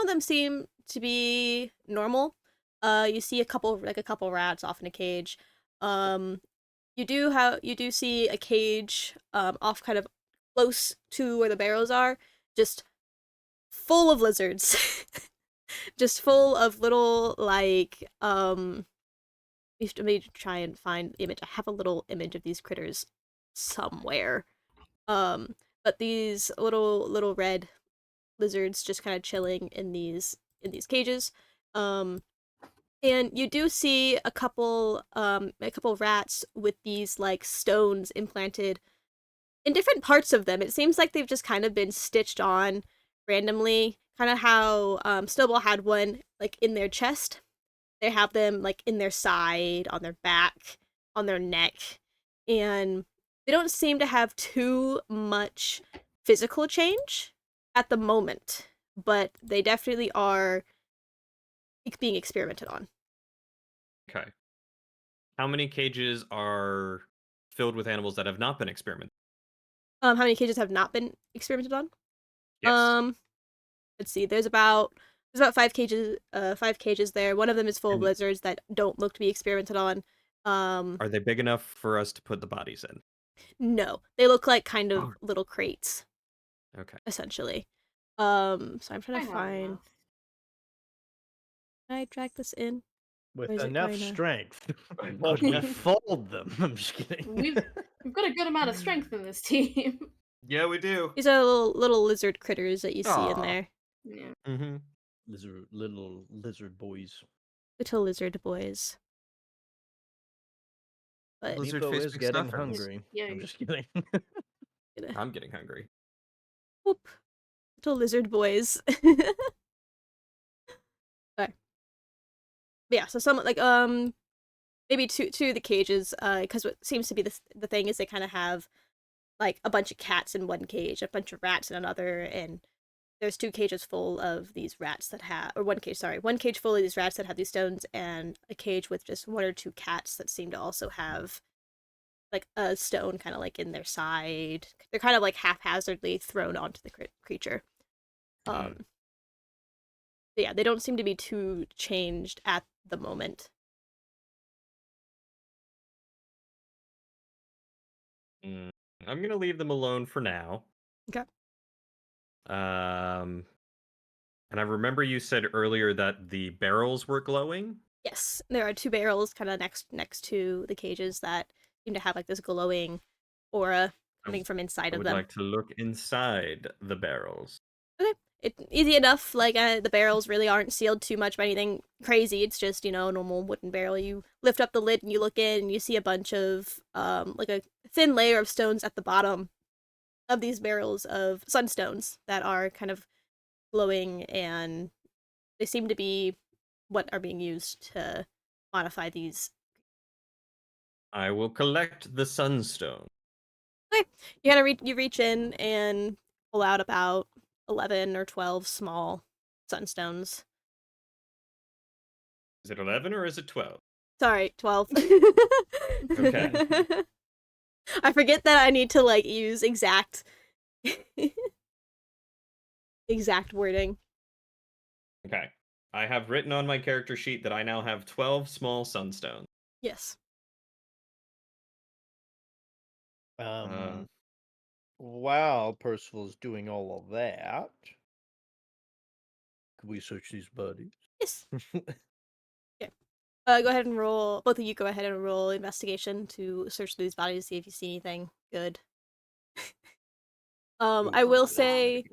of them seem to be normal. You see a couple rats off in a cage. You do see a cage off kind of close to where the barrels are, just full of lizards. Just full of little like let me try and find the image. I have a little image of these critters somewhere. But these little red lizards just kind of chilling in these cages. And you do see a couple rats with these like stones implanted in different parts of them. It seems like they've just kind of been stitched on randomly, kind of how Snowball had one like in their chest. They have them like in their side, on their back, on their neck, and they don't seem to have too much physical change at the moment, but they definitely are being experimented on. Okay. How many cages are filled with animals that have not been experimented? How many cages have not been experimented on? Yes. Let's see. There's about 5 cages there. One of them is full of And lizards that don't look to be experimented on. are they big enough for us to put the bodies in? No, they look like kind of Oh. little crates, Okay. essentially. So I'm trying I to have find. enough. Can I drag this in? With Or is it enough going to? strength, could we fold them? I'm just kidding. We've got a good amount of strength in this team. Yeah, we do. These are little lizard critters that you see in Aw. there. Yeah. Mm-hmm. Little lizard boys. Little lizard boys. But Lizard Meepo face is getting McStuffins. hungry. Yeah. I'm just kidding. gonna I'm getting hungry. whoop. Little lizard boys. Okay. Yeah, so some like maybe two of the cages, because what seems to be the thing is they kind of have like a bunch of cats in one cage, a bunch of rats in another, and there's 2 cages full of these rats that have, or one cage full of these rats that have these stones, and a cage with just 1 or 2 cats that seem to also have like a stone kind of like in their side. They're kind of like haphazardly thrown onto the creature. Um, yeah, they don't seem to be too changed at the moment. I'm gonna leave them alone for now. Okay. Um, and I remember you said earlier that the barrels were glowing. Yes, there are 2 barrels kind of next to the cages that seem to have like this glowing aura I, coming from inside I of would them. like to look inside the barrels. Okay, it's easy enough. Like the barrels really aren't sealed too much by anything crazy. It's just a normal wooden barrel. You lift up the lid and you look in, and you see a bunch of like a thin layer of stones at the bottom of these barrels of sunstones that are kind of glowing, and they seem to be what are being used to modify these. I will collect the sunstone. Okay, you reach in and pull out about 11 or 12 small sunstones. Is it 11 or is it 12? Sorry, 12. Okay. I forget that I need to like use exact wording. Okay. I have written on my character sheet that I now have 12 small sunstones. Yes. Uh, While Percival's doing all of that, could we search these bodies? Yes. Okay. Go ahead and roll. Both of you go ahead and roll investigation to search through these bodies, see if you see anything good. I will say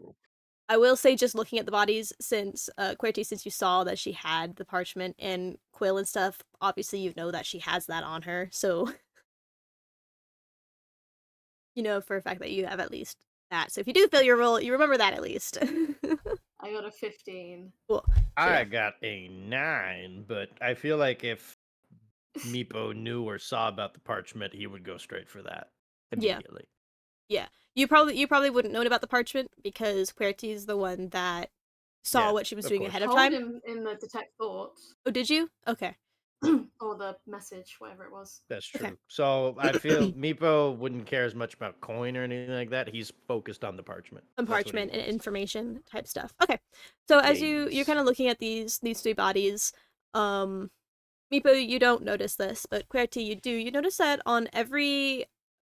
just looking at the bodies, since Querty, since you saw that she had the parchment and quill and stuff, obviously you know that she has that on her, so you know for a fact that you have at least that. So if you do fail your roll, you remember that at least. I got a 15. Cool. I got a 9, but I feel like if Meepo knew or saw about the parchment, he would go straight for that Yeah. immediately. Yeah. You probably wouldn't know about the parchment because Querty's the one that saw Yeah, what she was of doing course. ahead of Told time. him in the detect thoughts. Oh, did you? Okay. or the message, whatever it was. That's Okay. true. So I feel Meepo wouldn't care as much about coin or anything like that. He's focused on the parchment. On That's what he parchment and wants. information type stuff. Okay. So as you're Yes. kind of looking at these 3 bodies, Meepo, you don't notice this, but Querty, you do. You notice that on every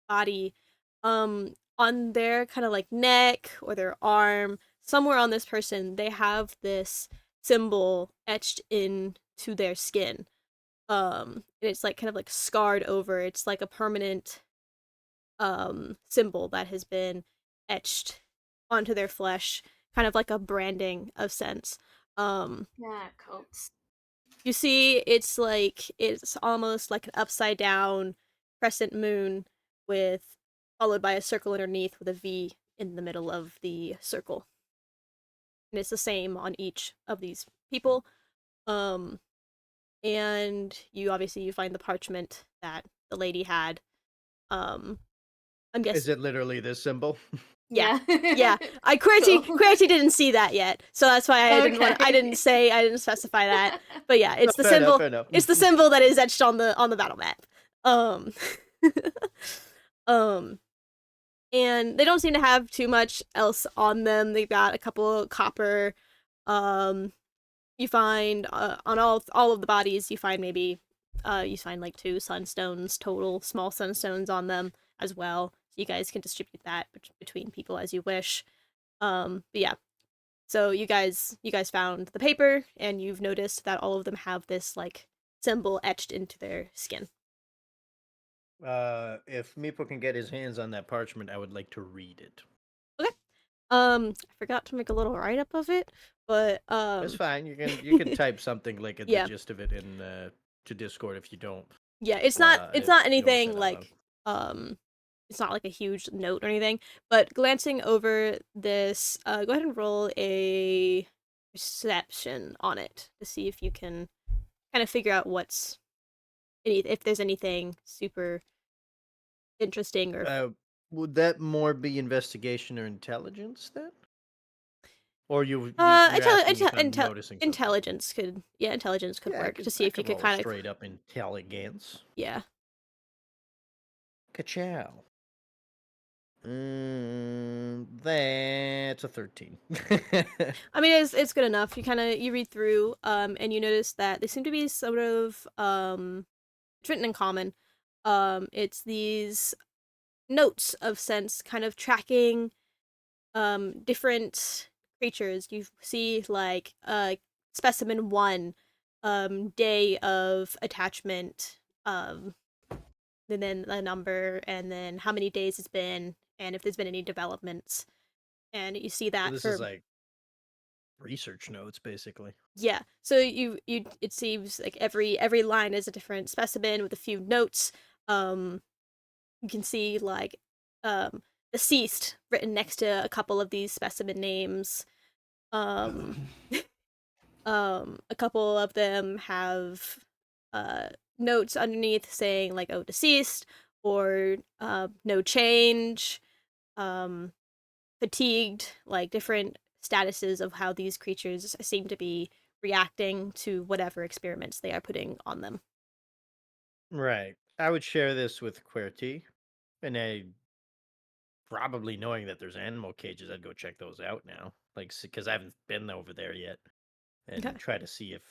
body, on their kind of like neck or their arm, somewhere on this person, they have this symbol etched into their skin. And it's like kind of like scarred over. It's like a permanent symbol that has been etched onto their flesh, kind of like a branding of sense. Yeah, cults. You see, it's almost like an upside down crescent moon with followed by a circle underneath with a V in the middle of the circle. And it's the same on each of these people. Um and you find the parchment that the lady had. Um I'm Is guessing it literally this symbol? Yeah. Yeah. Yeah, Cool. QWERTY didn't see that yet, so that's why I didn't Okay. I didn't specify that. But yeah, it's the Fair enough, symbol. fair enough. It's the symbol that is etched on the battle map. Um, um, and they don't seem to have too much else on them. They've got a couple copper. Um, you find on all of the bodies, you find maybe you find like 2 sunstones total, small sunstones on them as well. So you guys can distribute that between people as you wish. But yeah, so you guys found the paper, and you've noticed that all of them have this like symbol etched into their skin. If Meepo can get his hands on that parchment, I would like to read it. Okay. I forgot to make a little write up of it, but That's fine. You can type something like the Yeah. gist of it in to Discord if you don't. Yeah, it's not if you don't anything say it out like it's not like a huge note or anything, but glancing over this, go ahead and roll a perception on it to see if you can kind of figure out if there's anything super interesting or Would that more be investigation or intelligence then? Or you're asking if I'm noticing something? intelligence could Yeah, work to see I if you could could roll kind of straight up intelligence. yeah. Ka-chow. That's a 13. I mean, it's good enough. You read through, and you notice that they seem to be sort of it's written in common. It's these notes of sense, kind of tracking different creatures. You see like specimen 1, day of attachment, and then a number, and then how many days it's been, and if there's been any developments. And you see So that this for is like research notes, basically. yeah. So it seems like every line is a different specimen with a few notes. You can see like deceased written next to a couple of these specimen names. Um a couple of them have uh notes underneath saying like, oh, deceased, or no change, um fatigued, like different statuses of how these creatures seem to be reacting to whatever experiments they are putting on them. Right. I would share this with QWERTY, and I probably knowing that there's animal cages, I'd go check those out now. Like, because I haven't been over there yet, Okay. and try to see if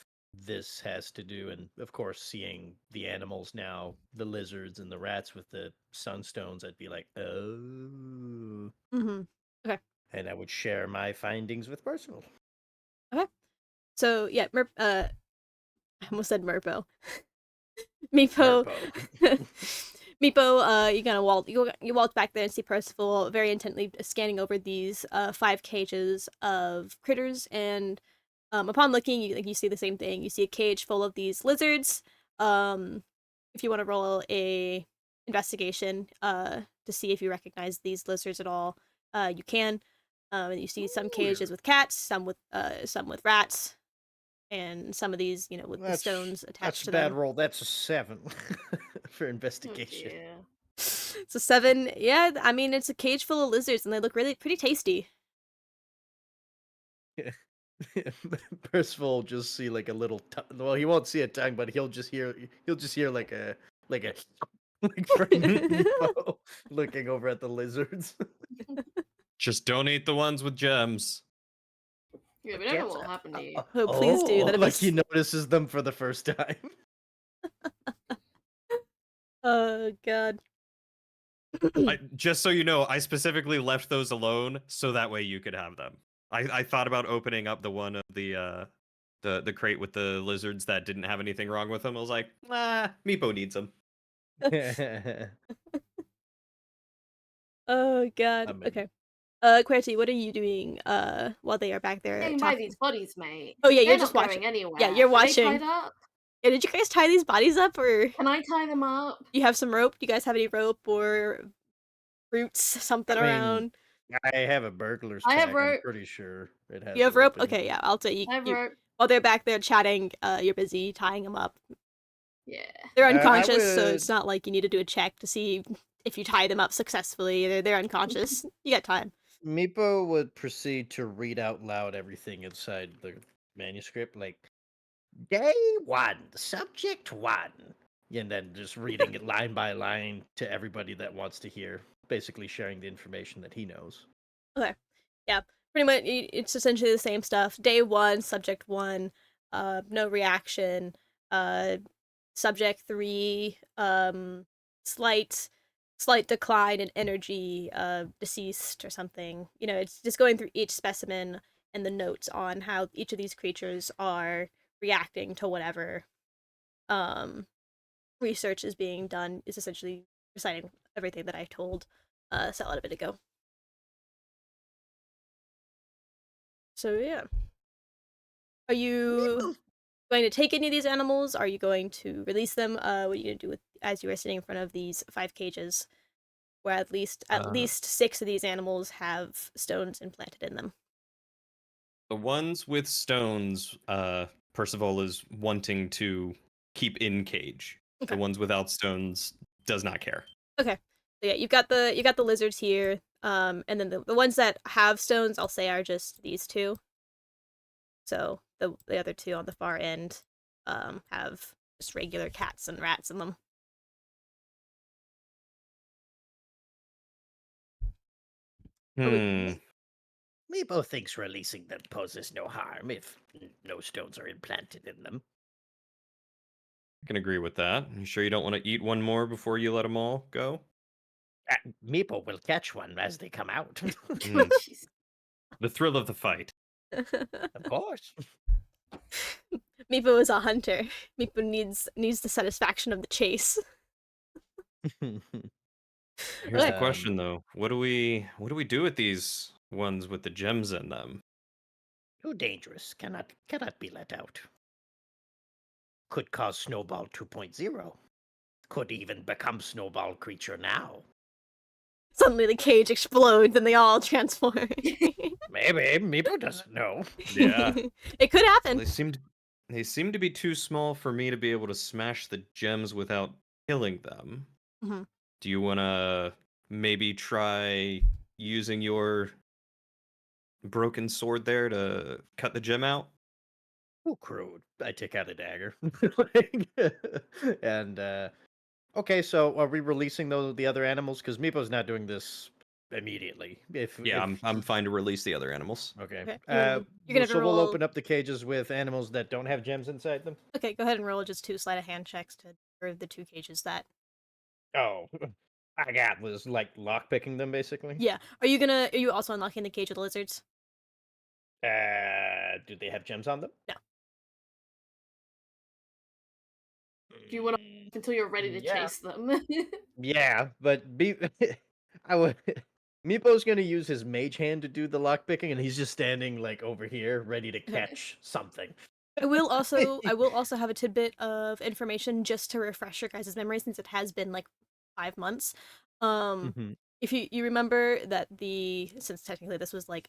this has to do. And of course, seeing the animals now, the lizards and the rats with the sunstones, I'd be like, oh. Mm-hmm. Okay. And I would share my findings with Percival. Okay. So yeah, I almost said Merpo. Meepo. Merpo. Meepo, you walk back there and see Percival very intently scanning over these 5 cages of critters, and upon looking, you see the same thing. You see a cage full of these lizards. If you want to roll a investigation to see if you recognize these lizards at all, you can. And you see some cages with cats, some with rats, and some of these, with the stones attached That's to a bad them. roll. That's a 7 for Oh investigation. dear. So 7, yeah. I mean, it's a cage full of lizards, and they look really pretty tasty. Percival will just see like a little. Well, he won't see a tongue, but he'll just hear like a like from Meepo looking over at the lizards. Just don't eat the ones with gems. Yeah, we don't know what will happen to you. Oh, please do. That'd be Like he notices them for the first time. Oh god. Just so you know, I specifically left those alone so that way you could have them. I thought about opening up the one of the crate with the lizards that didn't have anything wrong with them. I was like, Meepo needs them. Oh god. I'm in. Okay. QWERTY, what are you doing while they are back there Staying by talking? these bodies, mate. Oh yeah, They're you're not just watching. going anywhere. Yeah, you're Are they watching. tied up? Yeah, did you guys tie these bodies up, or Can I tie them up? you have some rope? Do you guys have any rope or roots, something I mean, around? I have a burglar's I have tag. I'm rope. pretty sure it has. You have rope? in it. Okay, yeah. I'll tell you. I have rope. While they're back there chatting, you're busy tying them up. Yeah. They're I unconscious, so would- it's not like you need to do a check to see if you tie them up successfully. They're unconscious. You got time. Meepo would proceed to read out loud everything inside the manuscript, like day one, subject one, and then just reading it line by line to everybody that wants to hear, basically sharing the information that he knows. Okay. Yeah. Pretty much it's essentially the same stuff. Day one, subject one, no reaction. Uh subject three, slight slight decline in energy, deceased or something. You know, it's just going through each specimen and the notes on how each of these creatures are reacting to whatever research is being done, is essentially reciting everything that I told Sal a bit ago. So yeah. Are you Meepo, going to take any of these animals? Are you going to release them? What are you going to do with as you are sitting in front of these 5 cages, where at Uh, least 6 of these animals have stones implanted in them? the ones with stones, Percival is wanting to keep in cage. The Okay. ones without stones does not care. Okay. So yeah, you got the lizards here. And then the ones that have stones, I'll say, are just these two. So the other two on the far end, have just regular cats and rats in them. Are Hmm. Meepo thinks releasing them poses no harm if no stones are implanted in them. I can agree with that. You sure you don't want to eat one more before you let them all go? Meepo will catch one as they come out. Hmm. Jeez. The thrill of the fight. Of course. Meepo is a hunter. Meepo needs the satisfaction of the chase. Here's the Okay. question though. What do we do with these ones with the gems in them? Too dangerous. Cannot be let out. Could cause Snowball 2.0. Could even become Snowball creature now. Suddenly the cage explodes and they all transform. Maybe Meepo doesn't know. Yeah. It could Well, happen. they seem to be too small for me to be able to smash the gems without killing them. Mhm. Do you want to maybe try using your broken sword there to cut the gem out? Too crude. I take out a dagger. And okay, so are we releasing the other animals? Because Meepo's not doing this immediately. Yeah, If I'm fine to release the other animals. okay, Okay. You're gonna have to so we'll roll. open up the cages with animals that don't have gems inside them. Okay, go ahead and roll just 2 sleight of hand checks to for the 2 cages that. Oh, I got was like lock picking them basically. Yeah. Are you also unlocking the cage of the lizards? Do they have gems on them? No. Do you want Mm, to until you're ready to yeah, chase them? yeah, but I would. Meepo's gonna use his mage hand to do the lock picking, and he's just standing like over here, ready to Okay. catch something. I will also have a tidbit of information just to refresh your guys' memory since it has been like 5 months. Um Mhm. if you remember that the since technically this was like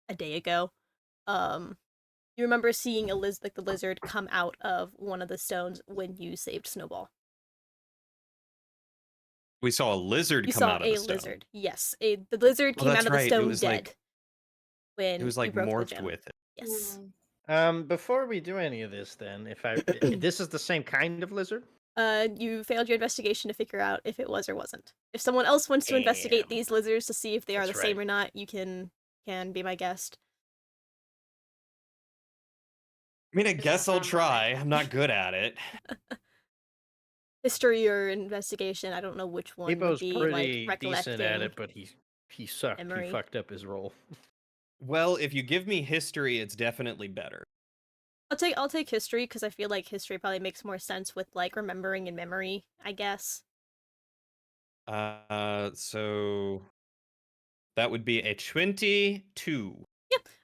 a day ago, um you remember seeing like the lizard come out of one of the stones when you saved Snowball. We saw a lizard You come saw out of the a stone. lizard. Yes, the lizard Well, came out that's of the right. It stone was like dead it when was you like broke the morphed gem. with it. Yes. Mm. Before we do any of this, then, if this is the same kind of lizard. You failed your investigation to figure out if it was or wasn't. If someone else wants to investigate Damn, these lizards to see if they are the that's same right. or not, you can be my guest. I mean, I It's guess just I'll memory. try. I'm not good at it. History or investigation, I don't know which one would Meepo's be like pretty decent at recollecting it, but he sucked. He memory. fucked up his role. Well, if you give me history, it's definitely better. I'll take history because I feel like history probably makes more sense with like remembering in memory, I guess. So that would be a 22.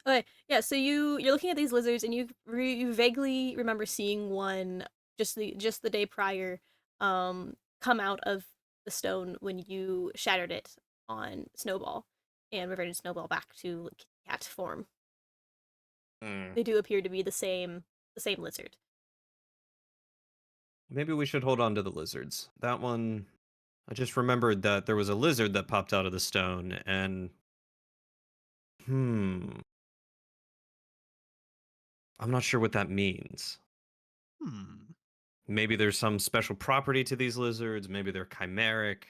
Okay, yeah. So you're looking at these lizards, and you vaguely remember seeing one just the day prior, come out of the stone when you shattered it on Snowball, and reverted Snowball back to cat form. Hmm. They do appear to be the same lizard. Maybe we should hold on to the lizards. That one, I just remembered that there was a lizard that popped out of the stone, and I'm not sure what that means. Maybe there's some special property to these lizards. Maybe they're chimeric.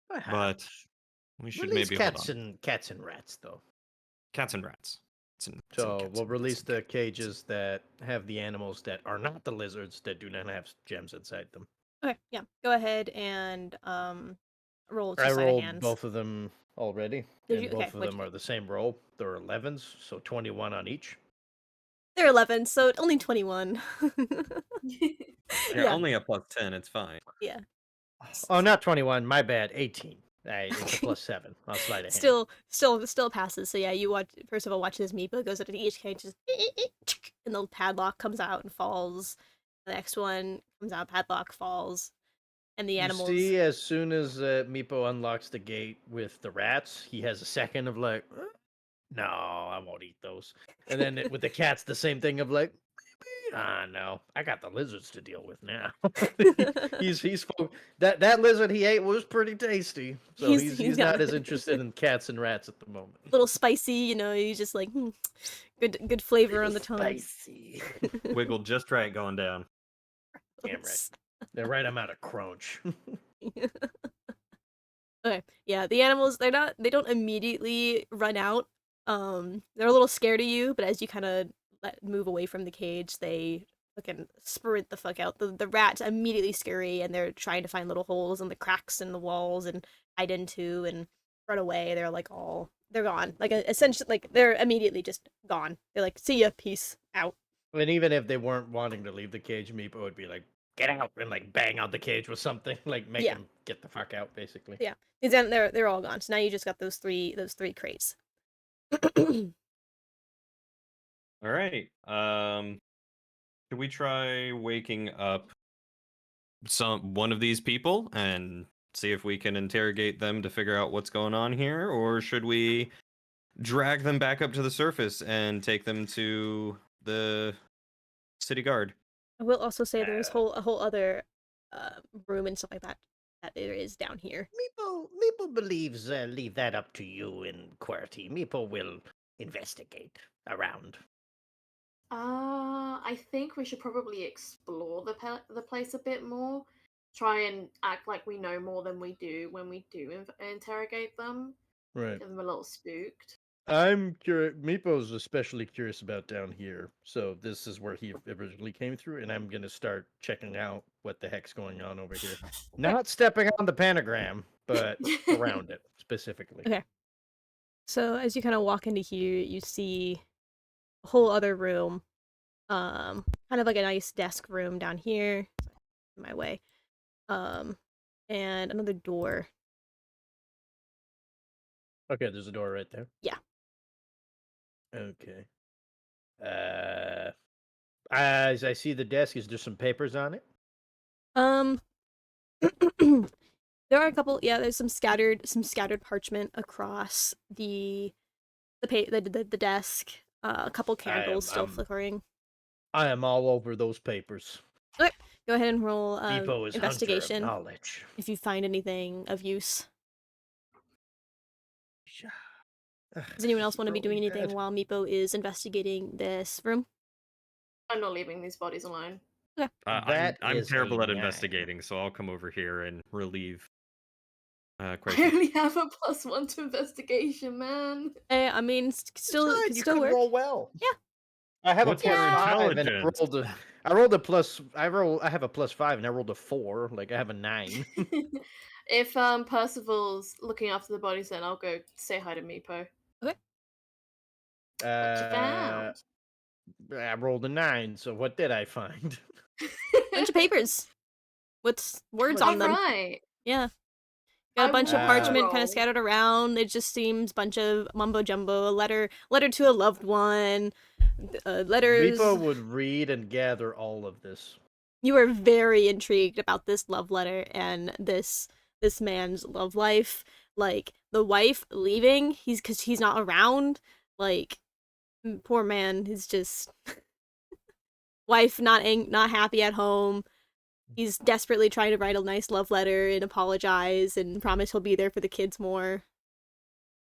But Perhaps. we should Release maybe hold cats on. and cats and rats, though. Cats and rats. So we'll release the cages that have the animals that are not the lizards that do not have gems inside them. Okay, yeah. Go ahead and roll I two sleight of rolled hands. both of them already, Did and you? Okay, both of which them are the same roll. They're 11s, so 21 on each. they're 11, so only 21. Yeah, Yeah. only a +10. It's fine. Yeah. Oh, not 21. My bad. 18. It's a +7. I'll slide a hand. Still passes. So yeah, you watch. First of all, watch this Meepo goes into each cage, just and the padlock comes out and falls. The next one comes out, padlock falls, and the You animals. see, as soon as Meepo unlocks the gate with the rats, he has a second of like, no, I won't eat those. And then with the cats, the same thing of like, no, I got the lizards to deal with now. he's that lizard he ate was pretty tasty, so he's yeah, not as interested in cats and rats at the moment. a little spicy, he's just like good flavor on the tongue. Spicy. Wiggle just right going down. Damn right. They're right. I'm out of crunch. Okay, yeah, the animals they don't immediately run out. They're a little scared of you, but as you kind of move away from the cage, they fucking sprint the fuck out. The rats immediately scurry, and they're trying to find little holes in the cracks in the walls and hide into and run away. They're gone. Like essentially, like they're immediately just gone. They're like, see ya, peace out. And even if they weren't wanting to leave the cage, Meepo would be like, get out, and like bang out the cage with something, like make Yeah. him get the fuck out, basically. Yeah, they're all gone. So now you just got those three crates. All right. Should we try waking up one of these people and see if we can interrogate them to figure out what's going on here, or should we drag them back up to the surface and take them to the city guard? I will also say there's a whole other room and stuff like that there is down here. Meepo believes leave that up to you and QWERTY. Meepo will investigate around. I think we should probably explore the place a bit more. Try and act like we know more than we do when we do interrogate them. Right. Get them a little spooked. I'm curious. Meepo's especially curious about down here, so this is where he originally came through, and I'm gonna start checking out what the heck's going on over here. Not stepping on the pentagram, but around it specifically. Okay. So as you kind of walk into here, you see a whole other room, kind of like a nice desk room down here. Sorry, my way, and another door. Okay, there's a door right there. Yeah. Okay. As I see the desk, is there some papers on it? There are a couple. Yeah, there's some scattered parchment across the desk. A couple candles still flickering. I am all over those papers. Okay, go ahead and roll Meepo is investigation hunter of knowledge. if you find anything of use. Does anyone else want to be doing anything while Meepo is investigating this room? I'm not leaving these bodies alone. Okay. I'm terrible at 9. investigating, so I'll come over here and relieve. I only have a +1 to investigation, man. Hey, I mean, still, Right, could you still could work. roll well. Yeah. I have What's a your +5 and intelligence? I rolled a plus. I have a +5 and I rolled a 4. Like I have a 9. If Percival's looking after the bodies, then I'll go say hi to Meepo. Okay. What you found? I rolled a 9. So what did I find? Bunch of papers with words on them. Right. Yeah. Got a bunch of will parchment kind roll. of scattered around. It just seems bunch of mumbo jumbo. A letter to a loved one. Letters. Meepo would read and gather all of this. You are very intrigued about this love letter and this man's love life. Like the wife leaving, because he's not around. Like poor man, he's just wife not happy at home. He's desperately trying to write a nice love letter and apologize and promise he'll be there for the kids more.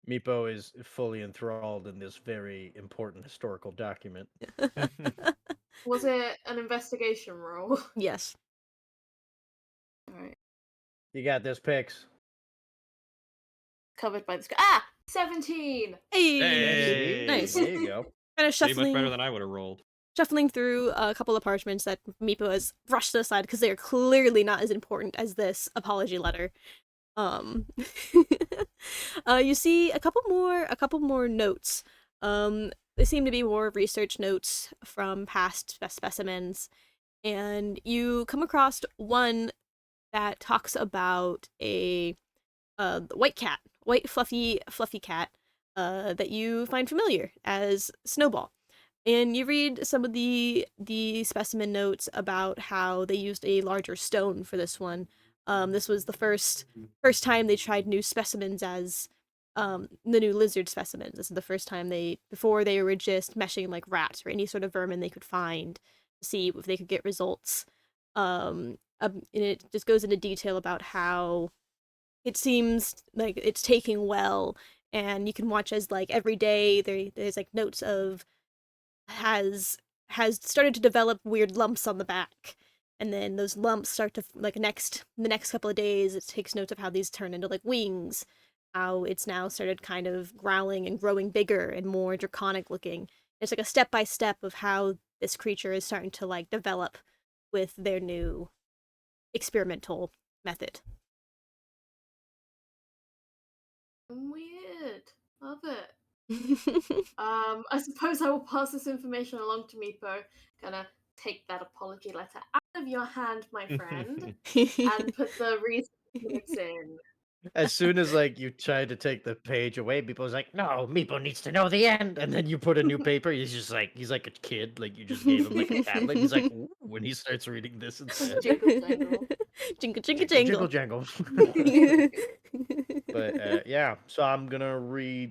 Meepo is fully enthralled in this very important historical document. Was it an investigation roll? Yes. Alright. You got this, Pix. Covered by the sky. Ah! 17! Hey, nice. There you go. Kind of See, much better shuffling than I would have rolled. through a couple of parchments that Meepo has brushed aside because they are clearly not as important as this apology letter. Um, you see a couple more notes. They seem to be more research notes from past specimens, and you come across one that talks about a white fluffy cat, that you find familiar as Snowball. And you read some of the specimen notes about how they used a larger stone for this one. This was the first time they tried new specimens as the new lizard specimens. This is the first time before they were just meshing like rats or any sort of vermin they could find to see if they could get results. And it just goes into detail about how it seems like it's taking well, and you can watch as like every day there's like notes of has started to develop weird lumps on the back, and then those lumps start to like the next couple of days it takes notes of how these turn into like wings, how it's now started kind of growling and growing bigger and more draconic looking. It's like a step by step of how this creature is starting to like develop with their new experimental method. Weird. Love it. I suppose I will pass this information along to Meepo. Gonna take that apology letter out of your hand, my friend, and put the research notes in. As soon as like you try to take the page away, Meepo's like, "No, Meepo needs to know the end." And then you put a new paper. He's like a kid. Like you just gave him like a tablet. He's like, "Ooh," when he starts reading this instead. Jingle jangle. Jingle jingle Jingle, jangle. jangle. But yeah, so I'm gonna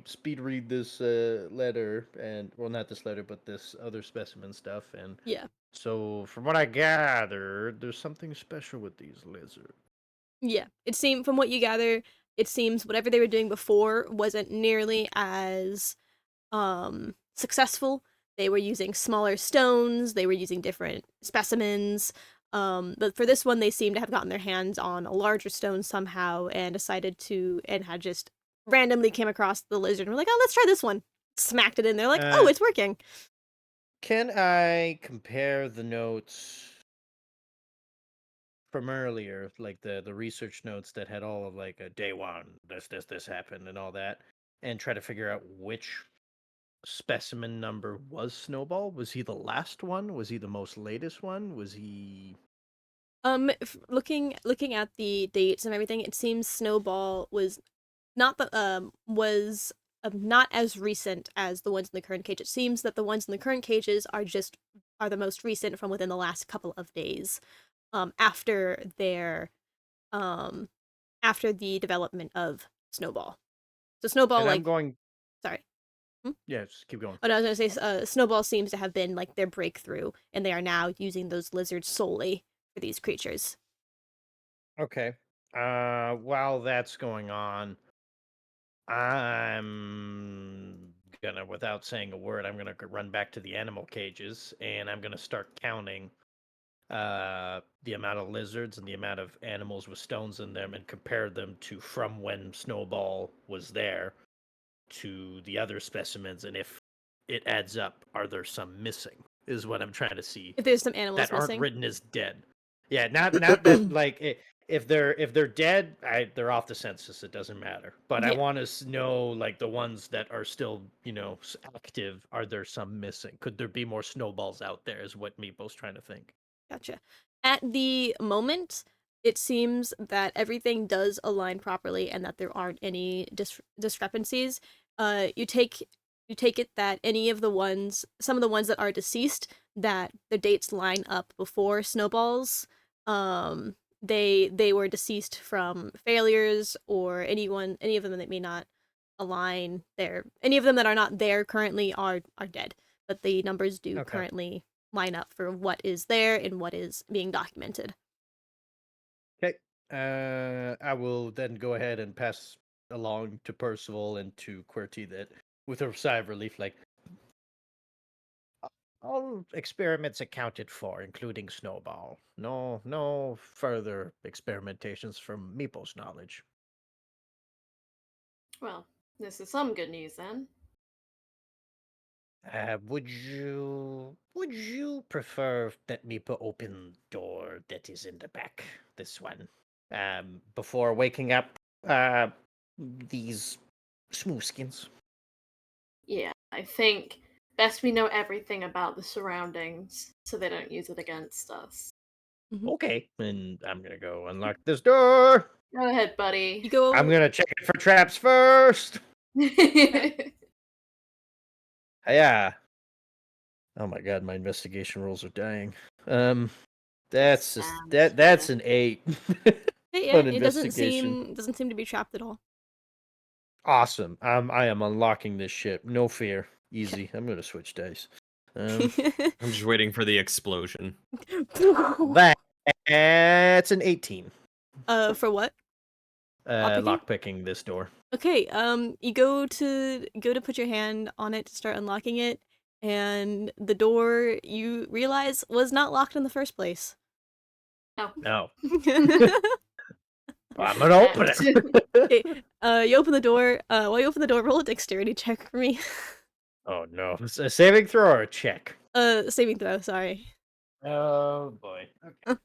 speed read this letter, and well, not this letter, but this other specimen stuff. And Yeah. so, from what I gathered, there's something special with these lizards. Yeah. It seemed from what you gather, it seems whatever they were doing before wasn't nearly as successful. They were using smaller stones, they were using different specimens. But for this one they seem to have gotten their hands on a larger stone somehow and decided to and had just randomly came across the lizard and were like, "Oh, let's try this one." Smacked it in there like, "Oh, Uh, it's working." can I compare the notes from earlier, like the research notes that had all of like a day one, this happened and all that, and try to figure out which specimen number was Snowball? Was he the last one? Was he the most latest one? Was he Looking at the dates and everything, it seems Snowball not the was not as recent as the ones in the current cage. It seems that the ones in the current cages are the most recent from within the last couple of days, after their um after the development of Snowball. So Snowball and I'm like going sorry. Hmm? yeah, just keep going. Oh, no, I was gonna say Snowball seems to have been like their breakthrough, and they are now using those lizards solely for these creatures. Okay. While that's going on, I'm gonna, without saying a word, I'm gonna run back to the animal cages and I'm gonna start counting the amount of lizards and the amount of animals with stones in them and compare them to from when Snowball was there to the other specimens, and if it adds up, are there some missing? Is what I'm trying to see If there's some animals that aren't missing. written as dead. Yeah, not that like if they're dead, they're off the census. It doesn't matter. But I Yeah, want to know like the ones that are still active. Are there some missing? Could there be more snowballs out there? Is what Meepo's trying to think. gotcha. At the moment, it seems that everything does align properly and that there aren't any discrepancies. You take it that some of the ones that are deceased, that the dates line up before Snowballs. They were deceased from failures or any of them that may not align there. Any of them that are not there currently are dead, but the numbers do Okay. currently line up for what is there and what is being documented. Okay. I will then go ahead and pass along to Percival and to QWERTY that, with a sigh of relief, like, all experiments accounted for, including Snowball. No further experimentations from Meeple's knowledge. Well, this is some good news then. Would you prefer that Meeple open door that is in the back? This one. Before waking up these smoothskins. Yeah, I think best we know everything about the surroundings so they don't use it against us. Okay, and I'm gonna go unlock this door. Go ahead, buddy. You go. I'm gonna check it for traps first. Yeah. Oh my god, my investigation rolls are dying. That's just that's an 8. Yeah, on it doesn't investigation. seem to be trapped at all. Awesome. I am unlocking this ship. No fear. Easy. I'm gonna switch dice. I'm just waiting for the explosion. That's an 18. For what? Lockpicking? Lockpicking this door. Okay, you go to put your hand on it to start unlocking it, and the door you realize was not locked in the first place. No. I'm gonna open it. Okay, you open the door. While you open the door, roll a dexterity check for me. Oh no. It's a saving throw or a check? Saving throw, sorry. Oh boy. Okay.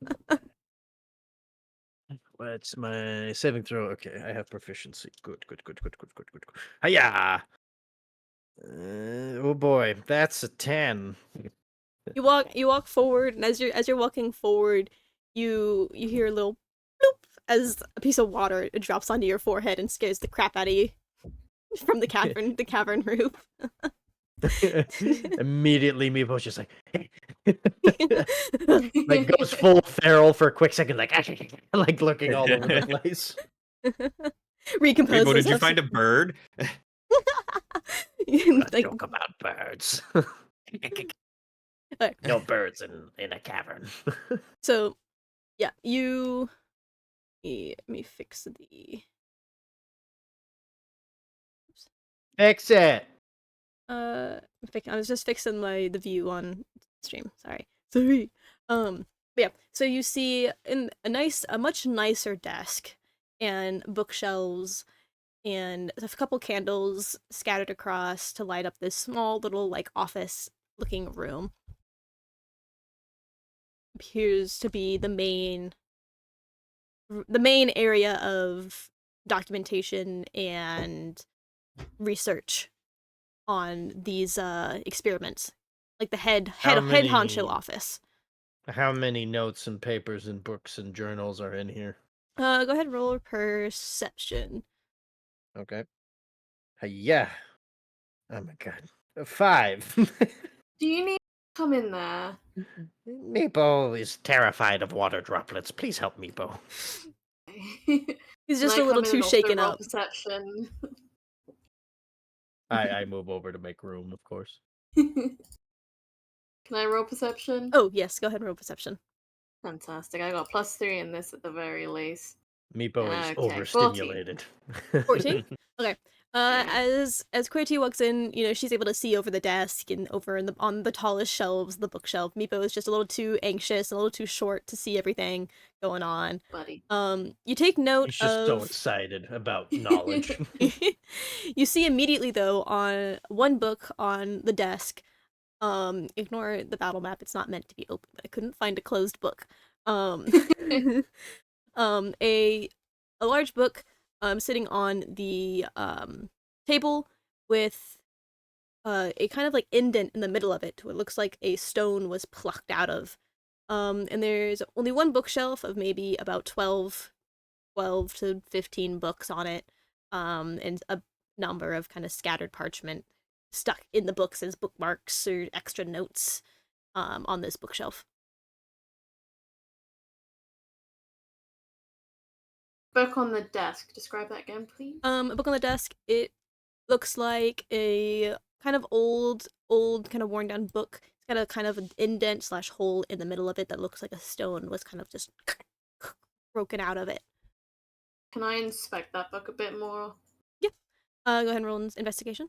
What's my saving throw? Okay, I have proficiency. Good. Hiya! Oh boy, that's a 10. You walk forward, and as you're walking forward, you hear a little bloop as a piece of water drops onto your forehead and scares the crap out of you from the cavern roof. Immediately, Meeple's just like, like goes full feral for a quick second, like, like looking all over the place. Recomposes. Meeple, did you find a bird? Like, Joke about birds. okay. No birds in a cavern. So, yeah, let me fix the. Fix it. I was just fixing the view on stream. Sorry. But yeah. So you see in a much nicer desk and bookshelves and a couple candles scattered across to light up this small little like office looking room. Appears to be the main area of documentation and research on these experiments, like the head honcho office. How many notes and papers and books and journals are in here? Go ahead and roll perception. Okay. Yeah. Oh my god. 5. Do you need to come in there? Meepo is terrified of water droplets. Please help Meepo. He's just Can a I little come in too and also shaken roll up. Perception. I move over to make room, of course. Can I roll perception? Oh yes, go ahead and roll perception. Fantastic. I got +3 in this at the very least. Meepo is Okay, overstimulated. 14. Okay. As QWERTY walks in, she's able to see over the desk and over on the tallest shelves, the bookshelf. Meepo is just a little too anxious, a little too short to see everything going on. Buddy. You take note He's just so of. excited about knowledge. You see immediately though on one book on the desk. Ignore the battle map. It's not meant to be open, but I couldn't find a closed book. A large book sitting on the table with a kind of like indent in the middle of it to what looks like a stone was plucked out of. And there's only one bookshelf of maybe about 12 to 15 books on it, and a number of kind of scattered parchment stuck in the books as bookmarks or extra notes on this bookshelf. Book on the desk. Describe that again, please. A book on the desk, it looks like a kind of old kind of worn down book. It's got a kind of an indent / hole in the middle of it that looks like a stone was kind of just broken out of it. Can I inspect that book a bit more? Go ahead and roll an investigation.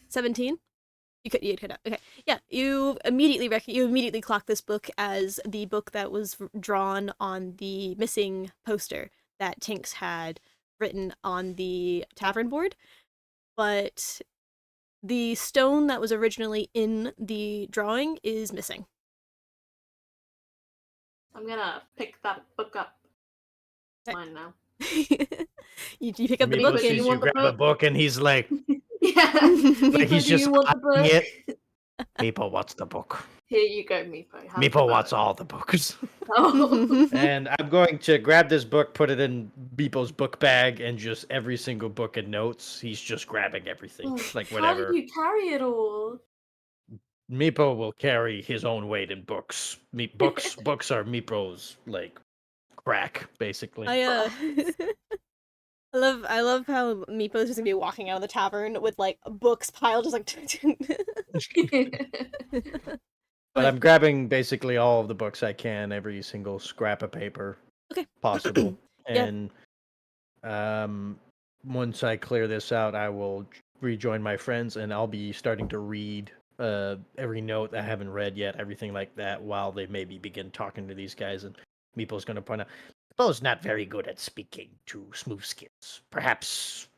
17. You could okay. Yeah, you immediately clock this book as the book that was drawn on the missing poster that Tinks had written on the tavern board. But the stone that was originally in the drawing is missing. I'm gonna pick that book up. Okay. Mine now. you pick up the Meepo book do you sees and you want the grab a book? book and he's like Yeah. he's Meepo, do just you want the eyeing book? it. Meepo wants the book. Here you go, Meepo. Have the Meepo wants book. all the books. Oh. And I'm going to grab this book, put it in Meepo's book bag, and just every single book and notes, he's just grabbing everything. Oh, Like how did whatever. you carry it all? Meepo will carry his own weight in books. Books are Meepo's like crack, basically. I love how Meepo's just gonna be walking out of the tavern with like books piled just like But I'm grabbing basically all of the books I can, every single scrap of paper okay. possible. Yeah. And once I clear this out, I will rejoin my friends and I'll be starting to read every note I haven't read yet, everything like that, while they maybe begin talking to these guys. And Meeple's going to point out, Poe's not very good at speaking to smooth skins. Perhaps.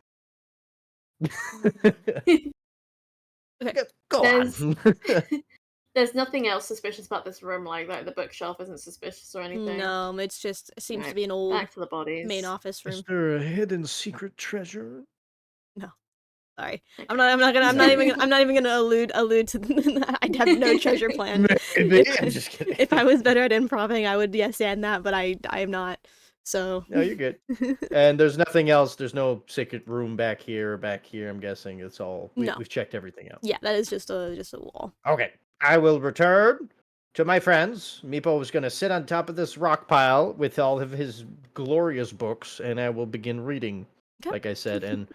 Okay. Go There's on. there's nothing else suspicious about this room, like the bookshelf isn't suspicious or anything. No, it seems to Right, be an old back to the bodies. main office room. Is there a hidden secret treasure? No. Sorry. Okay. I'm not even gonna allude to I have no treasure plan. Maybe. I'm just kidding. If I was better at improving, I would stand that, but I am not. So No, you're good. And there's nothing else. There's no secret room back here or back here. I'm guessing it's all No. we've checked everything out. Yeah, that is just a wall. Okay, I will return to my friends. Meepo was going to sit on top of this rock pile with all of his glorious books, and I will begin reading, Okay. like I said. And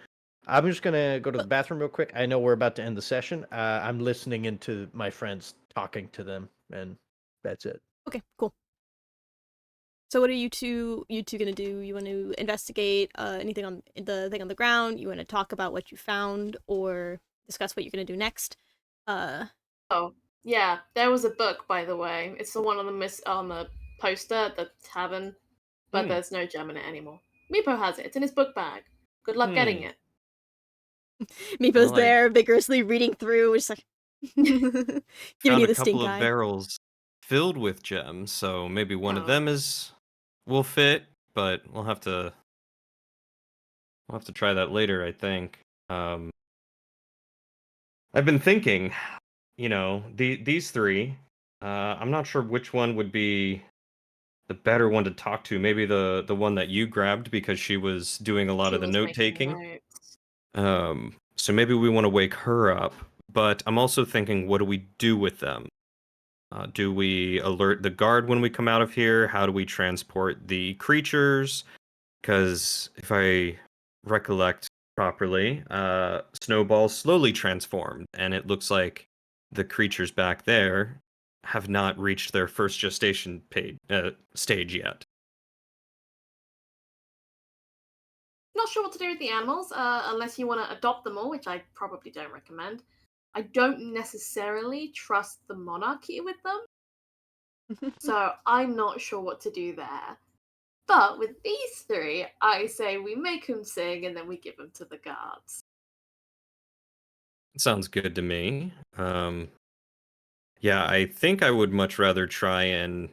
I'm just going to go to the bathroom real quick. I know we're about to end the session. I'm listening into my friends talking to them, and that's it. Okay, cool. So what are you two gonna do? You want to investigate anything on the thing on the ground? You want to talk about what you found, or discuss what you're gonna do next? Oh, yeah, there was a book, by the way. It's the one on the poster at the tavern, but there's no gem in it anymore. Meepo has it. It's in his book bag. Good luck getting it. Meepo's Well, there vigorously reading through, just like giving found you a the couple stink of eye. barrels filled with gems, so maybe one of Oh. them will fit, but we'll have to try that later, I think. I've been thinking, these three. I'm not sure which one would be the better one to talk to. Maybe the one that you grabbed because she was doing a lot She of the was note making taking. notes. So maybe we want to wake her up. But I'm also thinking, what do we do with them? Do we alert the guard when we come out of here? How do we transport the creatures? Because if I recollect properly, Snowball slowly transformed, and it looks like the creatures back there have not reached their first gestation stage yet. Not sure what to do with the animals, unless you want to adopt them all, which I probably don't recommend. I don't necessarily trust the monarchy with them, so I'm not sure what to do there. But with these three, I say we make them sing and then we give them to the guards. Sounds good to me. Yeah, I think I would much rather try and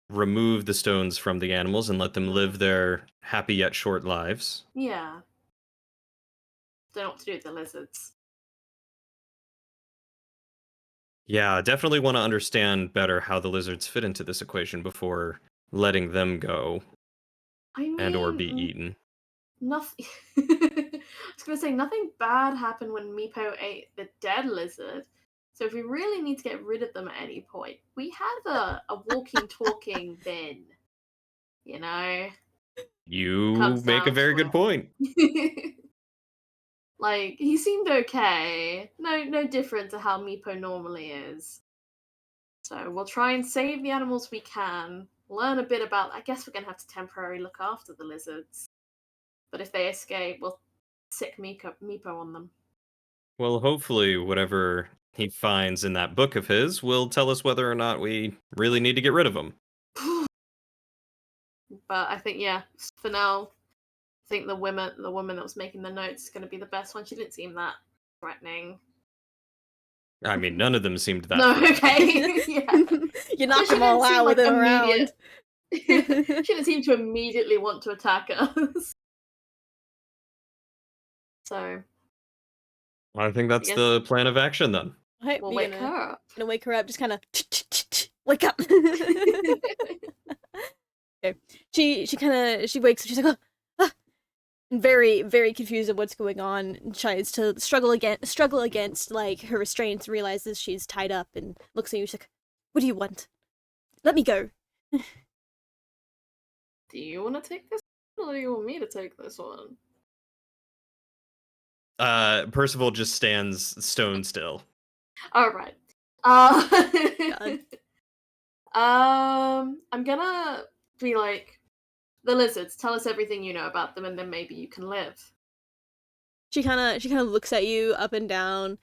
remove the stones from the animals and let them live their happy yet short lives. Yeah. Don't know what to do with the lizards. Yeah, definitely want to understand better how the lizards fit into this equation before letting them go I and or mean, be eaten. nothing. I was gonna say nothing bad happened when Meepo ate the dead lizard. So if we really need to get rid of them at any point, we have a walking, talking bin. You know, You comes make a down very to good point. it. Like he seemed okay. No different to how Meepo normally is. So we'll try and save the animals we can. learn a bit about. I guess we're gonna have to temporarily look after the lizards, but if they escape, we'll sick Meepo on them. Well, hopefully, whatever he finds in that book of his will tell us whether or not we really need to get rid of him. But I think, yeah, for now, I think the woman that was making the notes is going to be the best one. She didn't seem that threatening. I mean, none of them seemed that No, threatening. okay, yeah. You knocked She them all didn't seem out like with him immediate. around. She didn't seem to immediately want to attack us. So I think that's Yes. the plan of action then. Right, we'll we wake gonna her up. wake her up, just kind of wake up. Okay. She wakes up. She's like, oh, very very confused of what's going on, and tries to struggle against like her restraints. Realizes she's tied up and looks at you. She's like, "What do you want? Let me go." Do you want to take this one, or do you want me to take this one? Percival just stands stone still. All right. God. I'm gonna be like, the lizards. Tell us everything you know about them, and then maybe you can live. She kind of looks at you up and down,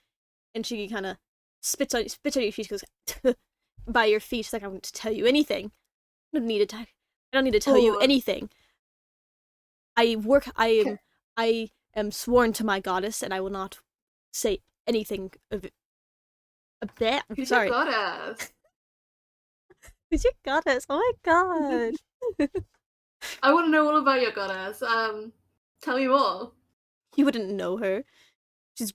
and she kind of spits on your feet. She goes, "By your feet." She's like, "I want to tell you anything. I don't need to. I don't need to tell you Oh. anything. I Okay. am sworn to my goddess, and I will not say anything of that. I'm Who's sorry. your goddess? Who's your goddess? Oh my god. I want to know all about your goddess. Tell me more. You wouldn't know her.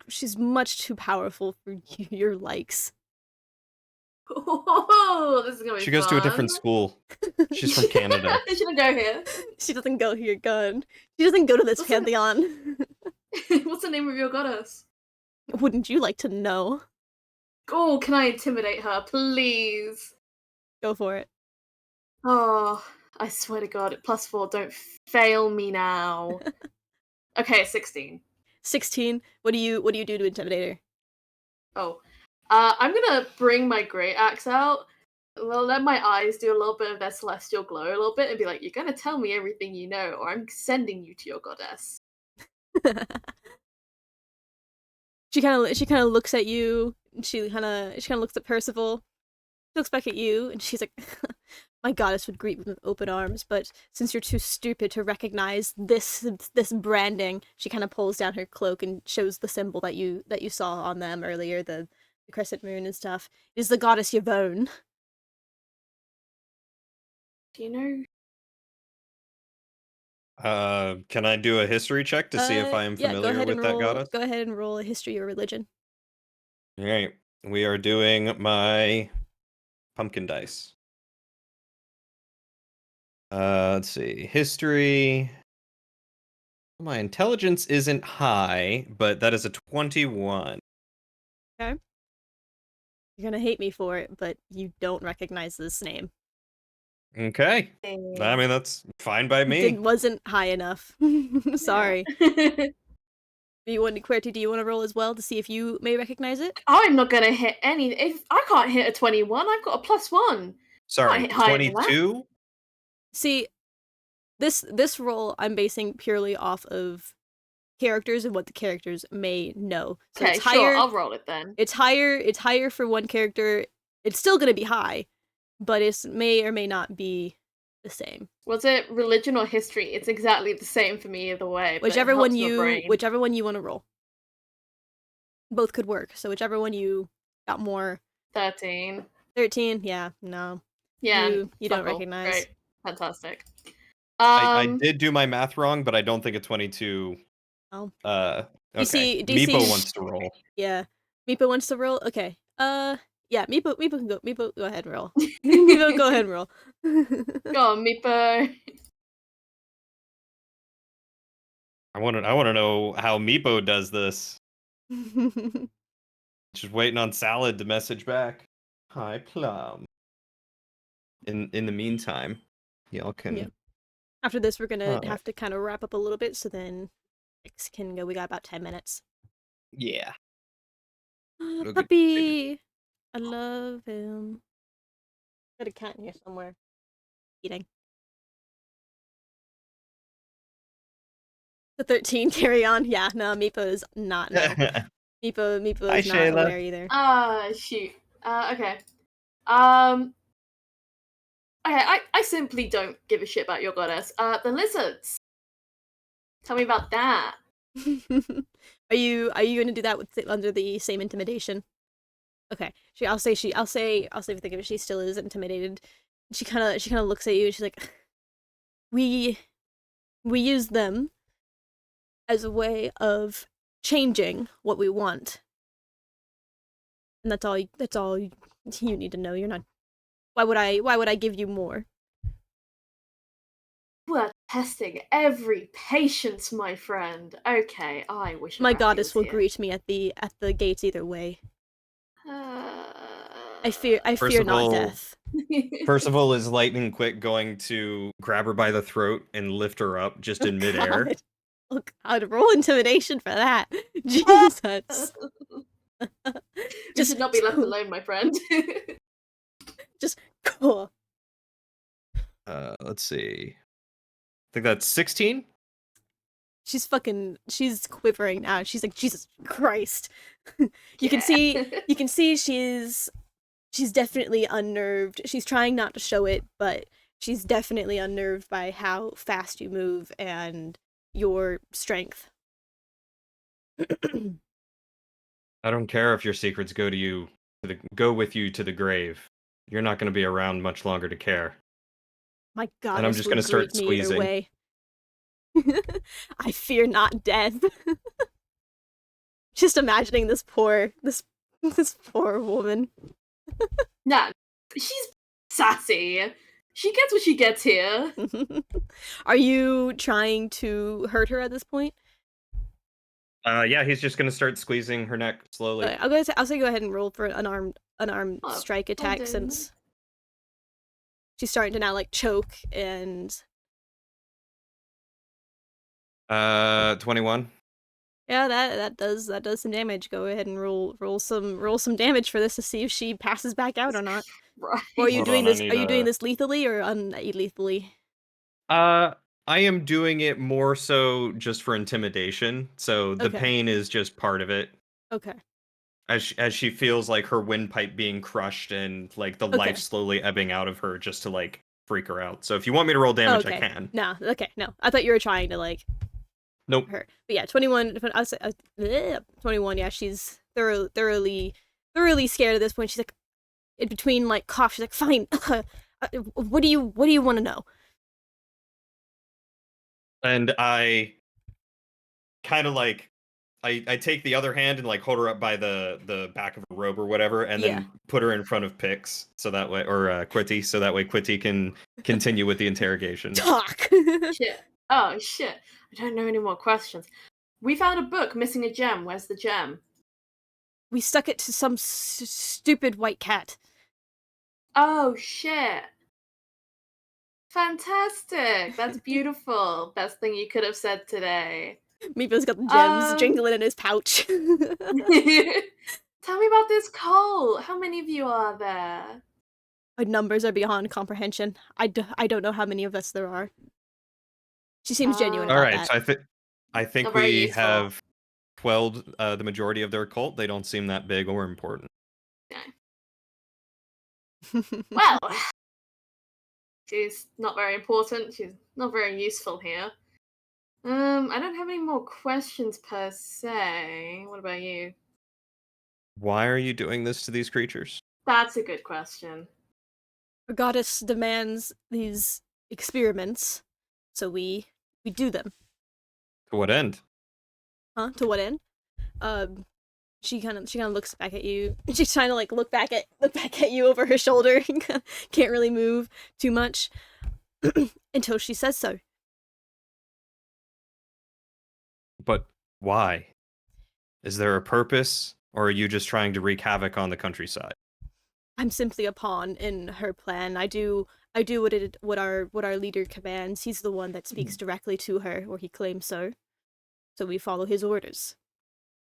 She's much too powerful for your likes. Oh, this is gonna be She goes to a different fun. school. She's from Canada. She didn't go here. She doesn't go here, gun. She doesn't go to this What's her- pantheon. What's the name of your goddess? Wouldn't you like to know? Oh, can I intimidate her, please? Go for it. Oh, I swear to God, +4. Don't fail me now. Okay, 16. 16. What do you do to intimidate her? Oh, I'm gonna bring my great axe out. Well, let my eyes do a little bit of their celestial glow a little bit and be like, "You're gonna tell me everything you know, or I'm sending you to your goddess." She kind of looks at you. And she kind of looks at Percival. She looks back at you, and she's like, "My goddess would greet with open arms, but since you're too stupid to recognize this branding," she kind of pulls down her cloak and shows the symbol that you saw on them earlier, the crescent moon and stuff. It is the goddess Yvonne. Do you know? Can I do a history check to see if I am Yeah, familiar with that goddess? Go ahead and roll a history or religion. All right, we are doing my pumpkin dice. Let's see. History. My intelligence isn't high, but that is a 21. Okay. You're gonna hate me for it, but you don't recognize this name. Okay. I mean, that's fine by me. It wasn't high enough. Sorry. Do you want to roll as well to see if you may recognize it? I'm not gonna hit any. If I can't hit a 21, I've got a +1. Sorry, hit higher than that. 22? See, this roll I'm basing purely off of characters and what the characters may know. So Okay, it's higher. sure, I'll roll it then. It's higher for one character. It's still gonna be high, but it may or may not be the same. Was it religion or history? It's exactly the same for me either way. But Whichever it one helps my brain. whichever one you want to roll. Both could work. So whichever one you got more. 13. 13. Yeah, no. Yeah, You don't fuck all. recognize. Great, fantastic. I did do my math wrong, but I don't think a 22. Oh. Okay. DC Meepo wants to roll. Yeah. Meepo wants to roll? Okay. Yeah, Meepo can go. Meepo, go ahead and roll. Meepo, go ahead and roll. Go on, Meepo. I want to know how Meepo does this. Just waiting on Salad to message back. Hi, Plum. In the meantime, y'all can. Yeah. After this, we're gonna have to kind of wrap up a little bit, so then X can go. We got about 10 minutes. Yeah. Okay. Puppy! I love him. Got a cat in here somewhere. eating. The 13 carry on. Yeah, no, Meepo is not no. Meepo Hi, is not Shayla. aware either. Shoot. Okay. Um. Okay, I simply don't give a shit about your goddess. The lizards. Tell me about that. Are you going to do that with under the same intimidation? Okay. I'll say if you think of it, she still is intimidated. She kind of looks at you and she's like, we use them as a way of changing what we want. And that's all you need to know. You're not why would I give you more? You are testing every patience, my friend. Okay, I wish My Arathi goddess was will here. greet me at the gates either way. Uh... I fear not death. Percival is lightning quick going to grab her by the throat and lift her up just in midair. God. Oh God, roll intimidation for that. Jesus. You should not be left alone, my friend. Just cool. Let's see. I think that's 16. She's quivering now. She's like, Jesus Christ. You can see she's definitely unnerved. She's trying not to show it, but she's definitely unnerved by how fast you move and your strength. I don't care if your secrets go with you to the grave. You're not going to be around much longer to care. My goddess And I'm just will going to start greet me either squeezing. way. I fear not death. Just imagining this poor woman. Nah, she's sassy. She gets what she gets here. Are you trying to hurt her at this point? Yeah, he's just going to start squeezing her neck slowly. Okay, I'll say go ahead and roll for an unarmed strike attack since she's starting to now like choke and 21. yeah, that does some damage. Go ahead and roll some damage for this to see if she passes back out or not. Right. Or are you Hold doing on, I this? need Are you doing a- this lethally or unlethally? I am doing it more so just for intimidation. So the Okay. pain is just part of it. Okay. As she feels like her windpipe being crushed and like the Okay. life slowly ebbing out of her just to like freak her out. So if you want me to roll damage, Okay. I can. No. Okay. No. I thought you were trying to like Nope. her. But yeah, 21. I was 21. Yeah, she's thoroughly scared at this point. She's like in between like cough. She's like, fine. What do you want to know? And I kind of like I take the other hand and like hold her up by the back of a robe or whatever, and Yeah. then put her in front of Pix so that way, or Quitty, so that way Quitty can continue with the interrogation. Talk. Shit. Oh, shit. I don't know any more questions. We found a book missing a gem. Where's the gem? We stuck it to some stupid white cat. Oh, shit. Fantastic. That's beautiful. Best thing you could have said today. Meepo's got the gems jingling in his pouch. Tell me about this cult. How many of you are there? My numbers are beyond comprehension. I don't know how many of us there are. She seems genuine All about right, that. so I think Not very we useful. have quelled the majority of their cult. They don't seem that big or important. Well, she's not very important. She's not very useful here. I don't have any more questions per se. What about you? Why are you doing this to these creatures? That's a good question. Our goddess demands these experiments, so we do them. To what end? Huh? To what end? She kind of looks back at you. She's trying to like look back at you over her shoulder. Can't really move too much until she says so. But why? Is there a purpose, or are you just trying to wreak havoc on the countryside? I'm simply a pawn in her plan. I do what our leader commands. He's the one that speaks directly to her, or he claims so. So we follow his orders.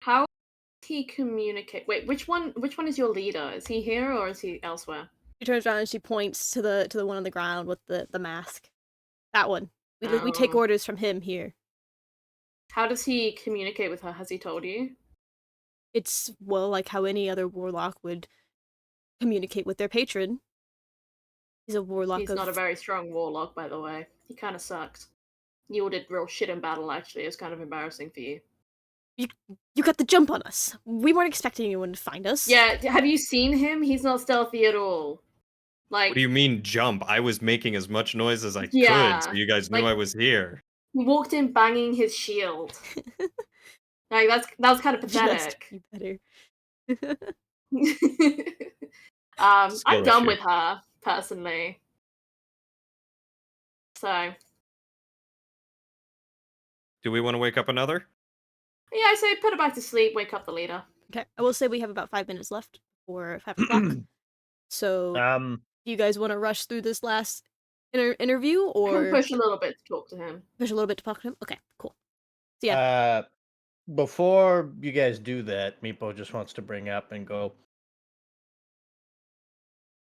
How does he communicate? Wait, which one is your leader? Is he here or is he elsewhere? She turns around and she points to the one on the ground with the mask. That one. We take Oh. orders from him here. How does he communicate with her? Has he told you? It's, well, like how any other warlock would communicate with their patron. He's a warlock He's not a of... very strong warlock, by the way. He kind of sucks. You all did real shit in battle, actually. It was kind of embarrassing for you. You got the jump on us. We weren't expecting anyone to find us. Yeah, have you seen him? He's not stealthy at all. What do Like, you mean jump? I was making as much noise as I could, so yeah. you guys knew Like, I was here. he walked in banging his shield. Like, that was kind of Just pathetic. be better. I'm Skill done issue. with her, personally. So, Do we want to wake up another? yeah, I say put her back to sleep, wake up the leader. Okay, I will say we have about 5 minutes left for 5 o'clock. So, do you guys want to rush through this last interview, I can or push a little bit to talk to him. push a little bit to talk to him? Okay, cool. So yeah, Before you guys do that, Meepo just wants to bring up and go.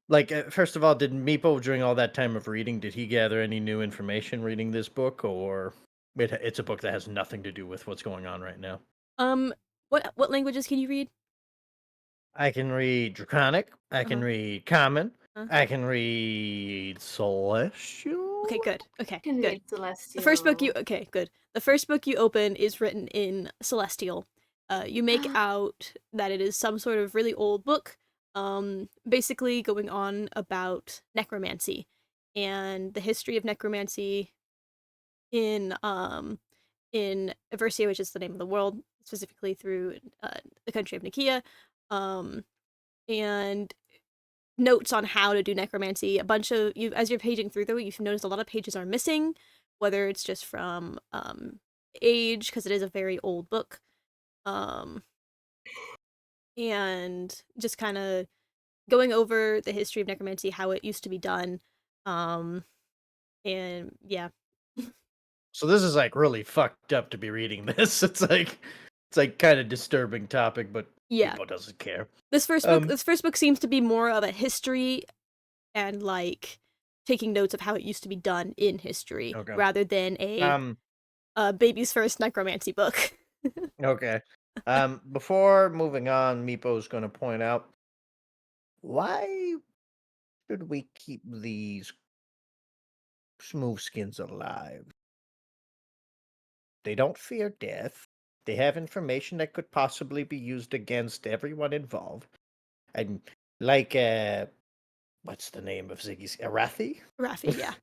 Like, first of all, did Meepo, during all that time of reading, did he gather any new information reading this book, or it's a book that has nothing to do with what's going on right now? what languages can you read? I can read Draconic. I can Uh-huh. read Common. Uh-huh. I can read Celestial. Okay, good. Okay, I can good. read Celestial. The first book you okay, good. The first book you open is written in Celestial. You make out that it is some sort of really old book, basically going on about necromancy and the history of necromancy in Eversia, which is the name of the world, specifically through the country of Nicaea, and notes on how to do necromancy. A bunch of you, as you're paging through though, you've noticed a lot of pages are missing, whether it's just from age, because it is a very old book, and just kind of going over the history of necromancy, how it used to be done, and yeah. So this is like really fucked up to be reading this. It's like kind of disturbing topic, but Yeah. Meepo doesn't care. This first book seems to be more of a history and like taking notes of how it used to be done in history, Okay. rather than a baby's first necromancy book. Okay. Before moving on, Meepo's going to point out, why should we keep these smooth skins alive? They don't fear death. They have information that could possibly be used against everyone involved. And like what's the name of Ziggy's Arathi? Rafi, yeah.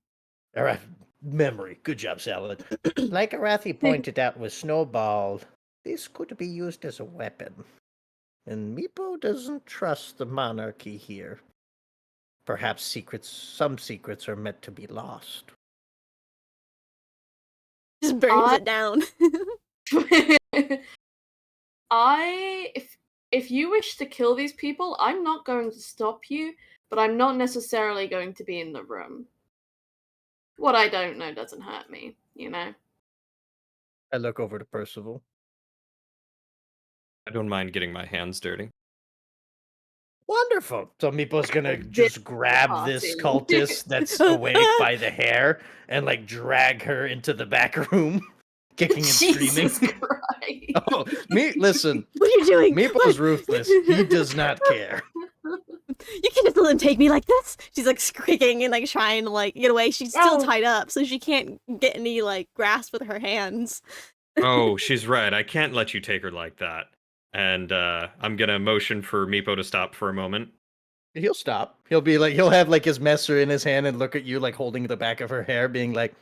Memory. Good job, Salad. Like Arathi pointed out with Snowball, this could be used as a weapon. And Meepo doesn't trust the monarchy here. Perhaps some secrets are meant to be lost. Just burns it down. If you wish to kill these people, I'm not going to stop you, but I'm not necessarily going to be in the room. What I don't know doesn't hurt me, you know? I look over to Percival. I don't mind getting my hands dirty. Wonderful. So Meepo's gonna This just grab this party. cultist that's awake by the hair and like drag her into the back room, kicking and screaming. Jesus Christ. Oh, listen. What are you doing? Meeple's ruthless. He does not care. You can't just let him take me like this. She's like squeaking and like trying to like get away. She's still Oh. tied up, so she can't get any like grasp with her hands. Oh, she's right. I can't let you take her like that. And I'm gonna motion for Meepo to stop for a moment. He'll stop. He'll have like his messer in his hand and look at you like holding the back of her hair, being like,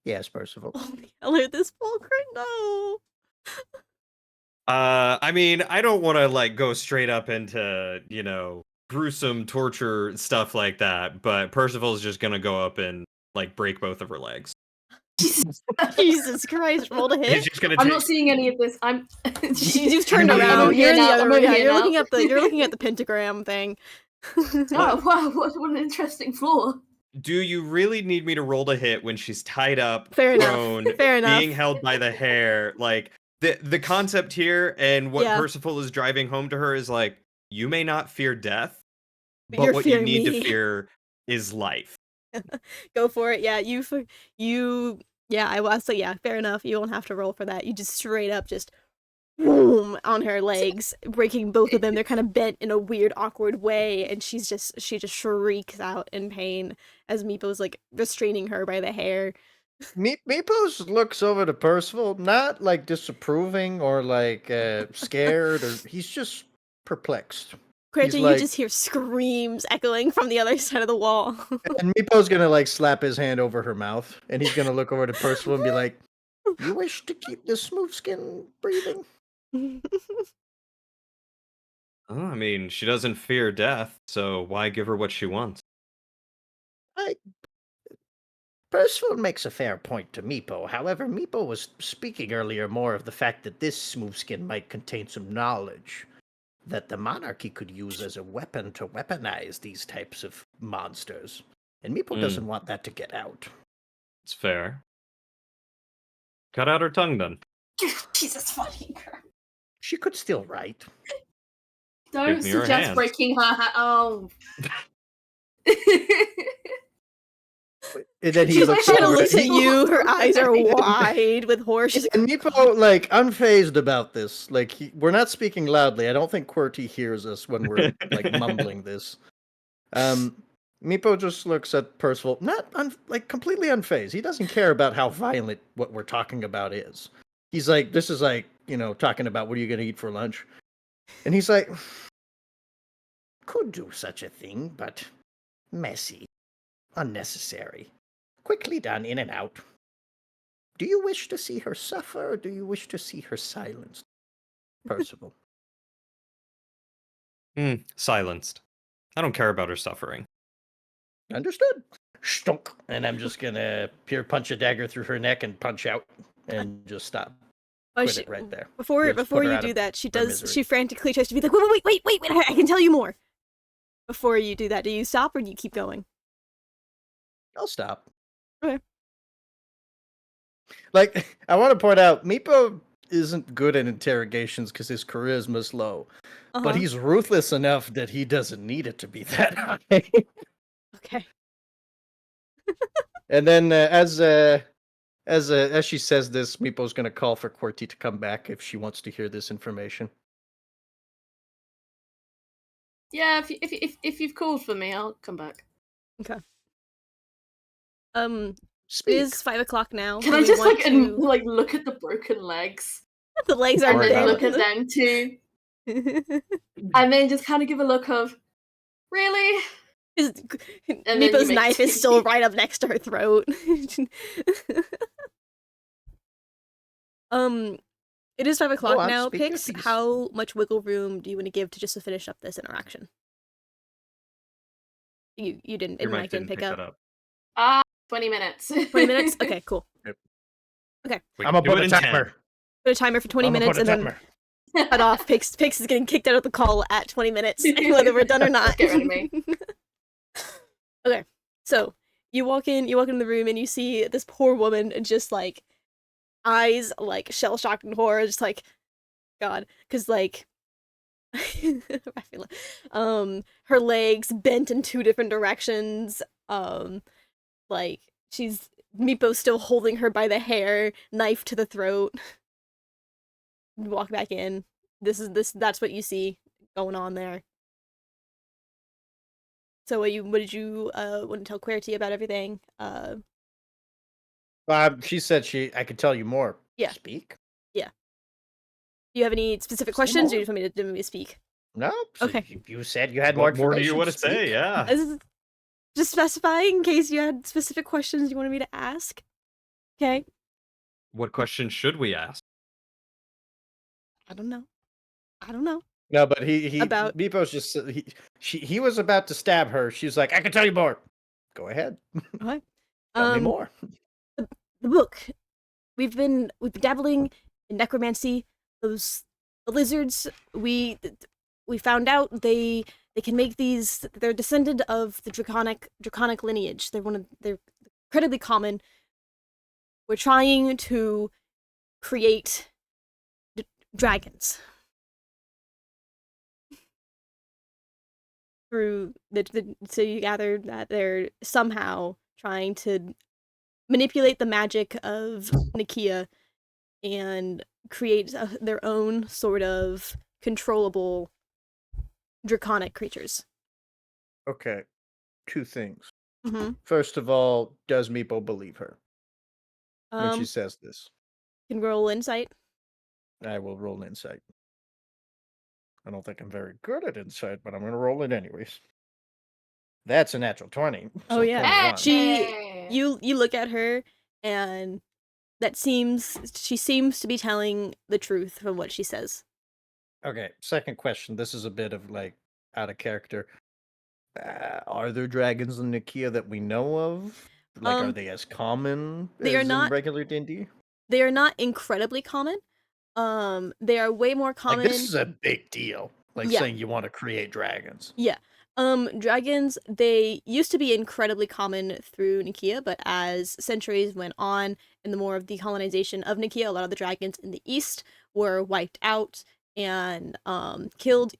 "Yes, Percival." Oh, hell, at this fulcrum, no. I mean, I don't want to like go straight up into, gruesome torture stuff like that, but Percival's just gonna go up and like break both of her legs. Jesus Christ, roll to He's hit. just gonna I'm take... not seeing any of this. I'm. You've turned I'm around. over You're in the now. other I'm way. over Yeah, here you're now. looking at the pentagram thing. Oh wow! What an interesting floor. Do you really need me to roll to hit when she's tied up, Fair enough. prone, Fair enough. being held by the hair? Like the concept here and what Yeah. Percival is driving home to her is like, you may not fear death, But You're what you fearing need to me. fear is life. Go for it. Yeah, you. Yeah, I was. So yeah, fair enough. You won't have to roll for that. You just straight up just boom on her legs, breaking both of them. They're kind of bent in a weird, awkward way, and she just shrieks out in pain as Meepo's like restraining her by the hair. Meepos looks over to Percival, not like disapproving or like scared, or he's just perplexed. He's Granted, you like, just hear screams echoing from the other side of the wall. and Meepo's gonna like slap his hand over her mouth, and he's gonna look over to Percival and be like, "You wish to keep the smooth skin breathing?" Oh, I mean, she doesn't fear death, so why give her what she wants? I Percival makes a fair point to Meepo. However, Meepo was speaking earlier more of the fact that this smooth skin might contain some knowledge that the monarchy could use as a weapon to weaponize these types of monsters. And Meepo doesn't want that to get out. It's fair. Cut out her tongue then. Jesus fucking Christ. She could still write. Don't me your suggest hands. breaking her hand. Oh. And then he She's looks like, She over looks at he- you. Her eyes are wide with horror. She's like, And Meepo, like, unfazed about this. Like, we're not speaking loudly. I don't think QWERTY hears us when we're, like, mumbling this. Meepo just looks at Percival, not, like, completely unfazed. He doesn't care about how violent what we're talking about is. He's like, this is like, talking about what are you going to eat for lunch? And he's like, could do such a thing, but messy, unnecessary, quickly done, in and out. Do you wish to see her suffer, or do you wish to see her silenced? Percival. Silenced. I don't care about her suffering. Understood. Stunk. And I'm just gonna punch a dagger through her neck and punch out and just stop. oh, Quit it right there. Before Just put her you out do of that, she her does. misery. She frantically tries to be like, wait! I can tell you more. Before you do that, do you stop or do you keep going? I'll stop. Okay. Like, I want to point out, Meepo isn't good at interrogations because his charisma's low. But he's ruthless enough that he doesn't need it to be that high. Okay. And then as she says this, Meepo's gonna call for QWERTY to come back if she wants to hear this information. Yeah, if you've called for me, I'll come back. Okay. Speak. It is 5 o'clock now. Can Do I we just want like to... like look at the broken legs The legs are and Worry then about look at them too, and then just kind of give a look of, really? And then you Meepo's make knife is tea. still right up next to her throat. It is 5 o'clock on, now. speak your Pix, piece. how much wiggle room do you want to give to just to finish up this interaction? You didn't. Your Mike mic didn't didn't pick up. 20 minutes. 20 minutes. Okay, cool. We I'm can gonna do put it a in 10. timer. Put a timer for 20 minutes and then cut off. Pix is getting kicked out of the call at 20 minutes, whether we're done or not. Get rid of me. Okay, so you walk in the room and you see this poor woman just like eyes like shell shocked in horror, just like God, because like I feel like, her legs bent in 2 different directions. Like she's Meepo's still holding her by the hair, knife to the throat. Walk back in. That's what you see going on there. So what did you want to tell QWERTY about everything? She said I could tell you more. Yeah. Speak? Yeah. Do you have any specific Say questions, or more. you just want me to speak? No. Okay. You said you had more What more do you information. want to say? Speak. Yeah. This is just specifying in case you had specific questions you wanted me to ask. Okay. What questions should we ask? I don't know. No, but he About- Meepo's just he was about to stab her. She's like, I can tell you more. Go ahead. Okay. Tell me more. The book. We've been dabbling in necromancy. The lizards. We found out they can make these. They're descended of the draconic lineage. They're incredibly common. We're trying to create dragons. through so you gather that they're somehow trying to manipulate the magic of Nikia and create their own sort of controllable draconic creatures. Okay, two things. Mm-hmm. First of all, does Meepo believe her when she Um, says this? can roll insight. I will roll insight. I don't think I'm very good at insight, but I'm going to roll it anyways. That's a natural 20. Oh So yeah, 21. Hey! you look at her, and she seems to be telling the truth from what she says. Okay, second question. This is a bit of like out of character. Are there dragons in Nikia that we know of? Like, are Um, they as common they are as in not regular D&D? they are not incredibly common. They are way more Like, this common. is a big deal. Like Yeah, saying you want to create dragons. yeah. Dragons, they used to be incredibly common through Nikia, but as centuries went on and the more of the colonization of Nikia, a lot of the dragons in the east were wiped out and killed.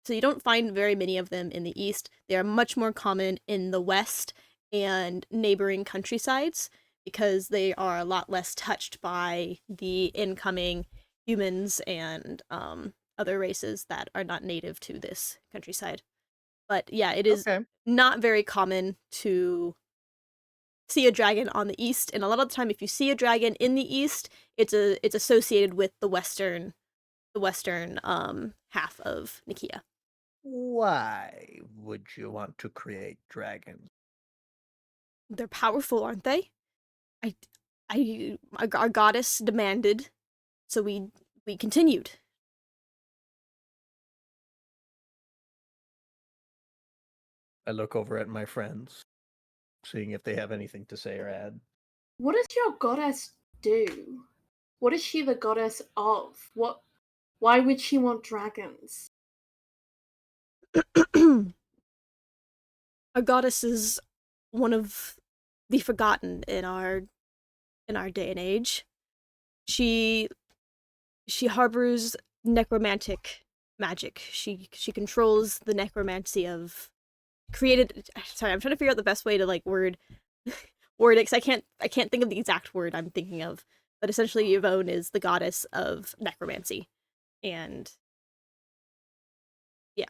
So you don't find very many of them in the east. They are much more common in the west and neighboring countrysides because they are a lot less touched by the incoming humans and other races that are not native to this countryside. But yeah, it is Okay. not very common to see a dragon on the east, and a lot of the time if you see a dragon in the east, it's associated with the western half of Nikia. Why would you want to create dragons? They're powerful, aren't they? I our goddess demanded, so we continued. I look over at my friends, seeing if they have anything to say or add. What does your goddess do? What is she the goddess of? Why would she want dragons? Our goddess is one of the forgotten in our day and age. She she harbors necromantic magic. She controls the necromancy of created. Sorry, I'm trying to figure out the best way to like word it because I can't think of the exact word I'm thinking of. But essentially, Yvonne is the goddess of necromancy, and yeah,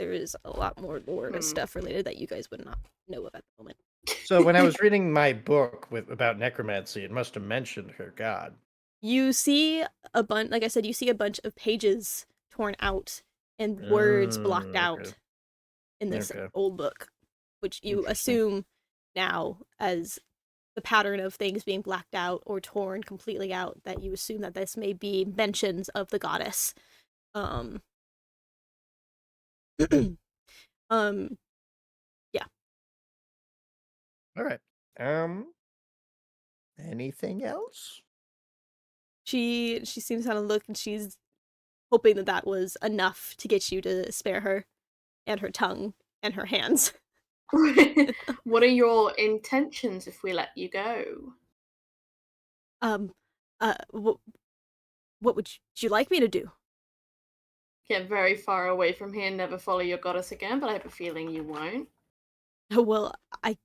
there is a lot more lore and stuff related that you guys would not know of at the moment. So when I was reading my book about necromancy, it must have mentioned her god. You see a bunch, like I said, you see a bunch of pages torn out and words blocked Okay. out in this Okay. old book, which you Interesting. assume now as the pattern of things being blacked out or torn completely out, that you assume that this may be mentions of the goddess. Um, um, yeah. All right. Anything else? She seems to kind of look, and she's hoping that that was enough to get you to spare her and her tongue and her hands. What are your intentions if we let you go? Um, what would you like me to do? Get very far away from here, never follow your goddess again, but I have a feeling you won't. Well, I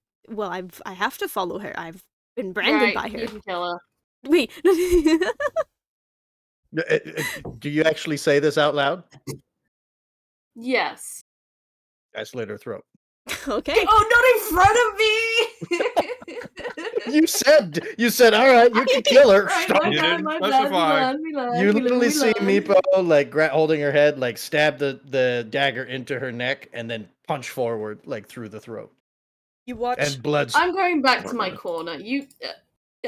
have to follow her. I've been branded Right, by you her. can kill her. Wait. Do you actually say this out loud? Yes. I slit her throat. Okay. Oh, not in front of me! You said, all right, you can kill her. Right, Stop. You didn't my specify. bad, we learned, You we literally learned, see we learned. Meepo like holding her head, like stab the dagger into her neck, and then punch forward like through the throat, You watch and blood's. I'm going back to my corner. you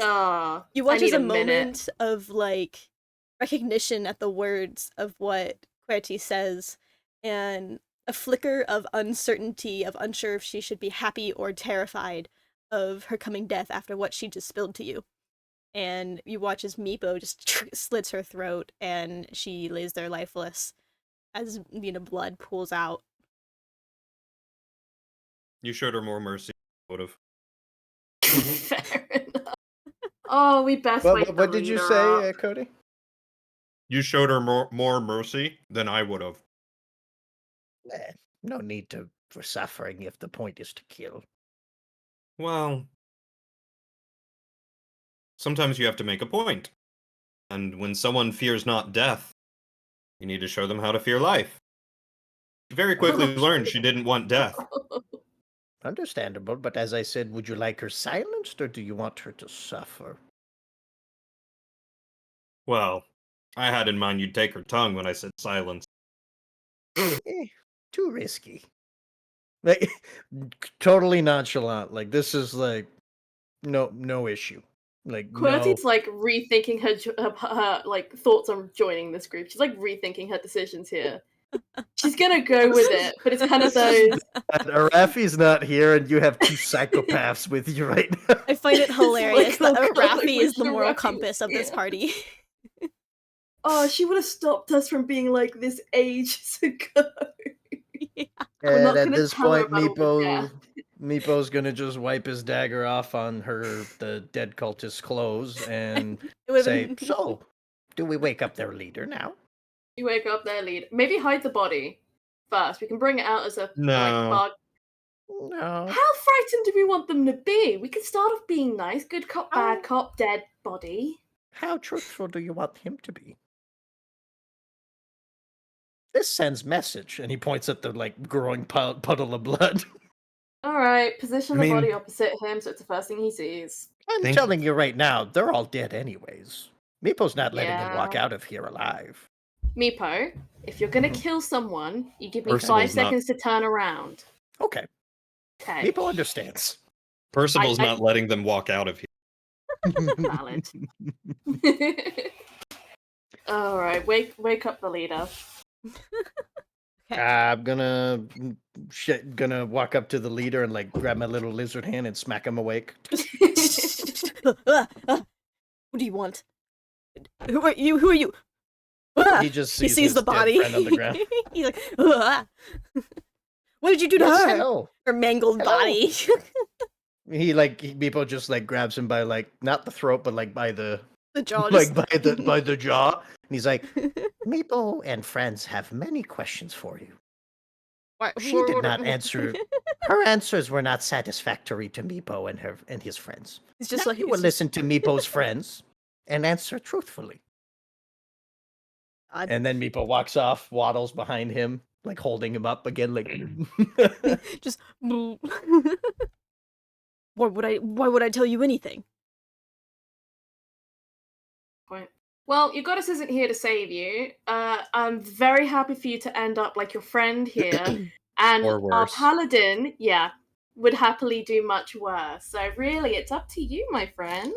I watch need as a minute. moment of like recognition at the words of what Querty says, and a flicker of uncertainty, of unsure if she should be happy or terrified of her coming death after what she just spilled to you. And you watch as Meepo just slits her throat and she lays there lifeless as blood pools out. You showed her more mercy. Would have. Fair enough. Oh, we best What, wake what, the what did you leader say, up. Cody? You showed her more mercy than I would have. No need for suffering if the point is to kill. Well, sometimes you have to make a point. And when someone fears not death, you need to show them how to fear life. She very quickly learned she didn't want death. Understandable, but as I said, would you like her silenced or do you want her to suffer? Well, I had in mind you'd take her tongue when I said silence. Too risky. Like, totally nonchalant. Like, this is like, no issue. Like, no. QWERTY's like rethinking her like thoughts on joining this group. She's like rethinking her decisions here. She's gonna go with it, but it's kind of those. Arafi's not here, and you have two psychopaths with you right now. I find it hilarious like, that oh God, I Raffi is wish the moral Arafi compass of this was here. party. Oh, she would have stopped us from being like this ages ago. Yeah. We're not And at gonna this tell her point, about all the death. Meepo's gonna just wipe his dagger off on the dead cultist's clothes and It would've say, been- "So, do we wake up their leader now?" You wake up their lead. Maybe hide the body first. We can bring it out as a No. like bug. No. How frightened do we want them to be? We can start off being nice, good cop, bad cop, dead body. How truthful do you want him to be? This sends message, and he points at the like growing puddle of blood. All right, position I the body mean- opposite him, so it's the first thing he sees. I'm Thank- telling you right now, they're all dead anyways. Meepo's not letting him walk Yeah. out of here alive. Meepo, if you're gonna kill someone, you give me Percival's 5 not- seconds to turn around. Okay, Okay, Meepo understands. Percival's I- not letting them walk out of here. valid. All right, wake up the leader. I'm gonna walk up to the leader and like grab my little lizard hand and smack him awake. What do you want? Who are you? Who are you? He just He sees sees his the dead body. friend on the ground. He's like, "Ah." What did you do to Yes, her? hello. Her mangled Hello. body. Meepo just like grabs him by like not the throat but like by the The jaw like just... by the jaw, and he's like, Meepo and friends have many questions for you. She did not answer. Her answers were not satisfactory to Meepo and his friends. It's just Now like you will listen to Meepo's friends and answer truthfully. And then Meepo walks off, waddles behind him, like holding him up again, like. just. Why would I tell you anything? Point. Well, your goddess isn't here to save you. I'm very happy for you to end up like your friend here, and Or our worse. paladin, yeah, would happily do much worse. So really, it's up to you, my friend.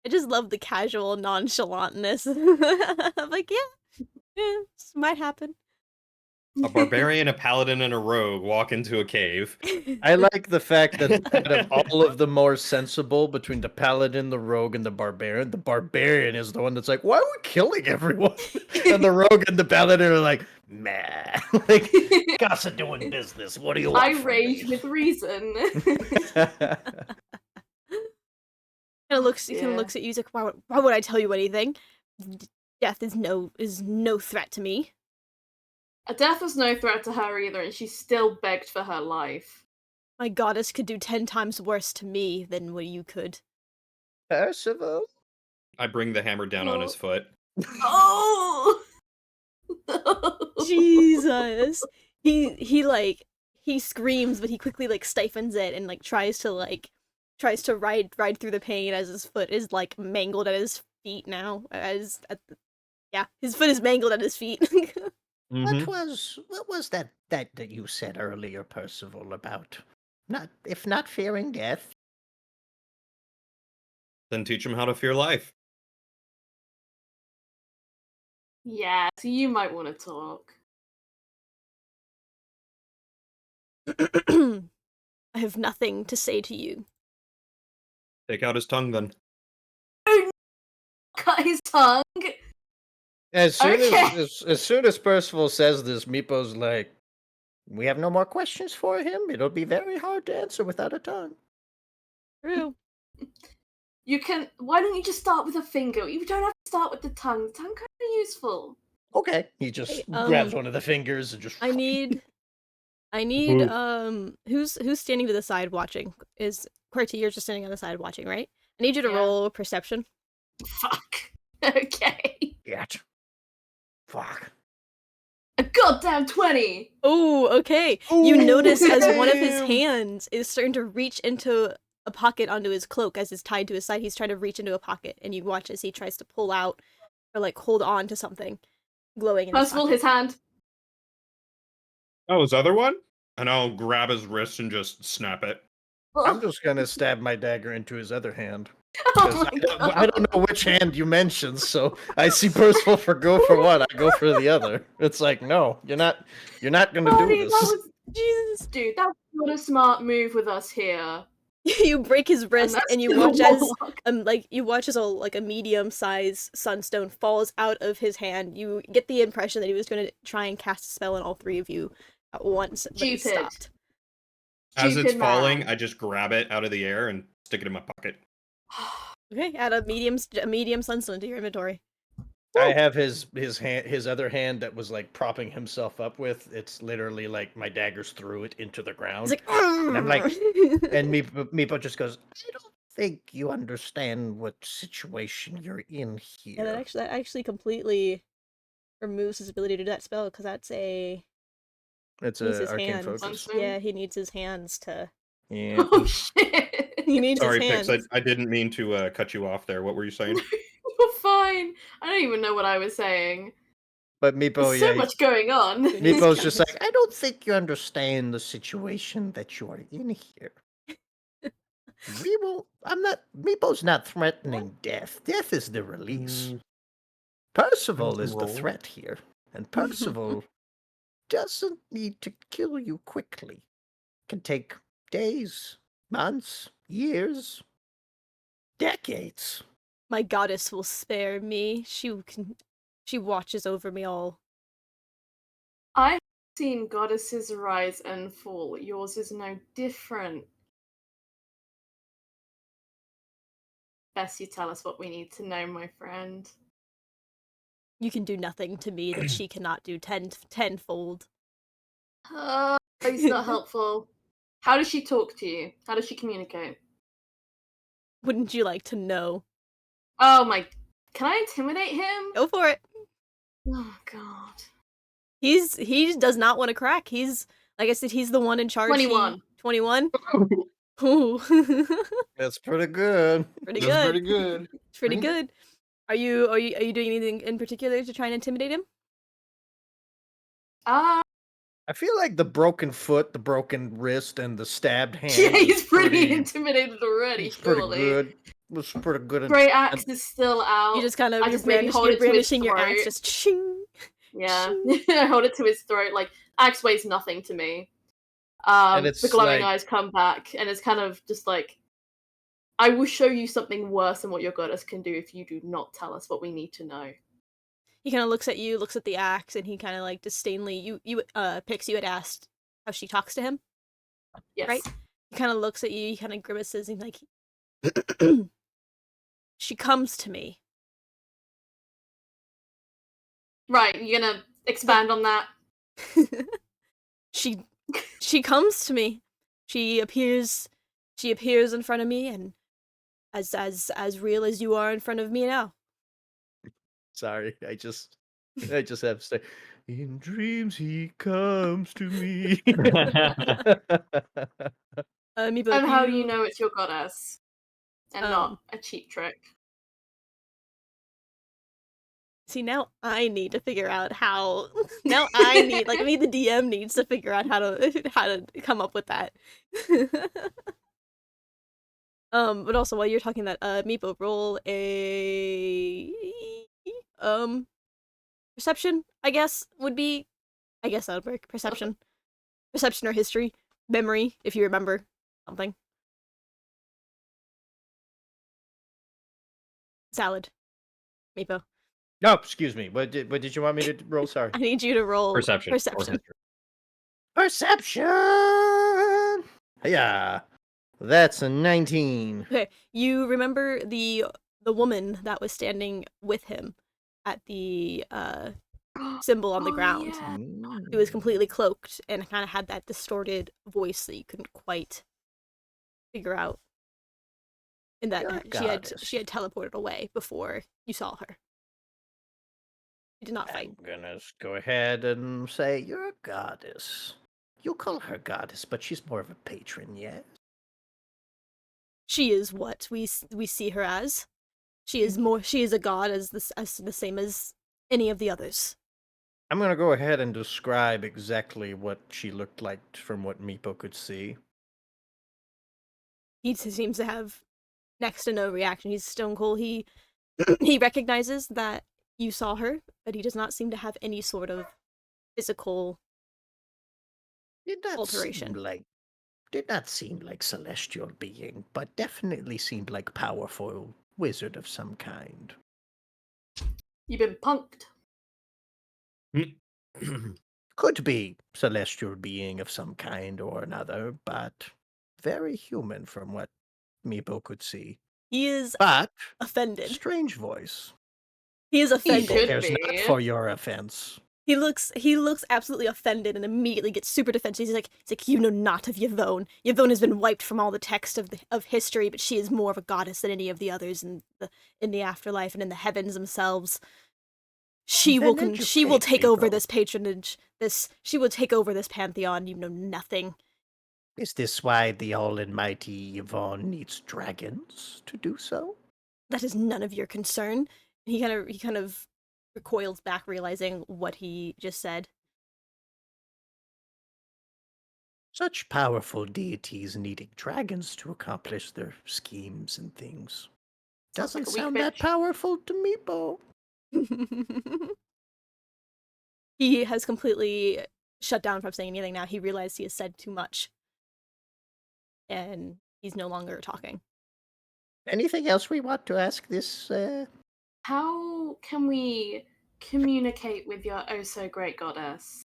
I just love the casual nonchalantness. I'm like, yeah, this might happen. A barbarian, a paladin, and a rogue walk into a cave. I like the fact that out of all of the more sensible between the paladin, the rogue, and the barbarian is the one that's like, why are we killing everyone? And the rogue and the paladin are like, meh. Like, gotta doing business. What do you want I from rage me? with reason. Kind of looks Yeah. at you. He's like, why would I tell you anything? Death is no threat to me. A death was no threat to her either, and she still begged for her life. My goddess could do 10 times worse to me than what you could. Percival? I bring the hammer down on his foot. Oh! Jesus. He screams, but he quickly like stifles it and like tries to ride through the pain as his foot is like mangled at his feet now. His foot is mangled at his feet. Mhm. What was that you said earlier, Percival, about if not fearing death? Then teach him how to fear life. Yeah, so you might want to talk. I have nothing to say to you. Take out his tongue then. Cut his tongue. As soon Okay. as soon as Percival says this, Meepo's like, we have no more questions for him. It'll be very hard to answer without a tongue. True. You can. Why don't you just start with a finger? You don't have to start with the tongue. The tongue can be useful. Okay. He just Hey, grabs one of the fingers and just. I need, who's standing to the side watching? Is QWERTY, you're just standing on the side watching, right? I need you to Yeah. roll perception. Fuck. Okay. Yet. Fuck. A goddamn 20! Oh, okay. You notice as one of his Damn. hands is starting to reach into a pocket onto his cloak as it's tied to his side. He's trying to reach into a pocket, and you watch as he tries to pull out or like hold on to something glowing in his First of all, pocket. his hand. Oh, his other one? And I'll grab his wrist and just snap it. I'm just gonna stab my dagger into his other hand. Oh 'Cause my I don't know which hand you mentioned, so I see Percival go for one, I go for the other. It's like, no, you're not gonna Buddy, do that this. was Jesus. dude, that's not a smart move with us here. You break his wrist that's and you gonna watch as warlock. a medium-sized sunstone falls out of his hand. You get the impression that he was going to try and cast a spell on all three of you at once, but he Stupid. stopped. As it's Stupid falling, man. I just grab it out of the air and stick it in my pocket. Okay, add a medium sunstone to your inventory. I have his other hand that was like propping himself up with. It's literally like my daggers threw it into the ground. He's like, and I'm like, "Arrgh." and Meepo just goes, I don't think you understand what situation you're in Yeah, here. that actually completely removes his ability to do that spell because that's a It's he needs a his arcane hands. focus. Sunstone? Yeah, he needs his hands to. Yeah. Oh shit. He needs Sorry, his Pix, hands. I didn't mean to cut you off there. What were you saying? You're fine. I don't even know what I was saying. But Meepo, There's so much going on. Who needs Meepo's his just hands? like, I don't think you understand the situation that you are in here. Meepo's not threatening death. Death is the release. Percival is the roll. threat here. And Percival doesn't need to kill you quickly. It can take days, months, years, decades. My goddess will spare me. She watches over me all. I've seen goddesses rise and fall. Yours is no different. Best you tell us what we need to know, my friend. You can do nothing to me that she cannot do tenfold. He's not helpful. How does she talk to you? How does she communicate? Wouldn't you like to know? Oh my... Can I intimidate him? Go for it. Oh god. He does not want to crack. He's like I said, he's the one in charge. 21. 21? Ooh. That's pretty good. Pretty That's good. pretty good. It's pretty good. Are you doing anything in particular to try and intimidate him? I feel like the broken foot, the broken wrist, and the stabbed hand. Yeah, he's was pretty intimidated already, was pretty surely. good. Was pretty good. Great axe is still out. You just kind of I just maybe hold it to his brandishing your axe, throat. just ching. Yeah, Ching. I hold it to his throat. Like axe weighs nothing to me. And it's The glowing like- eyes come back, and it's kind of just like, I will show you something worse than what your goddess can do if you do not tell us what we need to know. He kind of looks at you, looks at the axe, and he kind of like disdainly. Pix, you had asked how she talks to him, Yes. right? He kind of looks at you. He kind of grimaces. And like, she comes to me. Right. You're gonna expand on that. She comes to me. She appears in front of me, and as real as you are in front of me now. Sorry, I just have to say, in dreams he comes to me. Meepo, And how do you know it's your goddess and Um, not a cheap trick? See, now I need to figure out how. Now I need the DM needs to figure out how to come up with that. But also while you're talking that, Meepo, roll a perception. I guess that would work. Perception or history, memory, if you remember something. Salad, Meepo. No, excuse me. What did you want me to roll? Sorry. I need you to roll Perception. Perception. Yeah, that's a 19. Okay, you remember the woman that was standing with him at the symbol on the Oh, ground. yeah. He was Mm. completely cloaked and kind of had that distorted voice that you couldn't quite figure out. And that Your she goddess. had teleported away before you saw her. She did not fight. I'm gonna go ahead and say you're a goddess. You call her goddess, but she's more of a patron, yes? She is what we see her as. She is more. She is a god as the same as any of the others. I'm gonna go ahead and describe exactly what she looked like from what Meepo could see. He seems to have next to no reaction. He's stone cold. He he recognizes that you saw her, but he does not seem to have any sort of physical Did not seem alteration. like did not seem like celestial being, but definitely seemed like powerful wizard of some kind. You've been punked. Could be celestial being of some kind or another, but very human from what Meepo could see. He is But offended. strange voice. He is He Meepo offended. should cares not be. for your offense. He looks absolutely offended and immediately gets super defensive. He's like, you know not of Yvonne. Yvonne has been wiped from all the text of history, but she is more of a goddess than any of the others in the afterlife and in the heavens themselves. She will Then she will educate take over Meepo. this patronage. She will take over this pantheon. You know nothing. Is this why the all-almighty Yvonne needs dragons to do so? That is none of your concern. He kind of recoils back, realizing what he just said. Such powerful deities needing dragons to accomplish their schemes and things. Sounds like Doesn't a weak sound that bitch. powerful to Meepo. He has completely shut down from saying anything now. He realized he has said too much. And he's no longer talking. Anything else we want to ask this? How can we communicate with your oh so great goddess?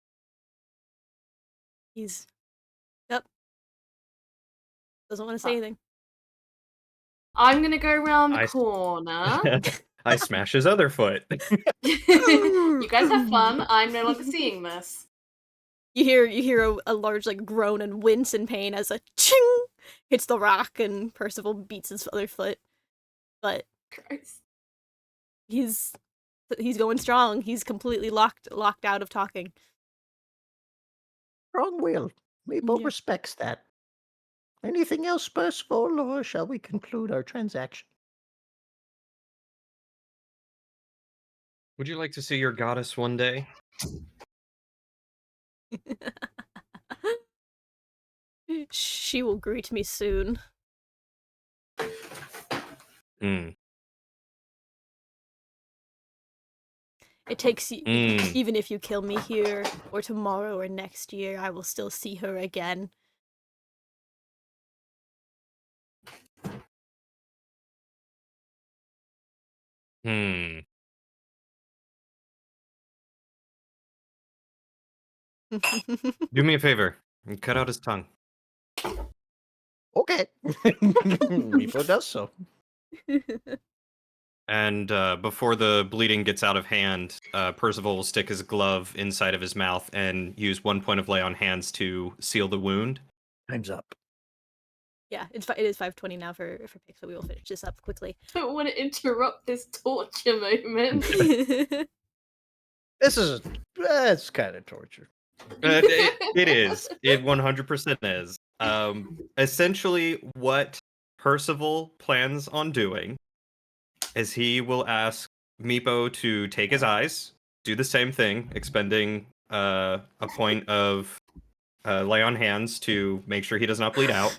He's yep. Doesn't want to say anything. I'm gonna go around the I- corner. I smash his other foot. You guys have fun. I'm no longer seeing this. You hear a large like groan and wince in pain as a ching hits the rock and Percival beats his other foot. But Christ. he's going strong. He's completely locked out of talking. Strong will. Meepo Yeah. respects that. Anything else, Percival, or shall we conclude our transaction? Would you like to see your goddess one day? She will greet me soon. Hmm. It takes you, Mm. even if you kill me here or tomorrow or next year, I will still see her again. Hmm. Do me a favor and cut out his tongue. Okay. Meepo does so. And before the bleeding gets out of hand, Percival will stick his glove inside of his mouth and use 1 point of lay on hands to seal the wound. Time's up. Yeah, it is 5:20 now for pick, so we will finish this up quickly. Don't want to interrupt this torture moment. This is it's kind of torture. It is. It 100% is. Essentially, what Percival plans on doing is he will ask Meepo to take his eyes, do the same thing, expending a point of lay on hands to make sure he does not bleed out.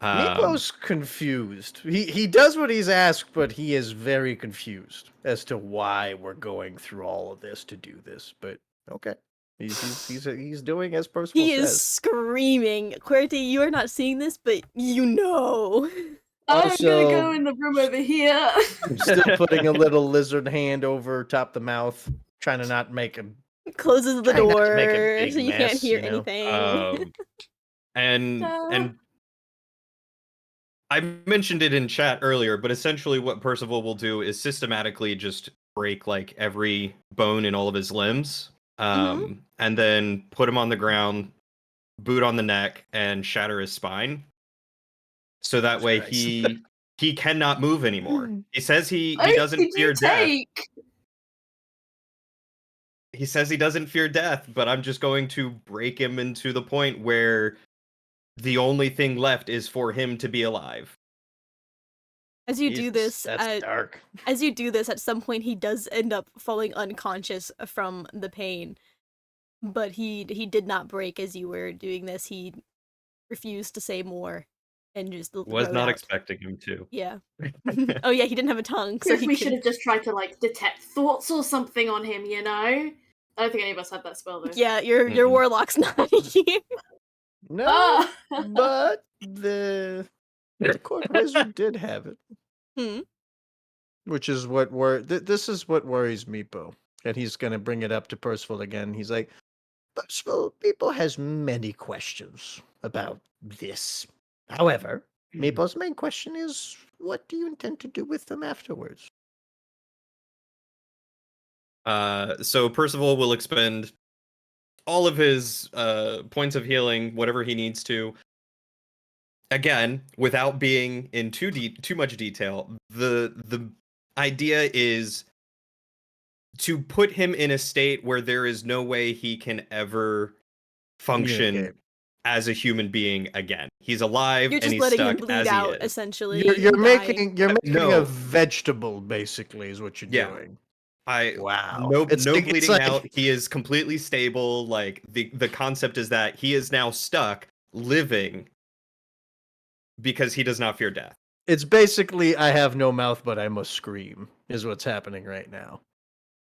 Meepo's confused. He does what he's asked, but he is very confused as to why we're going through all of this to do this. But okay, he's doing as Percival He is says. screaming. QWERTY, you are not seeing this, but you know. I'm Also- gonna go in the room over here. Still putting a little lizard hand over top the mouth, trying to not make him. Closes the Trying not to door make a big so you can't mess, hear you know? anything. And I mentioned it in chat earlier, but essentially what Percival will do is systematically just break like every bone in all of his limbs, Mhm. and then put him on the ground, boot on the neck, and shatter his spine. So that way Christ. he cannot move anymore. He says he Oh, doesn't did fear you death. take? He says he doesn't fear death, but I'm just going to break him into the point where the only thing left is for him to be alive. As you do Jesus, this, that's dark. as you do this, at some point he does end up falling unconscious from the pain. But he did not break as you were doing this. He refused to say more and just Was wrote not out. expecting him to. Yeah. Oh yeah, he didn't have a tongue, so If he we should could. have just tried to like detect thoughts or something on him, you know? I don't think any of us had that spell though. Yeah, your Mm-mm. warlock's not here. No, Ah! but the court wizard did have it, Hmm. which is what this is what worries Meepo. And he's gonna bring it up to Percival again. He's like, Percival, Meepo has many questions about this. However, Meepo's main question is, what do you intend to do with them afterwards? So Percival will expend all of his points of healing, whatever he needs to. Again, without being in too much detail, the idea is to put him in a state where there is no way he can ever function Communicate. as a human being again. He's alive You're and just he's letting him stuck bleed as he out, is. essentially, You're and die. making a No, vegetable, basically, is what you're yeah. doing. I Wow. no It's bleeding like out. He is completely stable. Like the concept is that he is now stuck living because he does not fear death. it's basically I have no mouth but I must scream is what's happening right now.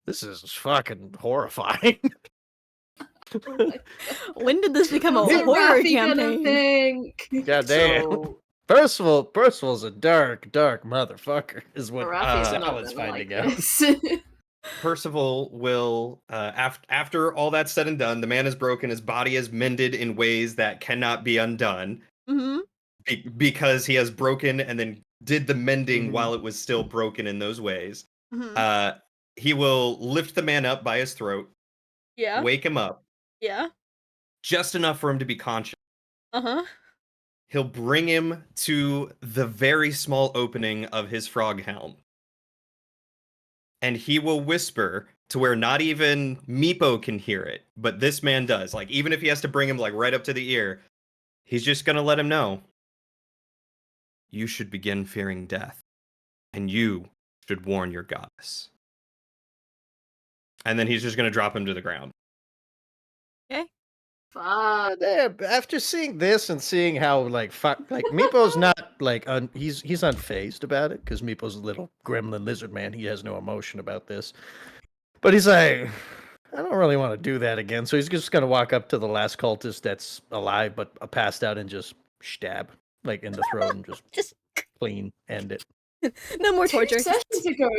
This is fucking horrifying. Oh my When did this become a What's a horror Raffi gonna campaign? think? God damn. So Percival's a dark motherfucker, is what Raffi's not Salad's gonna like finding out. this. Percival will, after all that's said and done, the man is broken. His body is mended in ways that cannot be undone Mm-hmm. because he has broken and then did the mending Mhm. while it was still broken in those ways. Mm-hmm. He will lift the man up by his throat, Yeah. wake him up, Yeah. just enough for him to be conscious. Uh-huh. He'll bring him to the very small opening of his frog helm. And he will whisper to where not even Meepo can hear it, but this man does. Like, even if he has to bring him like right up to the ear, he's just gonna let him know. You should begin fearing death, and you should warn your goddess. And then he's just gonna drop him to the ground. Okay. Fuck. After seeing this and seeing how like Meepo's not like he's unfazed about it because Meepo's a little gremlin lizard man. He has no emotion about this. But he's like, I don't really want to do that again. So he's just gonna walk up to the last cultist that's alive but passed out and just stab like in the throat and just Just clean end it. no more 2 torture. sessions ago,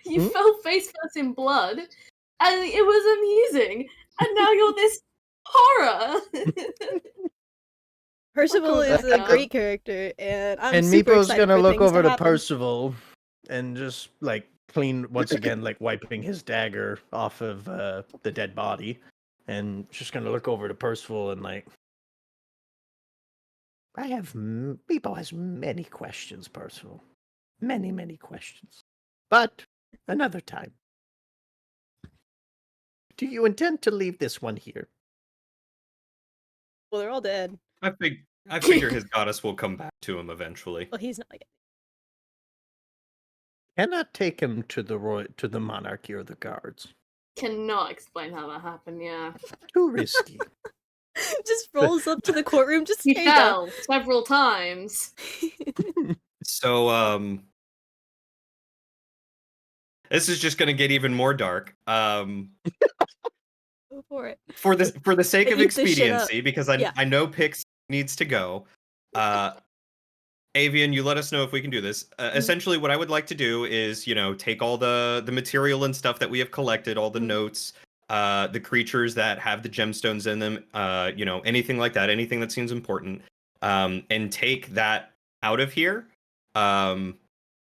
you Hmm? fell face first in blood, and it was amusing, and now you're this horror. Percival What is goes a down? great character, and I'm And super Meepo's excited gonna for look things over to to happen. Percival and just like clean once again, like wiping his dagger off of the dead body, and just gonna look over to Percival and like, Meepo has many questions, Percival, many questions, but another time. Do you intend to leave this one here? Well, they're all dead. I figure his goddess will come back to him eventually. Well, he's not yet. Cannot take him to the monarchy or the guards. Cannot explain how that happened, yeah. Too risky. Just rolls up to the courtroom. Just He there you go. fell several times. So this is just gonna get even more dark. Go for it. For the sake of Eat this shit up. expediency, because Yeah. I know Pix needs to go. Avian, you let us know if we can do this. Essentially, what I would like to do is, take all the material and stuff that we have collected, all the notes, the creatures that have the gemstones in them, anything like that, anything that seems important, and take that out of here.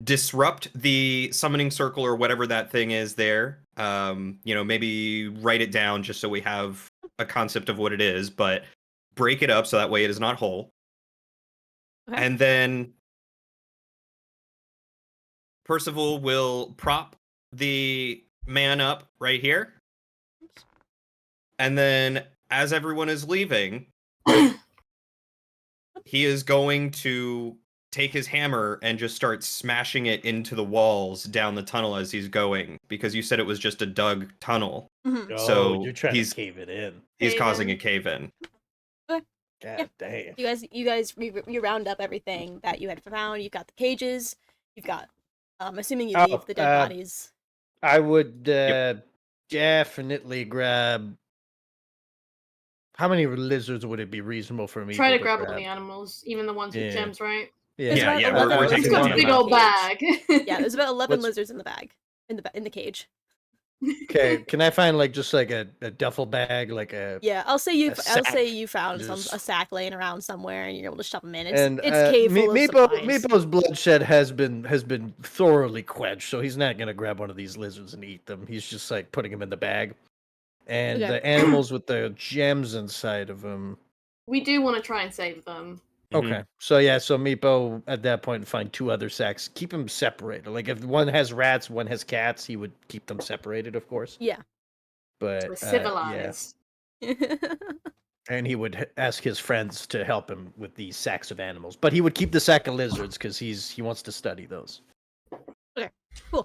disrupt the summoning circle or whatever that thing is there. Maybe write it down just so we have a concept of what it is, but break it up so that way it is not whole. Okay. And then Percival will prop the man up right here. And then as everyone is leaving, he is going to take his hammer and just start smashing it into the walls down the tunnel as he's going, because you said it was just a dug tunnel. Mhm. Oh, So you're trying he's to cave it in. he's Cave causing in. a cave in. God Yeah. damn. You guys, you round up everything that you had found. You've got the cages. You've got, assuming you leave the dead bodies. I would definitely grab. How many lizards would it be reasonable for me Try to grab all the animals, even the ones with Yeah. gems, right? There's Yeah, about yeah, 11 we're It's taking lizards got one a of big them. old bag. Yeah, there's about 11 What's- lizards in the bag, in the cage. Okay, can I find like just like a duffel bag, like a Yeah, I'll say a sack, you found just- a sack laying around somewhere, and you're able to shove them in. and It's cave full of supplies. Meepo's bloodshed has been thoroughly quenched, so he's not gonna grab one of these lizards and eat them. He's just like putting them in the bag, and Okay. the animals with the gems inside of them. We do want to try and save them. Okay, so Meepo at that point find 2 other sacks, keep them separated. Like if one has rats, one has cats, he would keep them separated, of course. Yeah. But We're yeah. civilized. And he would ask his friends to help him with these sacks of animals, but he would keep the sack of lizards because he wants to study those. Okay, cool.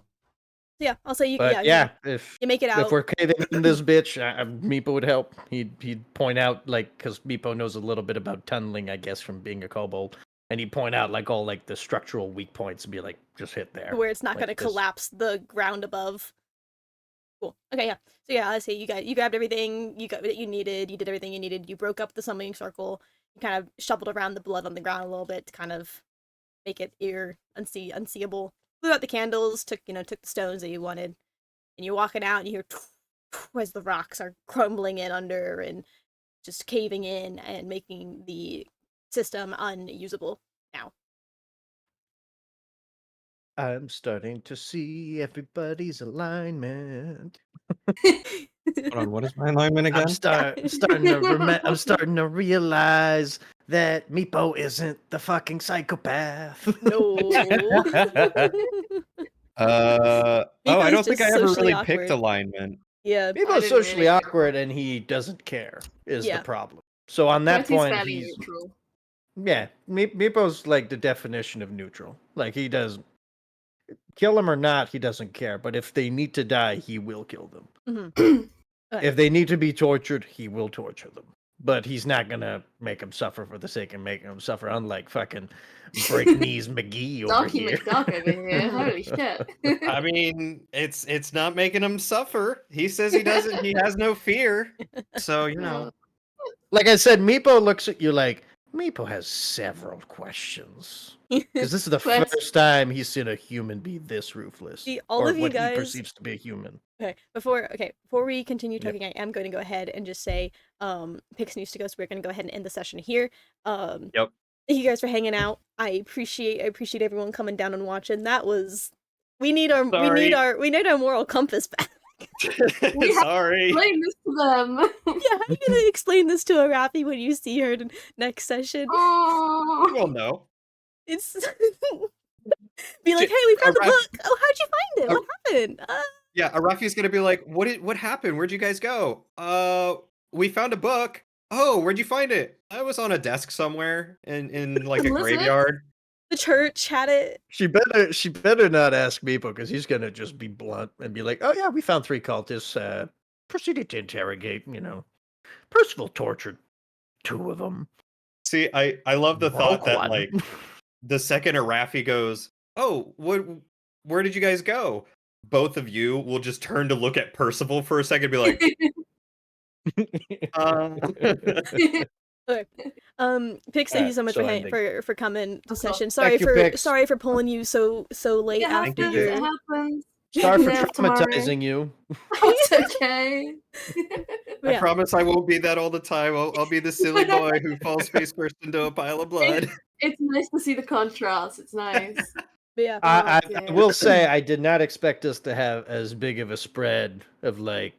So yeah, I'll say you. But if you make it out. if we're caving in this bitch, Meepo would help. He'd point out like because Meepo knows a little bit about tunneling, I guess, from being a kobold, and he'd point out like all like the structural weak points and be like, just hit there, where it's not like going to this. collapse the ground above. Cool. Okay, yeah. So yeah, I say you grabbed everything you got that you needed. You did everything you needed. You broke up the summoning circle. You kind of shoveled around the blood on the ground a little bit to kind of make it unseeable. Blew out the candles. Took the stones that you wanted, and you're walking out, and you hear as the rocks are crumbling in under and just caving in and making the system unusable now. I'm starting to see everybody's alignment. Hold on, what is my alignment again? I'm starting to realize that Meepo isn't the fucking psychopath. No. I Meepo's don't think just I ever socially really picked awkward. alignment. Yeah. I Meepo's didn't socially really- awkward and he doesn't care is Yeah. the problem. So on that Bertie's point, fairly he's neutral. Meepo's like the definition of neutral. Like he does kill them or not, he doesn't care. But if they need to die, he will kill them. Mhm. If they need to be tortured, he will torture them. But he's not gonna make them suffer for the sake of making them suffer. Unlike fucking break knees McGee over Darky here. McDuck over here. Holy shit. I mean, it's not making him suffer. He says he doesn't. He has no fear. So Like I said, Meepo looks at you like Meepo has several questions. Because this is the Let's- first time he's seen a human be this ruthless. See, all or of you what guys- he perceives to be a human. Okay, before we continue Yep. talking, I am going to go ahead and just say, Pix needs to go, so we're going to go ahead and end the session here. Yep. Thank you guys for hanging out. I appreciate everyone coming down and watching. That was we need our moral compass back. We have- Sorry. Explain this to them. Yeah, how are you gonna explain this to a Rafi when you see her next session? Oh. Well, no. It's be like, hey, we found the Rafi- book. Oh, how'd you find it? What happened? Yeah, Arafi's gonna be like, what happened? Where'd you guys go? We found a book. Oh, where'd you find it? I was on a desk somewhere in like a Was it? graveyard. The church had it. She better not ask Meepo because he's gonna just be blunt and be like, "Oh yeah, we found 3 cultists. Proceeded to interrogate. Percival tortured 2 of them. See, I love the thought that One. like the second Arafi goes, oh, where did you guys go? Both of you will just turn to look at Percival for a second and be like, Okay. Pix, thank you so much so for ending. for coming to Of course. session. Thank you, Pix. Sorry for pulling you so late It after happens. your. It happens. Sorry for Yeah, tomorrow. traumatizing you. It's okay. But I yeah. promise I won't be that all the time. I'll be the silly boy who falls face first into a pile of blood. It's nice to see the contrast. It's nice. But yeah. I dear. will say I did not expect us to have as big of a spread of like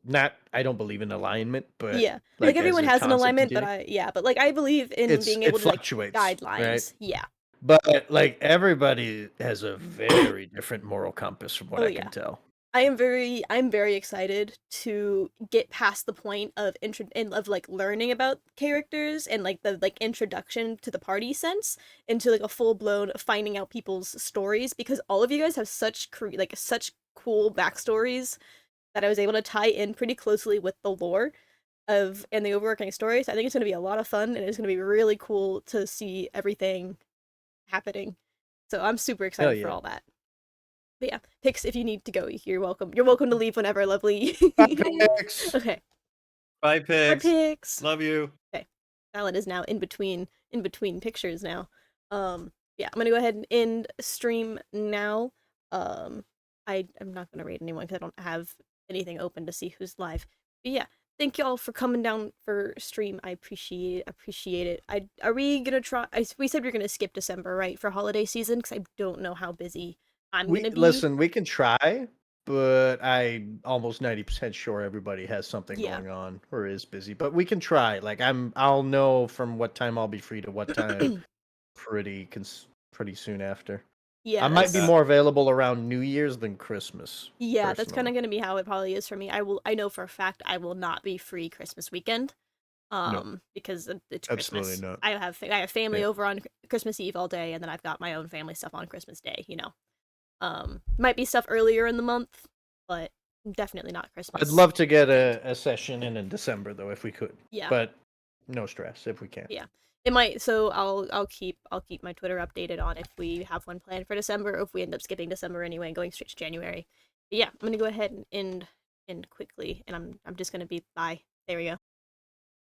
not I don't believe in alignment, but Yeah. Like like as everyone a has an concept of alignment, but gaming, but like I believe in being it able to like fluctuates, right? guidelines. Yeah. But like everybody has a very different moral compass from what Oh I can yeah. tell. I'm very excited to get past the point of of like learning about characters and like the like introduction to the party sense into like a full blown finding out people's stories, because all of you guys have such cool backstories that I was able to tie in pretty closely with the lore of and the overarching story. So I think it's gonna be a lot of fun, and it's gonna be really cool to see everything happening. So I'm super Hell excited for yeah. all that. But yeah, Pix, if you need to go, you're welcome. You're welcome to leave whenever, lovely. Thanks. Okay. Bye, Bye, pigs. Pix. Love you. Okay. Alan is now in between pictures now. Yeah, I'm gonna go ahead and end stream now. Um, I'm not gonna rate anyone because I don't have anything open to see who's live. But yeah, thank y'all for coming down for stream. I appreciate it. Are we gonna try? We said we are gonna skip December, right, for holiday season, because I don't know how busy I'm We gonna be. listen, we can try, but I'm almost 90% sure everybody has something Yeah. going on or is busy. But we can try. Like I'll know from what time I'll be free to what time pretty soon after. I Yeah, might be that's more available around New Year's than Christmas, yeah, that's kind personally. of gonna be how it probably is for me. I know for a fact I will not be free Christmas weekend. No, Because it's absolutely Christmas. not. I have family Yeah. over on Christmas Eve all day, and then I've got my own family stuff on Christmas Day. Might be stuff earlier in the month, but definitely not I'd Christmas love to get weekend. a session in December though, if we could. Yeah, But no stress if we can't. yeah. It might. So I'll keep my Twitter updated on if we have one planned for December, or if we end up skipping December anyway and going straight to January. But yeah, I'm gonna go ahead and end quickly, and I'm just gonna be bye. There we go.